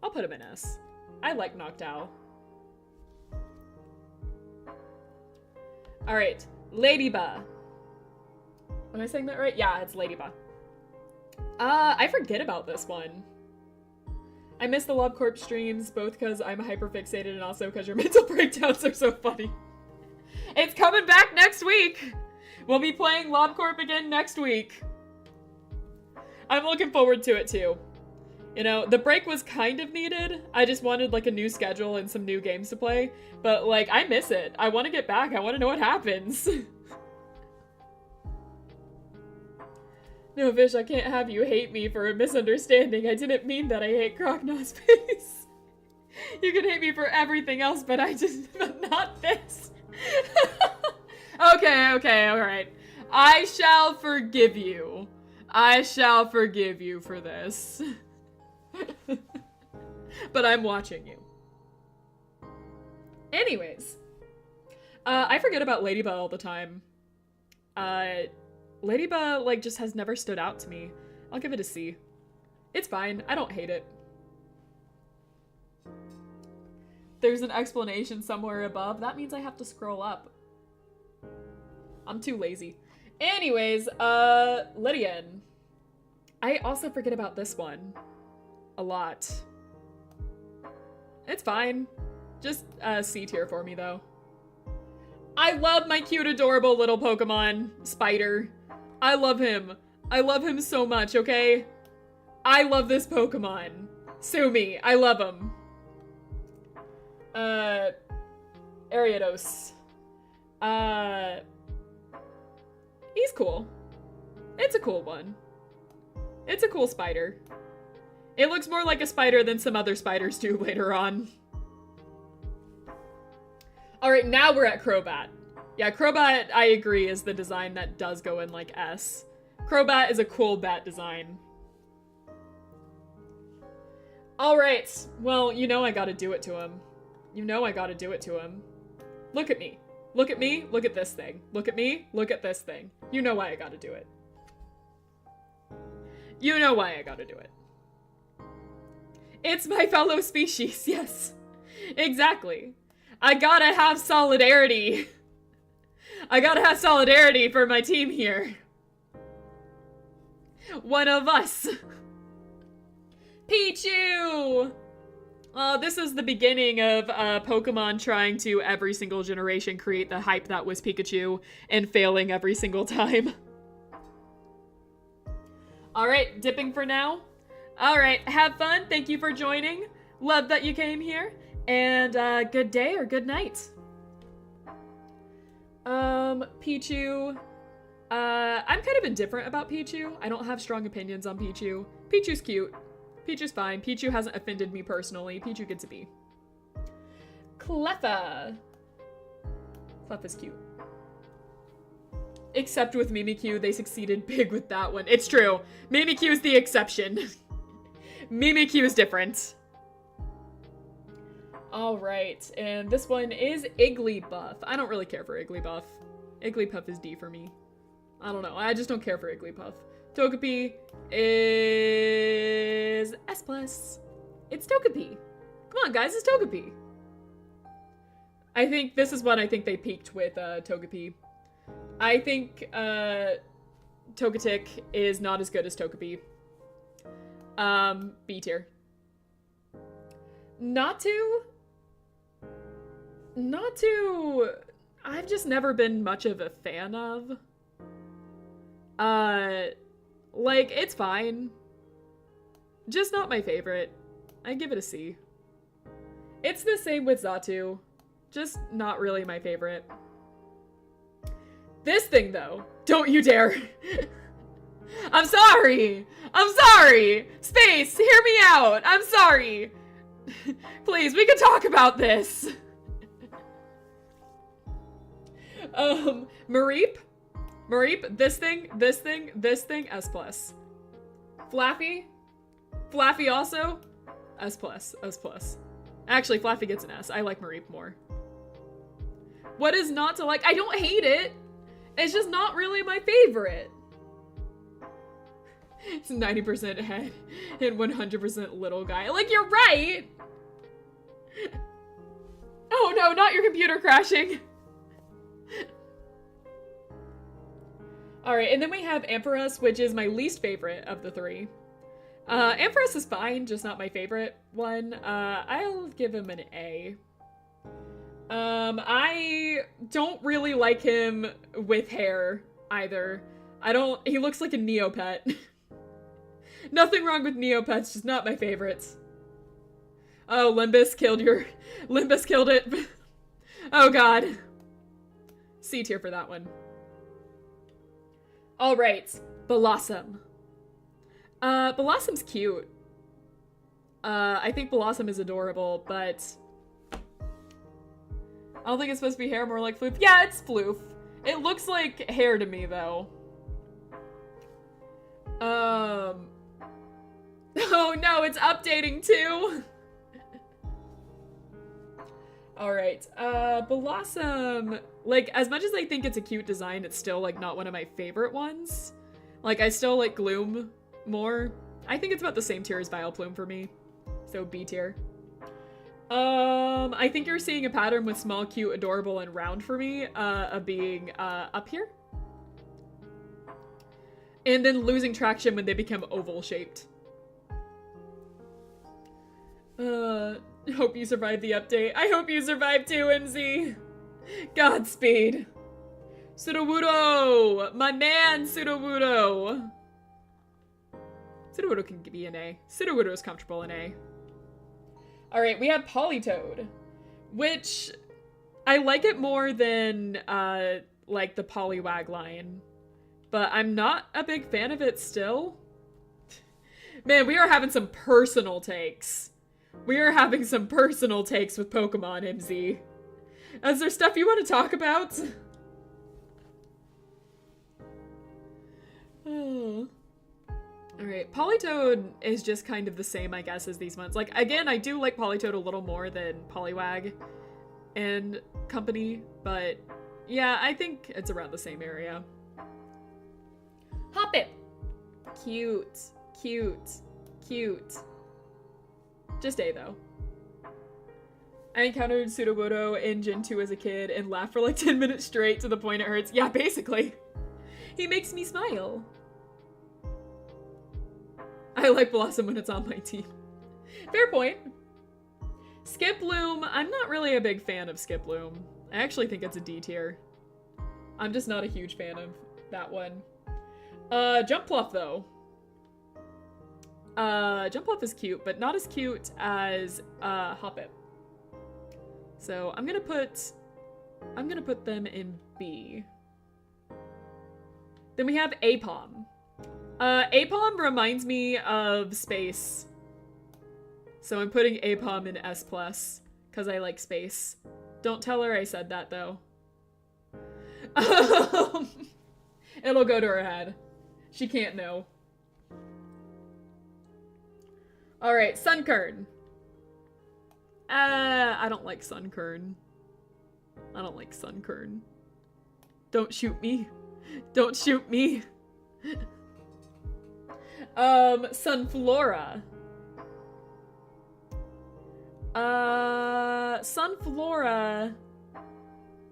I'll put him in S. I like Noctowl. Alright, Ladybug. Am I saying that right? Yeah, it's Ladybug. I forget about this one. I miss the LobCorp streams, both because I'm hyperfixated and also because your mental breakdowns are so funny. It's coming back next week! We'll be playing LobCorp again next week. I'm looking forward to it too. You know, the break was kind of needed. I just wanted like a new schedule and some new games to play. But like, I miss it. I want to get back. I want to know what happens. No, Fish, I can't have you hate me for a misunderstanding. I didn't mean that I hate Crocnos face. You can hate me for everything else, but but not this. Okay, alright. I shall forgive you. I shall forgive you for this. But I'm watching you. Anyways. I forget about Ladybug all the time. Ladybug, like, just has never stood out to me. I'll give it a C. It's fine. I don't hate it. There's an explanation somewhere above. That means I have to scroll up. I'm too lazy. Anyways, Lydian. I also forget about this one. A lot. It's fine. Just C tier for me, though. I love my cute, adorable little Pokemon, Spider. I love him. I love him so much, okay? I love this Pokemon. Sue me. I love him. Ariados. He's cool. It's a cool one. It's a cool spider. It looks more like a spider than some other spiders do later on. Alright, now we're at Crobat. Yeah, Crobat, I agree, is the design that does go in, like, S. Crobat is a cool bat design. Alright, well, you know I gotta do it to him. You know I gotta do it to him. Look at me. Look at me, look at this thing. Look at me, look at this thing. You know why I gotta do it. You know why I gotta do it. It's my fellow species, yes. Exactly. I gotta have solidarity. I gotta have solidarity for my team here. One of us. Pichu! This is the beginning of Pokemon trying to, every single generation, create the hype that was Pikachu and failing every single time. Alright, dipping for now. Alright, have fun. Thank you for joining. Love that you came here. And good day or good night. Pichu. I'm kind of indifferent about Pichu. I don't have strong opinions on Pichu. Pichu's cute. Pichu's fine. Pichu hasn't offended me personally. Pichu gets a B. Cleffa. Cleffa's cute. Except with Mimikyu, they succeeded big with that one. It's true. Mimikyu is the exception. Mimikyu is different. Alright, and this one is Igglybuff. I don't really care for Igglybuff. Igglybuff is D for me. I don't know. I just don't care for Igglybuff. Togepi is S+. It's Togepi. Come on, guys, it's Togepi. I think this is when I think they peaked with Togepi. I think Togetic is not as good as Togepi. B tier. Not to, I've just never been much of a fan of. Like, it's fine. Just not my favorite. I give it a C. It's the same with Xatu. Just not really my favorite. This thing, though. Don't you dare. I'm sorry. I'm sorry. Space, hear me out. I'm sorry. Please, we can talk about this. Mareep, this thing, S+. Flaffy, Flaffy also? S+, S+. Actually, Flaffy gets an S. I like Mareep more. What is not to like? I don't hate it. It's just not really my favorite. It's 90% head and 100% little guy. Like, you're right. Oh no, not your computer crashing. Alright, and then we have Ampharos, which is my least favorite of the three. Ampharos is fine, just not my favorite one. I'll give him an A. I don't really like him with hair either. He looks like a Neopet. Nothing wrong with Neopets, just not my favorites. Oh, Limbus killed it. Oh god. C tier for that one. Alright, Blossom. Blossom's cute. I think Blossom is adorable, but I don't think it's supposed to be hair, more like floof. Yeah, it's floof. It looks like hair to me, though. Oh no, it's updating too! Alright, Blossom, like, as much as I think it's a cute design, it's still, like, not one of my favorite ones. Like, I still like Gloom more. I think it's about the same tier as Vileplume for me. So, B tier. I think you're seeing a pattern with small, cute, adorable, and round for me, of being, up here. And then losing traction when they become oval-shaped. Hope you survived the update. I hope you survived too, MZ. Godspeed. Sudowoodo! My man, Sudowoodo! Sudowoodo can be an A. Sudowoodo is comfortable in A. Alright, we have Politoed, which I like it more than, like, the Poliwag line. But I'm not a big fan of it still. Man, we are having some personal takes. We are having some personal takes with Pokemon, MZ. Is there stuff you want to talk about? Oh. Alright, Politoed is just kind of the same, I guess, as these ones. Like, again, I do like Politoed a little more than Poliwag and company, but yeah, I think it's around the same area. Hoppip! Cute. Cute. Cute. Just A, though. I encountered Sudowoodo in Gen 2 as a kid and laughed for like 10 minutes straight to the point it hurts. Yeah, basically. He makes me smile. I like Blossom when it's on my team. Fair point. Skiploom, I'm not really a big fan of Skiploom. I actually think it's a D tier. I'm just not a huge fan of that one. Jumpluff, though. Jumpluff is cute, but not as cute as, Hoppip. So, I'm gonna put them in B. Then we have Apom. Apom reminds me of space. So I'm putting Apom in S+, because I like space. Don't tell her I said that, though. It'll go to her head. She can't know. Alright, Sunkern. I don't like Sunkern. I don't like Sunkern. Don't shoot me. Don't shoot me. Sunflora. Sunflora,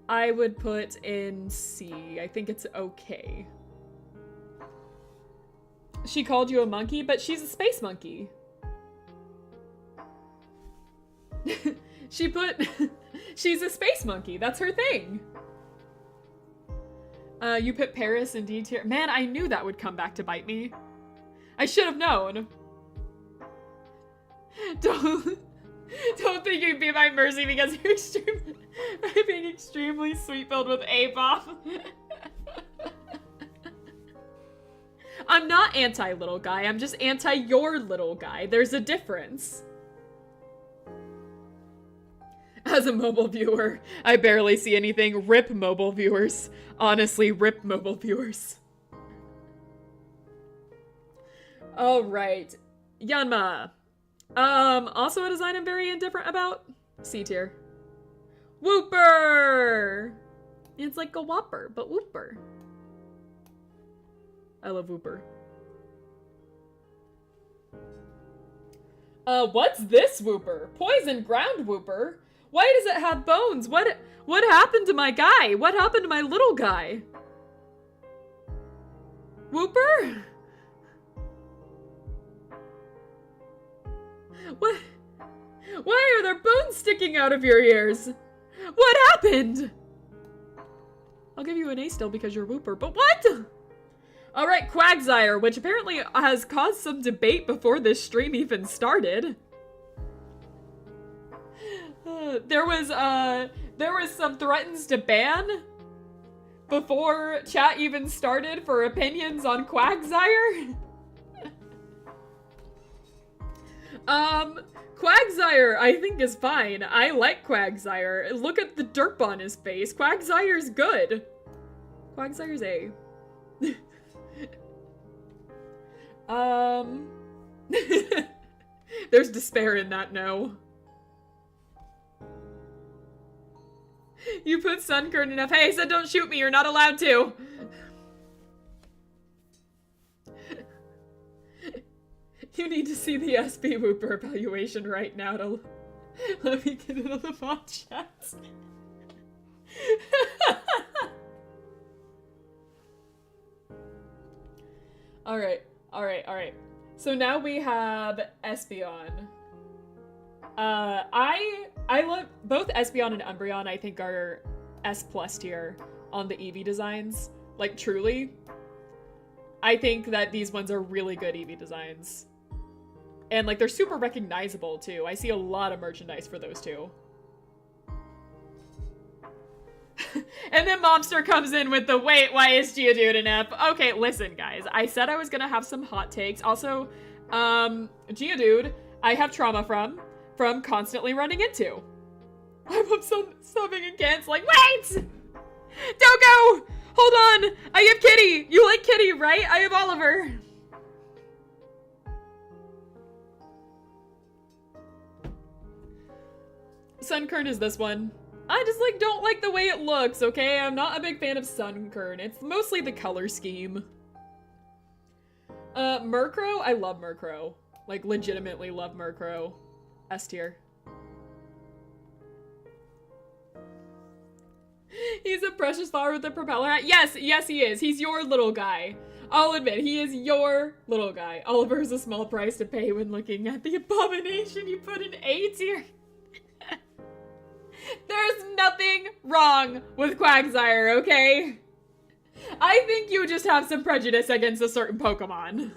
I would put in C. I think it's okay. She called you a monkey, but she's a space monkey. She's a space monkey. That's her thing. You put Paris in D tier. Man, I knew that would come back to bite me. I should have known. Don't think you'd be my mercy because you're being extremely sweet-filled with A-bomb. I'm not anti-little guy. I'm just anti-your little guy. There's a difference. As a mobile viewer, I barely see anything. Rip mobile viewers. Honestly, rip mobile viewers. Alright. Yanma. Also a design I'm very indifferent about. C tier. Whooper! It's like a Whopper, but Whooper. I love Whooper. What's this Whooper? Poison ground Whooper? Why does it have bones? What happened to my guy? What happened to my little guy? Whooper? What? Why are there bones sticking out of your ears? What happened? I'll give you an A still because you're Whooper, but what? Alright, Quagsire, which apparently has caused some debate before this stream even started. There was some threatens to ban before chat even started for opinions on Quagsire. Quagsire, I think, is fine. I like Quagsire. Look at the derp on his face. Quagsire's good. Quagsire's A. There's despair in that no. You put Sunkern enough. Hey, I said don't shoot me. You're not allowed to. You need to see the SB Whooper evaluation right now to let me get into the mod chat. Alright. So now we have Espeon. I love both Espeon and Umbreon. I think are S+ tier on the Eevee designs. Like truly, I think that these ones are really good Eevee designs. And like they're super recognizable too. I see a lot of merchandise for those two. And then Momster comes in with the wait, why is Geodude an F? Okay, listen guys, I said I was gonna have some hot takes. Also, Geodude, I have trauma from constantly running into. I'm subbing and canceling. Wait! Don't go! Hold on! I have Kitty! You like Kitty, right? I have Oliver. Sunkern is this one. I just like don't like the way it looks, okay? I'm not a big fan of Sunkern. It's mostly the color scheme. Murkrow? I love Murkrow. Like legitimately love Murkrow. S tier. He's a precious flower with a propeller hat. Yes, he is. He's your little guy. I'll admit, he is your little guy. Oliver is a small price to pay when looking at the abomination you put in A tier. There's nothing wrong with Quagsire, okay? I think you just have some prejudice against a certain Pokemon.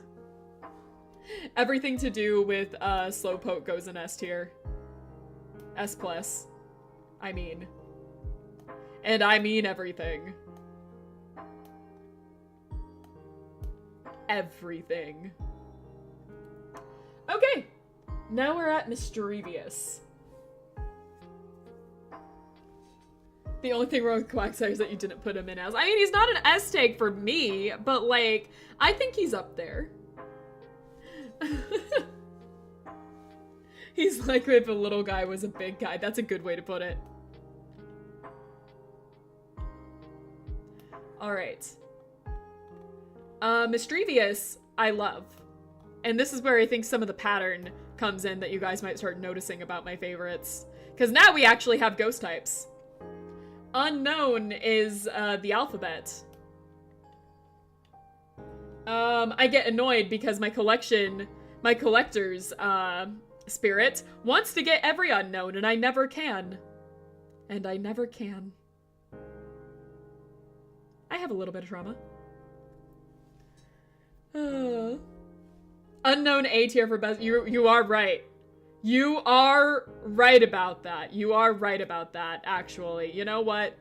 Everything to do with Slowpoke goes in S tier. S+. I mean. And I mean everything. Everything. Okay. Now we're at Mischievous. The only thing wrong with Quagsire is that you didn't put him in as. I mean, he's not an S take for me, but like, I think he's up there. He's like if a little guy was a big guy. That's a good way to put it. Alright. Mischievous, I love. And this is where I think some of the pattern comes in that you guys might start noticing about my favorites. Because now we actually have ghost types. Unknown is the alphabet. I get annoyed because my collector's spirit wants to get every unknown and I never can. And I never can. I have a little bit of trauma. Unknown A tier for best. You are right. You are right about that. You are right about that, actually. You know what?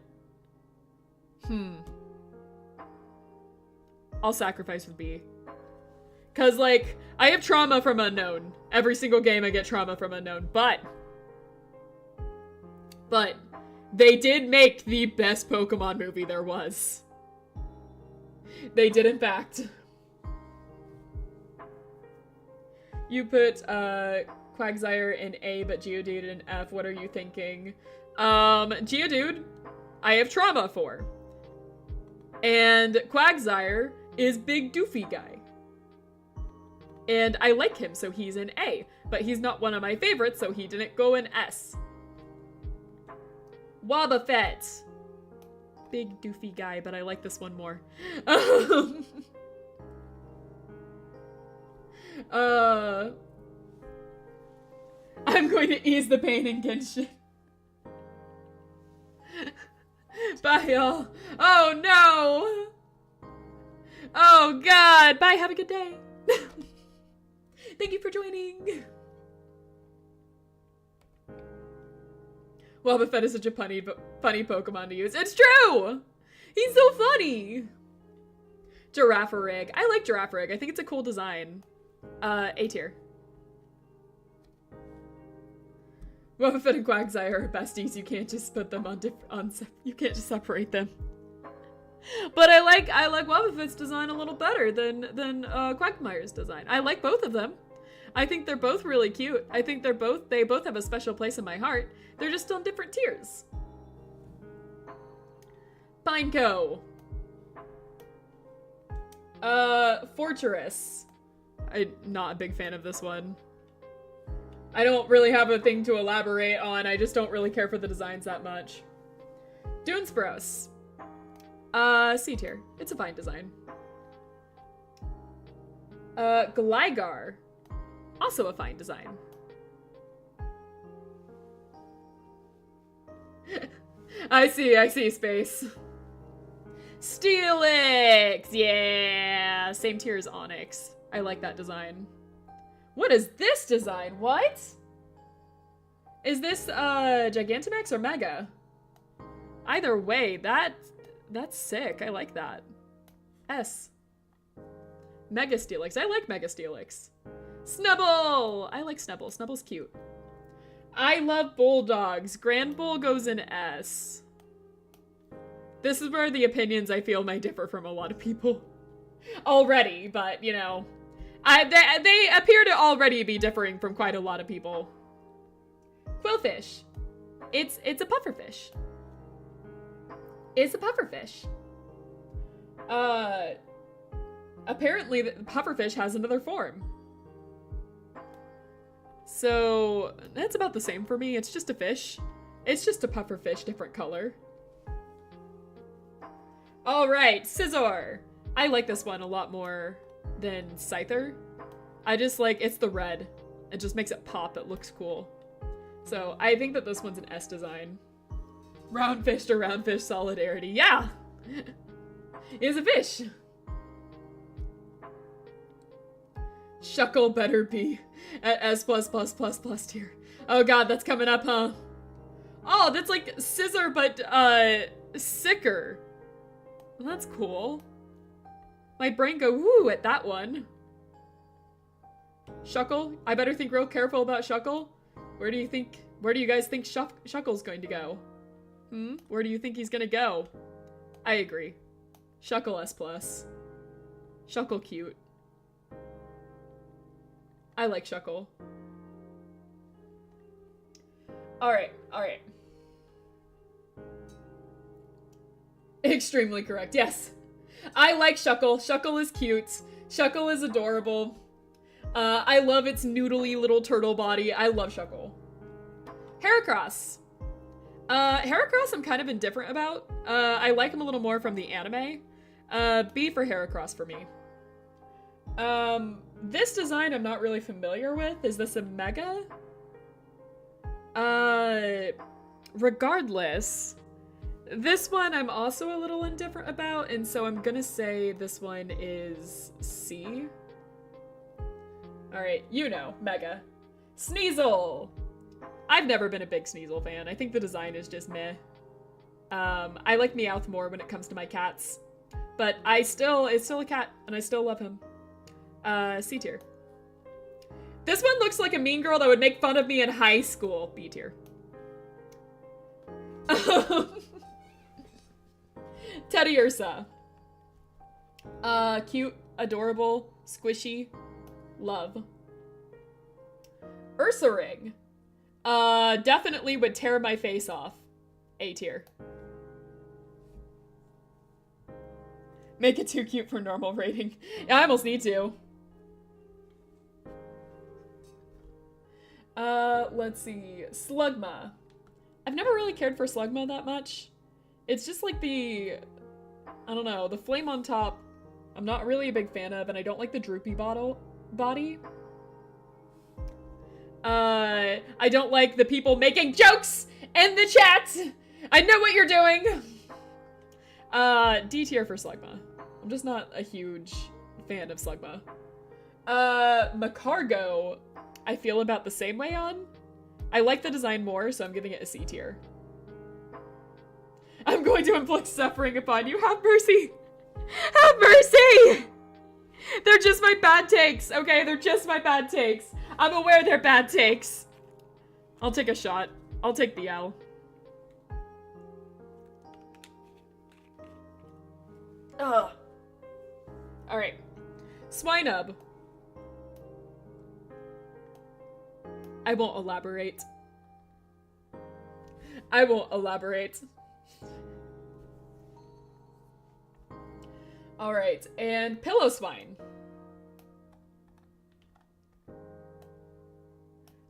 I'll sacrifice with B. Cause, like, I have trauma from Unknown. Every single game I get trauma from Unknown. But they did make the best Pokemon movie there was. They did, in fact. You put Quagsire in A, but Geodude in F. What are you thinking? Geodude, I have trauma for. And Quagsire is big doofy guy. And I like him, so he's in A. But he's not one of my favorites, so he didn't go in S. Wobbuffet. Big doofy guy, but I like this one more. I'm going to ease the pain in Genshin. Bye, y'all. Oh, no. Oh, God. Bye. Have a good day. Thank you for joining. Wobbuffet is such a funny Pokemon to use. It's true! He's so funny! Girafarig. I like Girafarig. I think it's a cool design. A tier. Wobbuffet and Quagsire are besties. You can't just put them you can't just separate them. But I like Wobbuffet's design a little better than Quagmire's design. I like both of them. I think they're both really cute. I think they both have a special place in my heart. They're just on different tiers. Pineco. Fortress. I'm not a big fan of this one. I don't really have a thing to elaborate on. I just don't really care for the designs that much. Dunesbros. C tier. It's a fine design. Gligar. Also a fine design. I see, Space. Steelix! Yeah! Same tier as Onyx. I like that design. What is this design? What? Is this, Gigantamax or Mega? Either way, that's sick. I like that. S. Mega Steelix. I like Mega Steelix. Snubble! I like Snubble. Snubble's cute. I love Bulldogs. Grand Bull goes in S. This is where the opinions I feel might differ from a lot of people. Already, but, you know. They appear to already be differing from quite a lot of people. Quillfish. It's a pufferfish. It's a pufferfish. Apparently the pufferfish has another form. So, that's about the same for me. It's just a fish. It's just a pufferfish, different color. Alright, Scizor. I like this one a lot more than Scyther. I just like, it's the red. It just makes it pop. It looks cool. So, I think that this one's an S design. Round fish to round fish solidarity. Yeah! It's a fish. Shuckle better be at S+++ tier. Oh god, that's coming up, huh? Oh, that's like Scizor, but, sicker. Well, that's cool. My brain go woo at that one. Shuckle? I better think real careful about Shuckle. Where do you guys think Shuckle's going to go? Where do you think he's gonna go? I agree. Shuckle S+. Shuckle cute. I like Shuckle. Alright. Extremely correct, yes. I like Shuckle. Shuckle is cute. Shuckle is adorable. I love its noodly little turtle body. I love Shuckle. Heracross. Heracross I'm kind of indifferent about. I like him a little more from the anime. B for Heracross for me. This design I'm not really familiar with. Is this a Mega? Regardless, this one I'm also a little indifferent about, and so I'm gonna say this one is C. Alright, you know, Mega. Sneasel! I've never been a big Sneasel fan. I think the design is just meh. I like Meowth more when it comes to my cats. But it's still a cat, and I still love him. C tier. This one looks like a mean girl that would make fun of me in high school. B tier. Teddiursa. Cute, adorable, squishy, love. Ursaring. Definitely would tear my face off. A tier. Make it too cute for normal rating. Yeah, I almost need to. Let's see. Slugma. I've never really cared for Slugma that much. It's just like I don't know, the flame on top, I'm not really a big fan of, and I don't like the droopy body. I don't like the people making jokes in the chat! I know what you're doing! D tier for Slugma. I'm just not a huge fan of Slugma. Macargo, I feel about the same way on. I like the design more, so I'm giving it a C tier. I'm going to inflict suffering upon you. Have mercy! Have mercy! They're just my bad takes, okay? They're just my bad takes. I'm aware they're bad takes. I'll take a shot. I'll take the L. Ugh. Alright. Swinub. I won't elaborate. I won't elaborate. Alright, and Pillow Swine.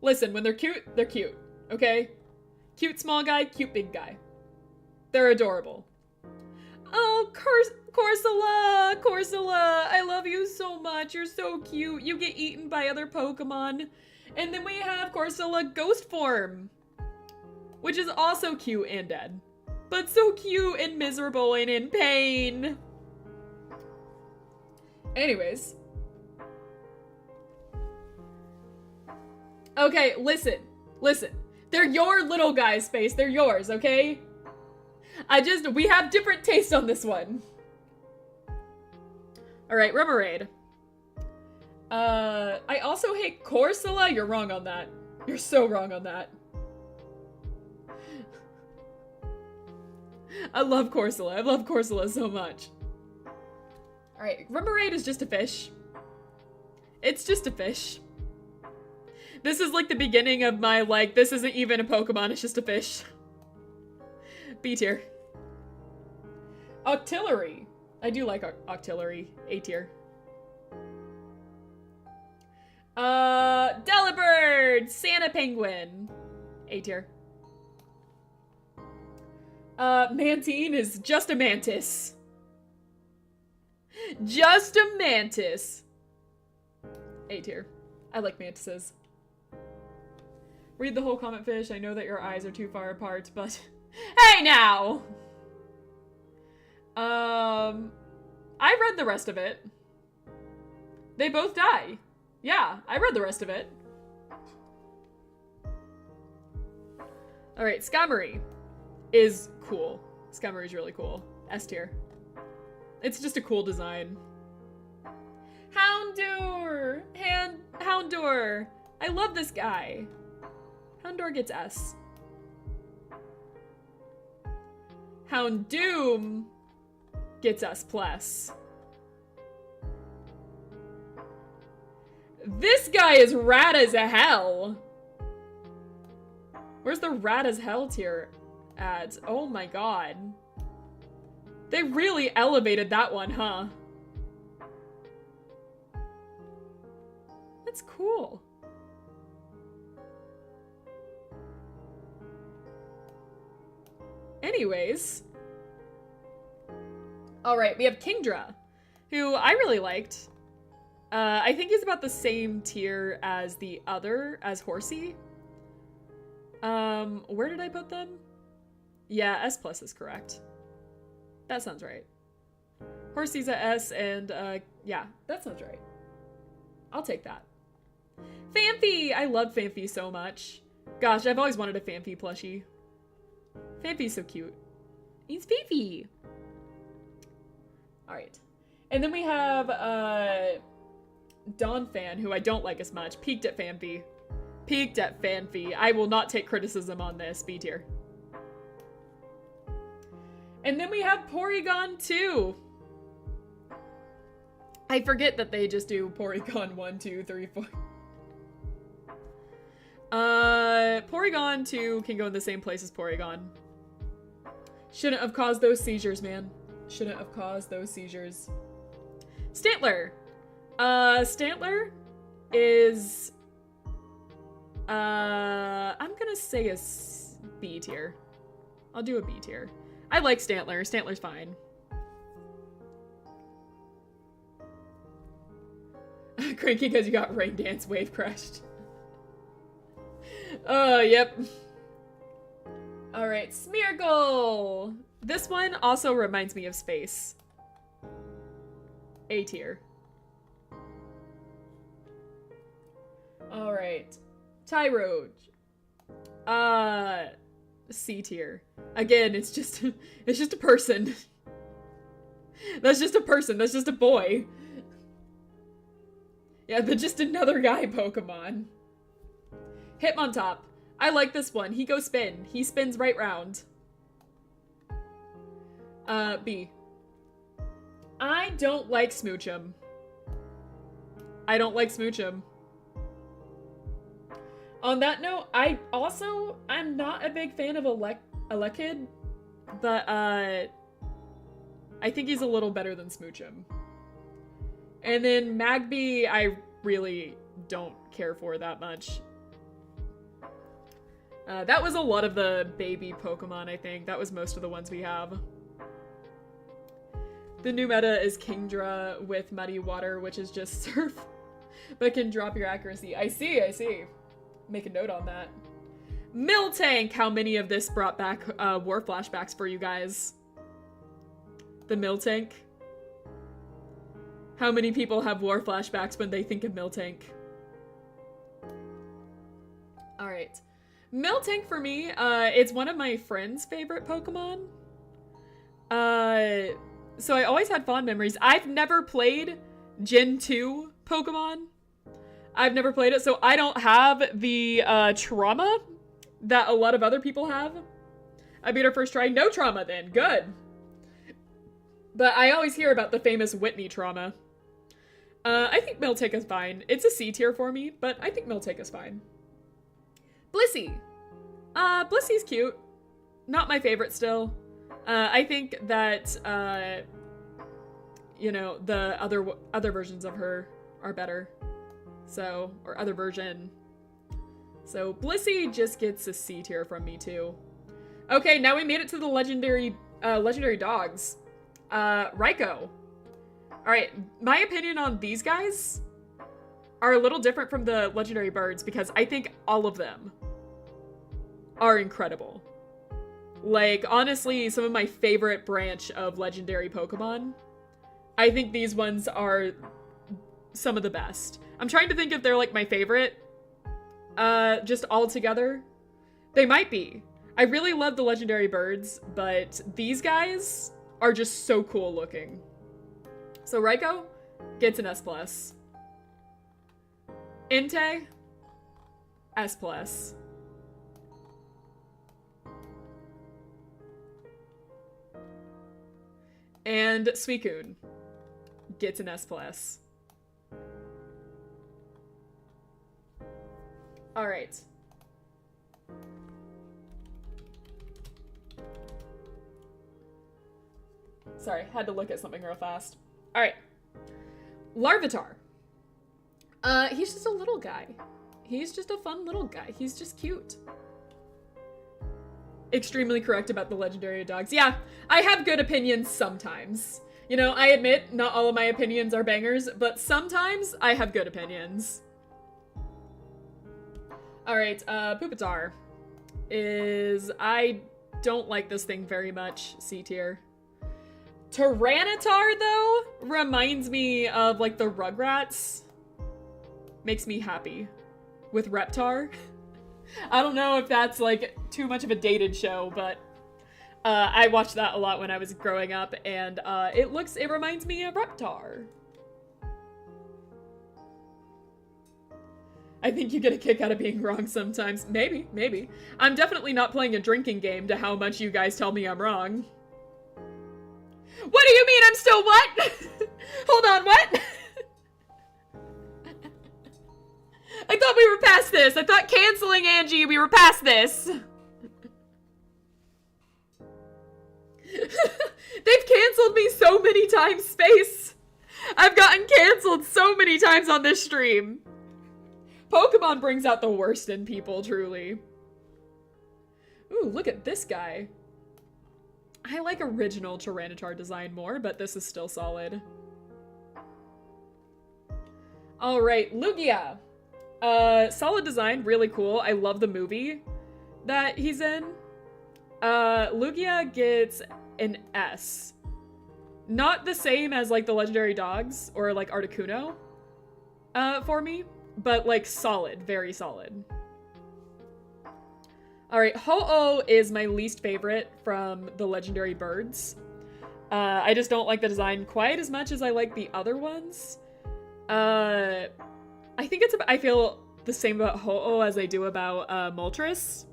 Listen, when they're cute, okay? Cute small guy, cute big guy. They're adorable. Oh, Corsola, I love you so much. You're so cute. You get eaten by other Pokemon. And then we have Corsola Ghost Form, which is also cute and dead, but so cute and miserable and in pain. Anyways. Okay, listen. They're your little guys, Space. They're yours, okay? We have different tastes on this one. Alright, Remoraid. I also hate Corsola. You're wrong on that. You're so wrong on that. I love Corsola. I love Corsola so much. Alright, Remoraid is just a fish. It's just a fish. This is like the beginning of my, like, this isn't even a Pokemon, it's just a fish. B tier. Octillery. I do like Octillery. A tier. Delibird! Santa Penguin. A tier. Mantine is just a mantis. Just a mantis. A tier. I like mantises. Read the whole comment, Fish. I know that your eyes are too far apart, but... Hey, now! I read the rest of it. They both die. Yeah, I read the rest of it. Alright, Skammory is cool. Skammory is really cool. S tier. It's just a cool design. Houndour! Houndour! I love this guy. Houndour gets S. Houndoom gets S+. This guy is rad as hell. Where's the rad as hell tier at? Oh my god. They really elevated that one, huh? That's cool. Anyways. Alright, we have Kingdra, who I really liked. I think he's about the same tier as the other, as Horsey. Where did I put them? Yeah, S+ is correct. That sounds right. Horsey's a S, and, yeah, that sounds right. I'll take that. Phanpy! I love Phanpy so much. Gosh, I've always wanted a Phanpy plushie. Phanpy's so cute. He's Phanpy! Alright. And then we have, Donphan, who I don't like as much. Peaked at Phanpy. Peaked at Phanpy. I will not take criticism on this. B tier. And then we have Porygon 2. I forget that they just do Porygon 1, 2, 3, 4. Porygon 2 can go in the same place as Porygon. Shouldn't have caused those seizures, man. Shouldn't have caused those seizures. Stantler. Stantler is... I'm gonna say a B tier. I'll do a B tier. I like Stantler. Stantler's fine. Cranky because you got Rain Dance wave crushed. Oh, yep. Alright, Smeargle! This one also reminds me of space. A tier. Alright. Tyrode. C tier. Again, it's just a person. That's just a person. That's just a boy. Yeah, but just another guy Pokemon. Hitmontop. I like this one. He goes spin. He spins right round. B. I don't like Smoochum. I don't like Smoochum. On that note, I'm not a big fan of Elekid, but I think he's a little better than Smoochum. And then Magby, I really don't care for that much. That was a lot of the baby Pokemon, I think. That was most of the ones we have. The new meta is Kingdra with Muddy Water, which is just surf, but can drop your accuracy. I see. Make a note on that. Miltank! How many of this brought back war flashbacks for you guys? The Miltank? How many people have war flashbacks when they think of Miltank? Alright. Miltank for me, it's one of my friend's favorite Pokemon. So I always had fond memories. I've never played Gen 2 Pokemon. I've never played it, so I don't have the trauma that a lot of other people have. I beat her first try. No trauma then. Good. But I always hear about the famous Whitney trauma. I think Miltank is fine. It's a C tier for me, but I think Miltank is fine. Blissey. Blissy's cute. Not my favorite still. I think that, you know, the other versions of her are better. So, or other version. So, Blissey just gets a C tier from me too. Okay, now we made it to the legendary dogs. Raikou. Alright, my opinion on these guys are a little different from the legendary birds because I think all of them are incredible. Like, honestly, some of my favorite branch of legendary Pokemon. I think these ones are some of the best. I'm trying to think if they're like my favorite, just all together. They might be. I really love the legendary birds, but these guys are just so cool looking. So Raikou gets an S+. Entei, S+. And Suicune gets an S+. Alright. Sorry, had to look at something real fast. Alright. Larvitar. He's just a little guy. He's just a fun little guy. He's just cute. Extremely correct about the legendary dogs. Yeah, I have good opinions sometimes. You know, I admit not all of my opinions are bangers, but sometimes I have good opinions. Alright, Pupitar is... I don't like this thing very much, C tier. Tyranitar, though, reminds me of, like, the Rugrats. Makes me happy. With Reptar. I don't know if that's, like, too much of a dated show, but I watched that a lot when I was growing up, and it reminds me of Reptar. I think you get a kick out of being wrong sometimes. Maybe, maybe. I'm definitely not playing a drinking game to how much you guys tell me I'm wrong. What do you mean I'm still what? Hold on, what? I thought we were past this. I thought canceling Angie, we were past this. They've canceled me so many times, Space. I've gotten canceled so many times on this stream. Pokemon brings out the worst in people, truly. Ooh, look at this guy. I like original Tyranitar design more, but this is still solid. All right, Lugia. Solid design, really cool. I love the movie that he's in. Lugia gets an S. Not the same as like the legendary dogs or like Articuno for me, but like solid, very solid. All right, Ho-Oh is my least favorite from the legendary birds. I just don't like the design quite as much as I like the other ones. I think I feel the same about Ho-Oh as I do about Moltres.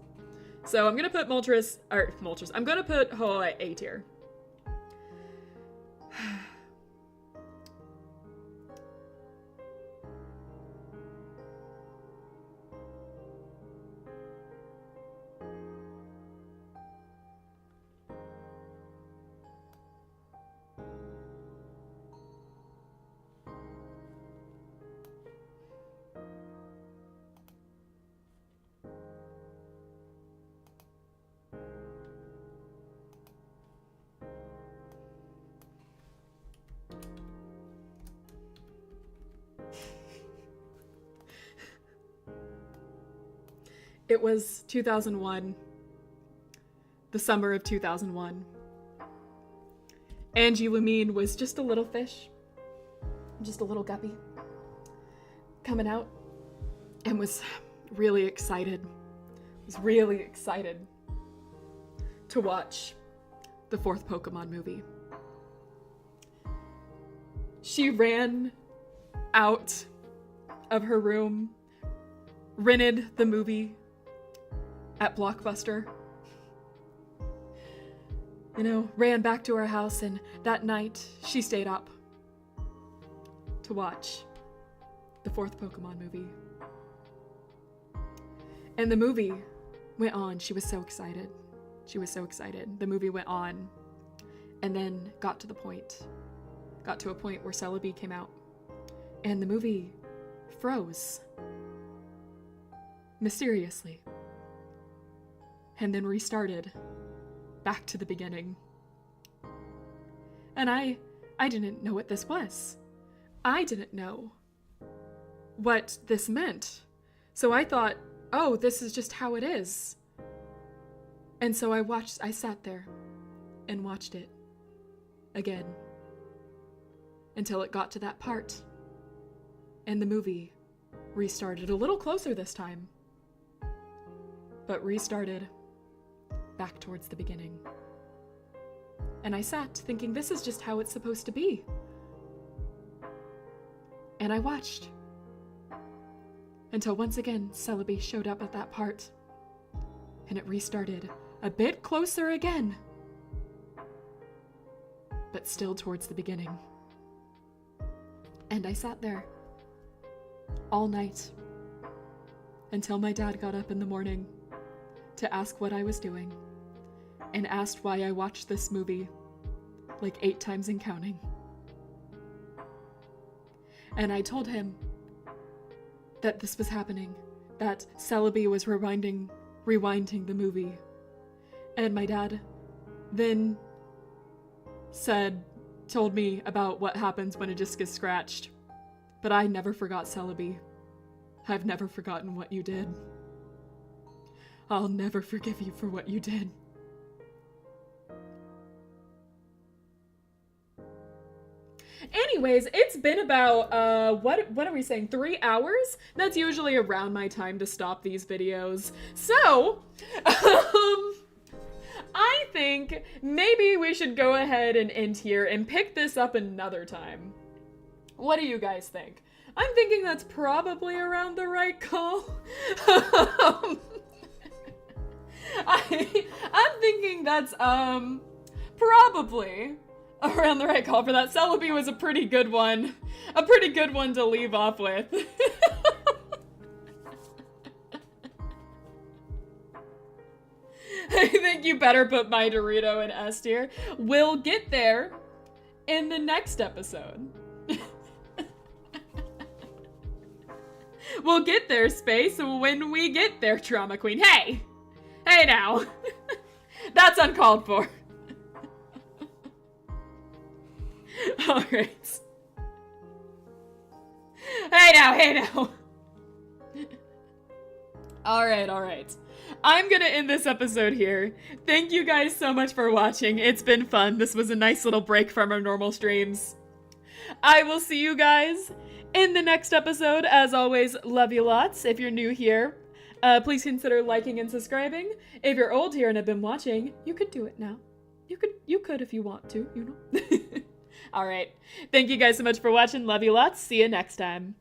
So I'm gonna put I'm gonna put Ho-Oh at A tier. It was 2001, the summer of 2001. Angie Lumine was just a little fish, just a little guppy, coming out, and was really excited, to watch the 4th Pokemon movie. She ran out of her room, rented the movie at Blockbuster, you know, ran back to her house, and that night she stayed up to watch the 4th Pokemon movie. And the movie went on. She was so excited. The movie went on, and then got to a point where Celebi came out, and the movie froze mysteriously, and then restarted back to the beginning. And I didn't know what this was. I didn't know what this meant. So I thought, oh, this is just how it is. And so I sat there and watched it again until it got to that part. And the movie restarted a little closer this time, but restarted back towards the beginning. And I sat thinking, this is just how it's supposed to be. And I watched until once again Celebi showed up at that part, and it restarted a bit closer again, but still towards the beginning. And I sat there all night until my dad got up in the morning to ask what I was doing, and asked why I watched this movie like 8 times and counting. And I told him that this was happening, that Celebi was rewinding the movie. And my dad then told me about what happens when a disc is scratched. But I never forgot Celebi. I've never forgotten what you did. I'll never forgive you for what you did. Anyways, it's been about, what are we saying, 3 hours? That's usually around my time to stop these videos. So, I think maybe we should go ahead and end here and pick this up another time. What do you guys think? I'm thinking that's probably around the right call. I'm thinking that's, probably around the right call for that. Celebi was a pretty good one to leave off with. I think you better put my Dorito in S tier. We'll get there in the next episode. We'll get there, Space, when we get there, Trauma Queen. Hey! Hey now! That's uncalled for. Alright. Hey now! Alright. I'm gonna end this episode here. Thank you guys so much for watching. It's been fun. This was a nice little break from our normal streams. I will see you guys in the next episode. As always, love you lots. If you're new here, please consider liking and subscribing. If you're old here and have been watching, you could do it now. You could if you want to, you know. Alright. Thank you guys so much for watching. Love you lots. See you next time.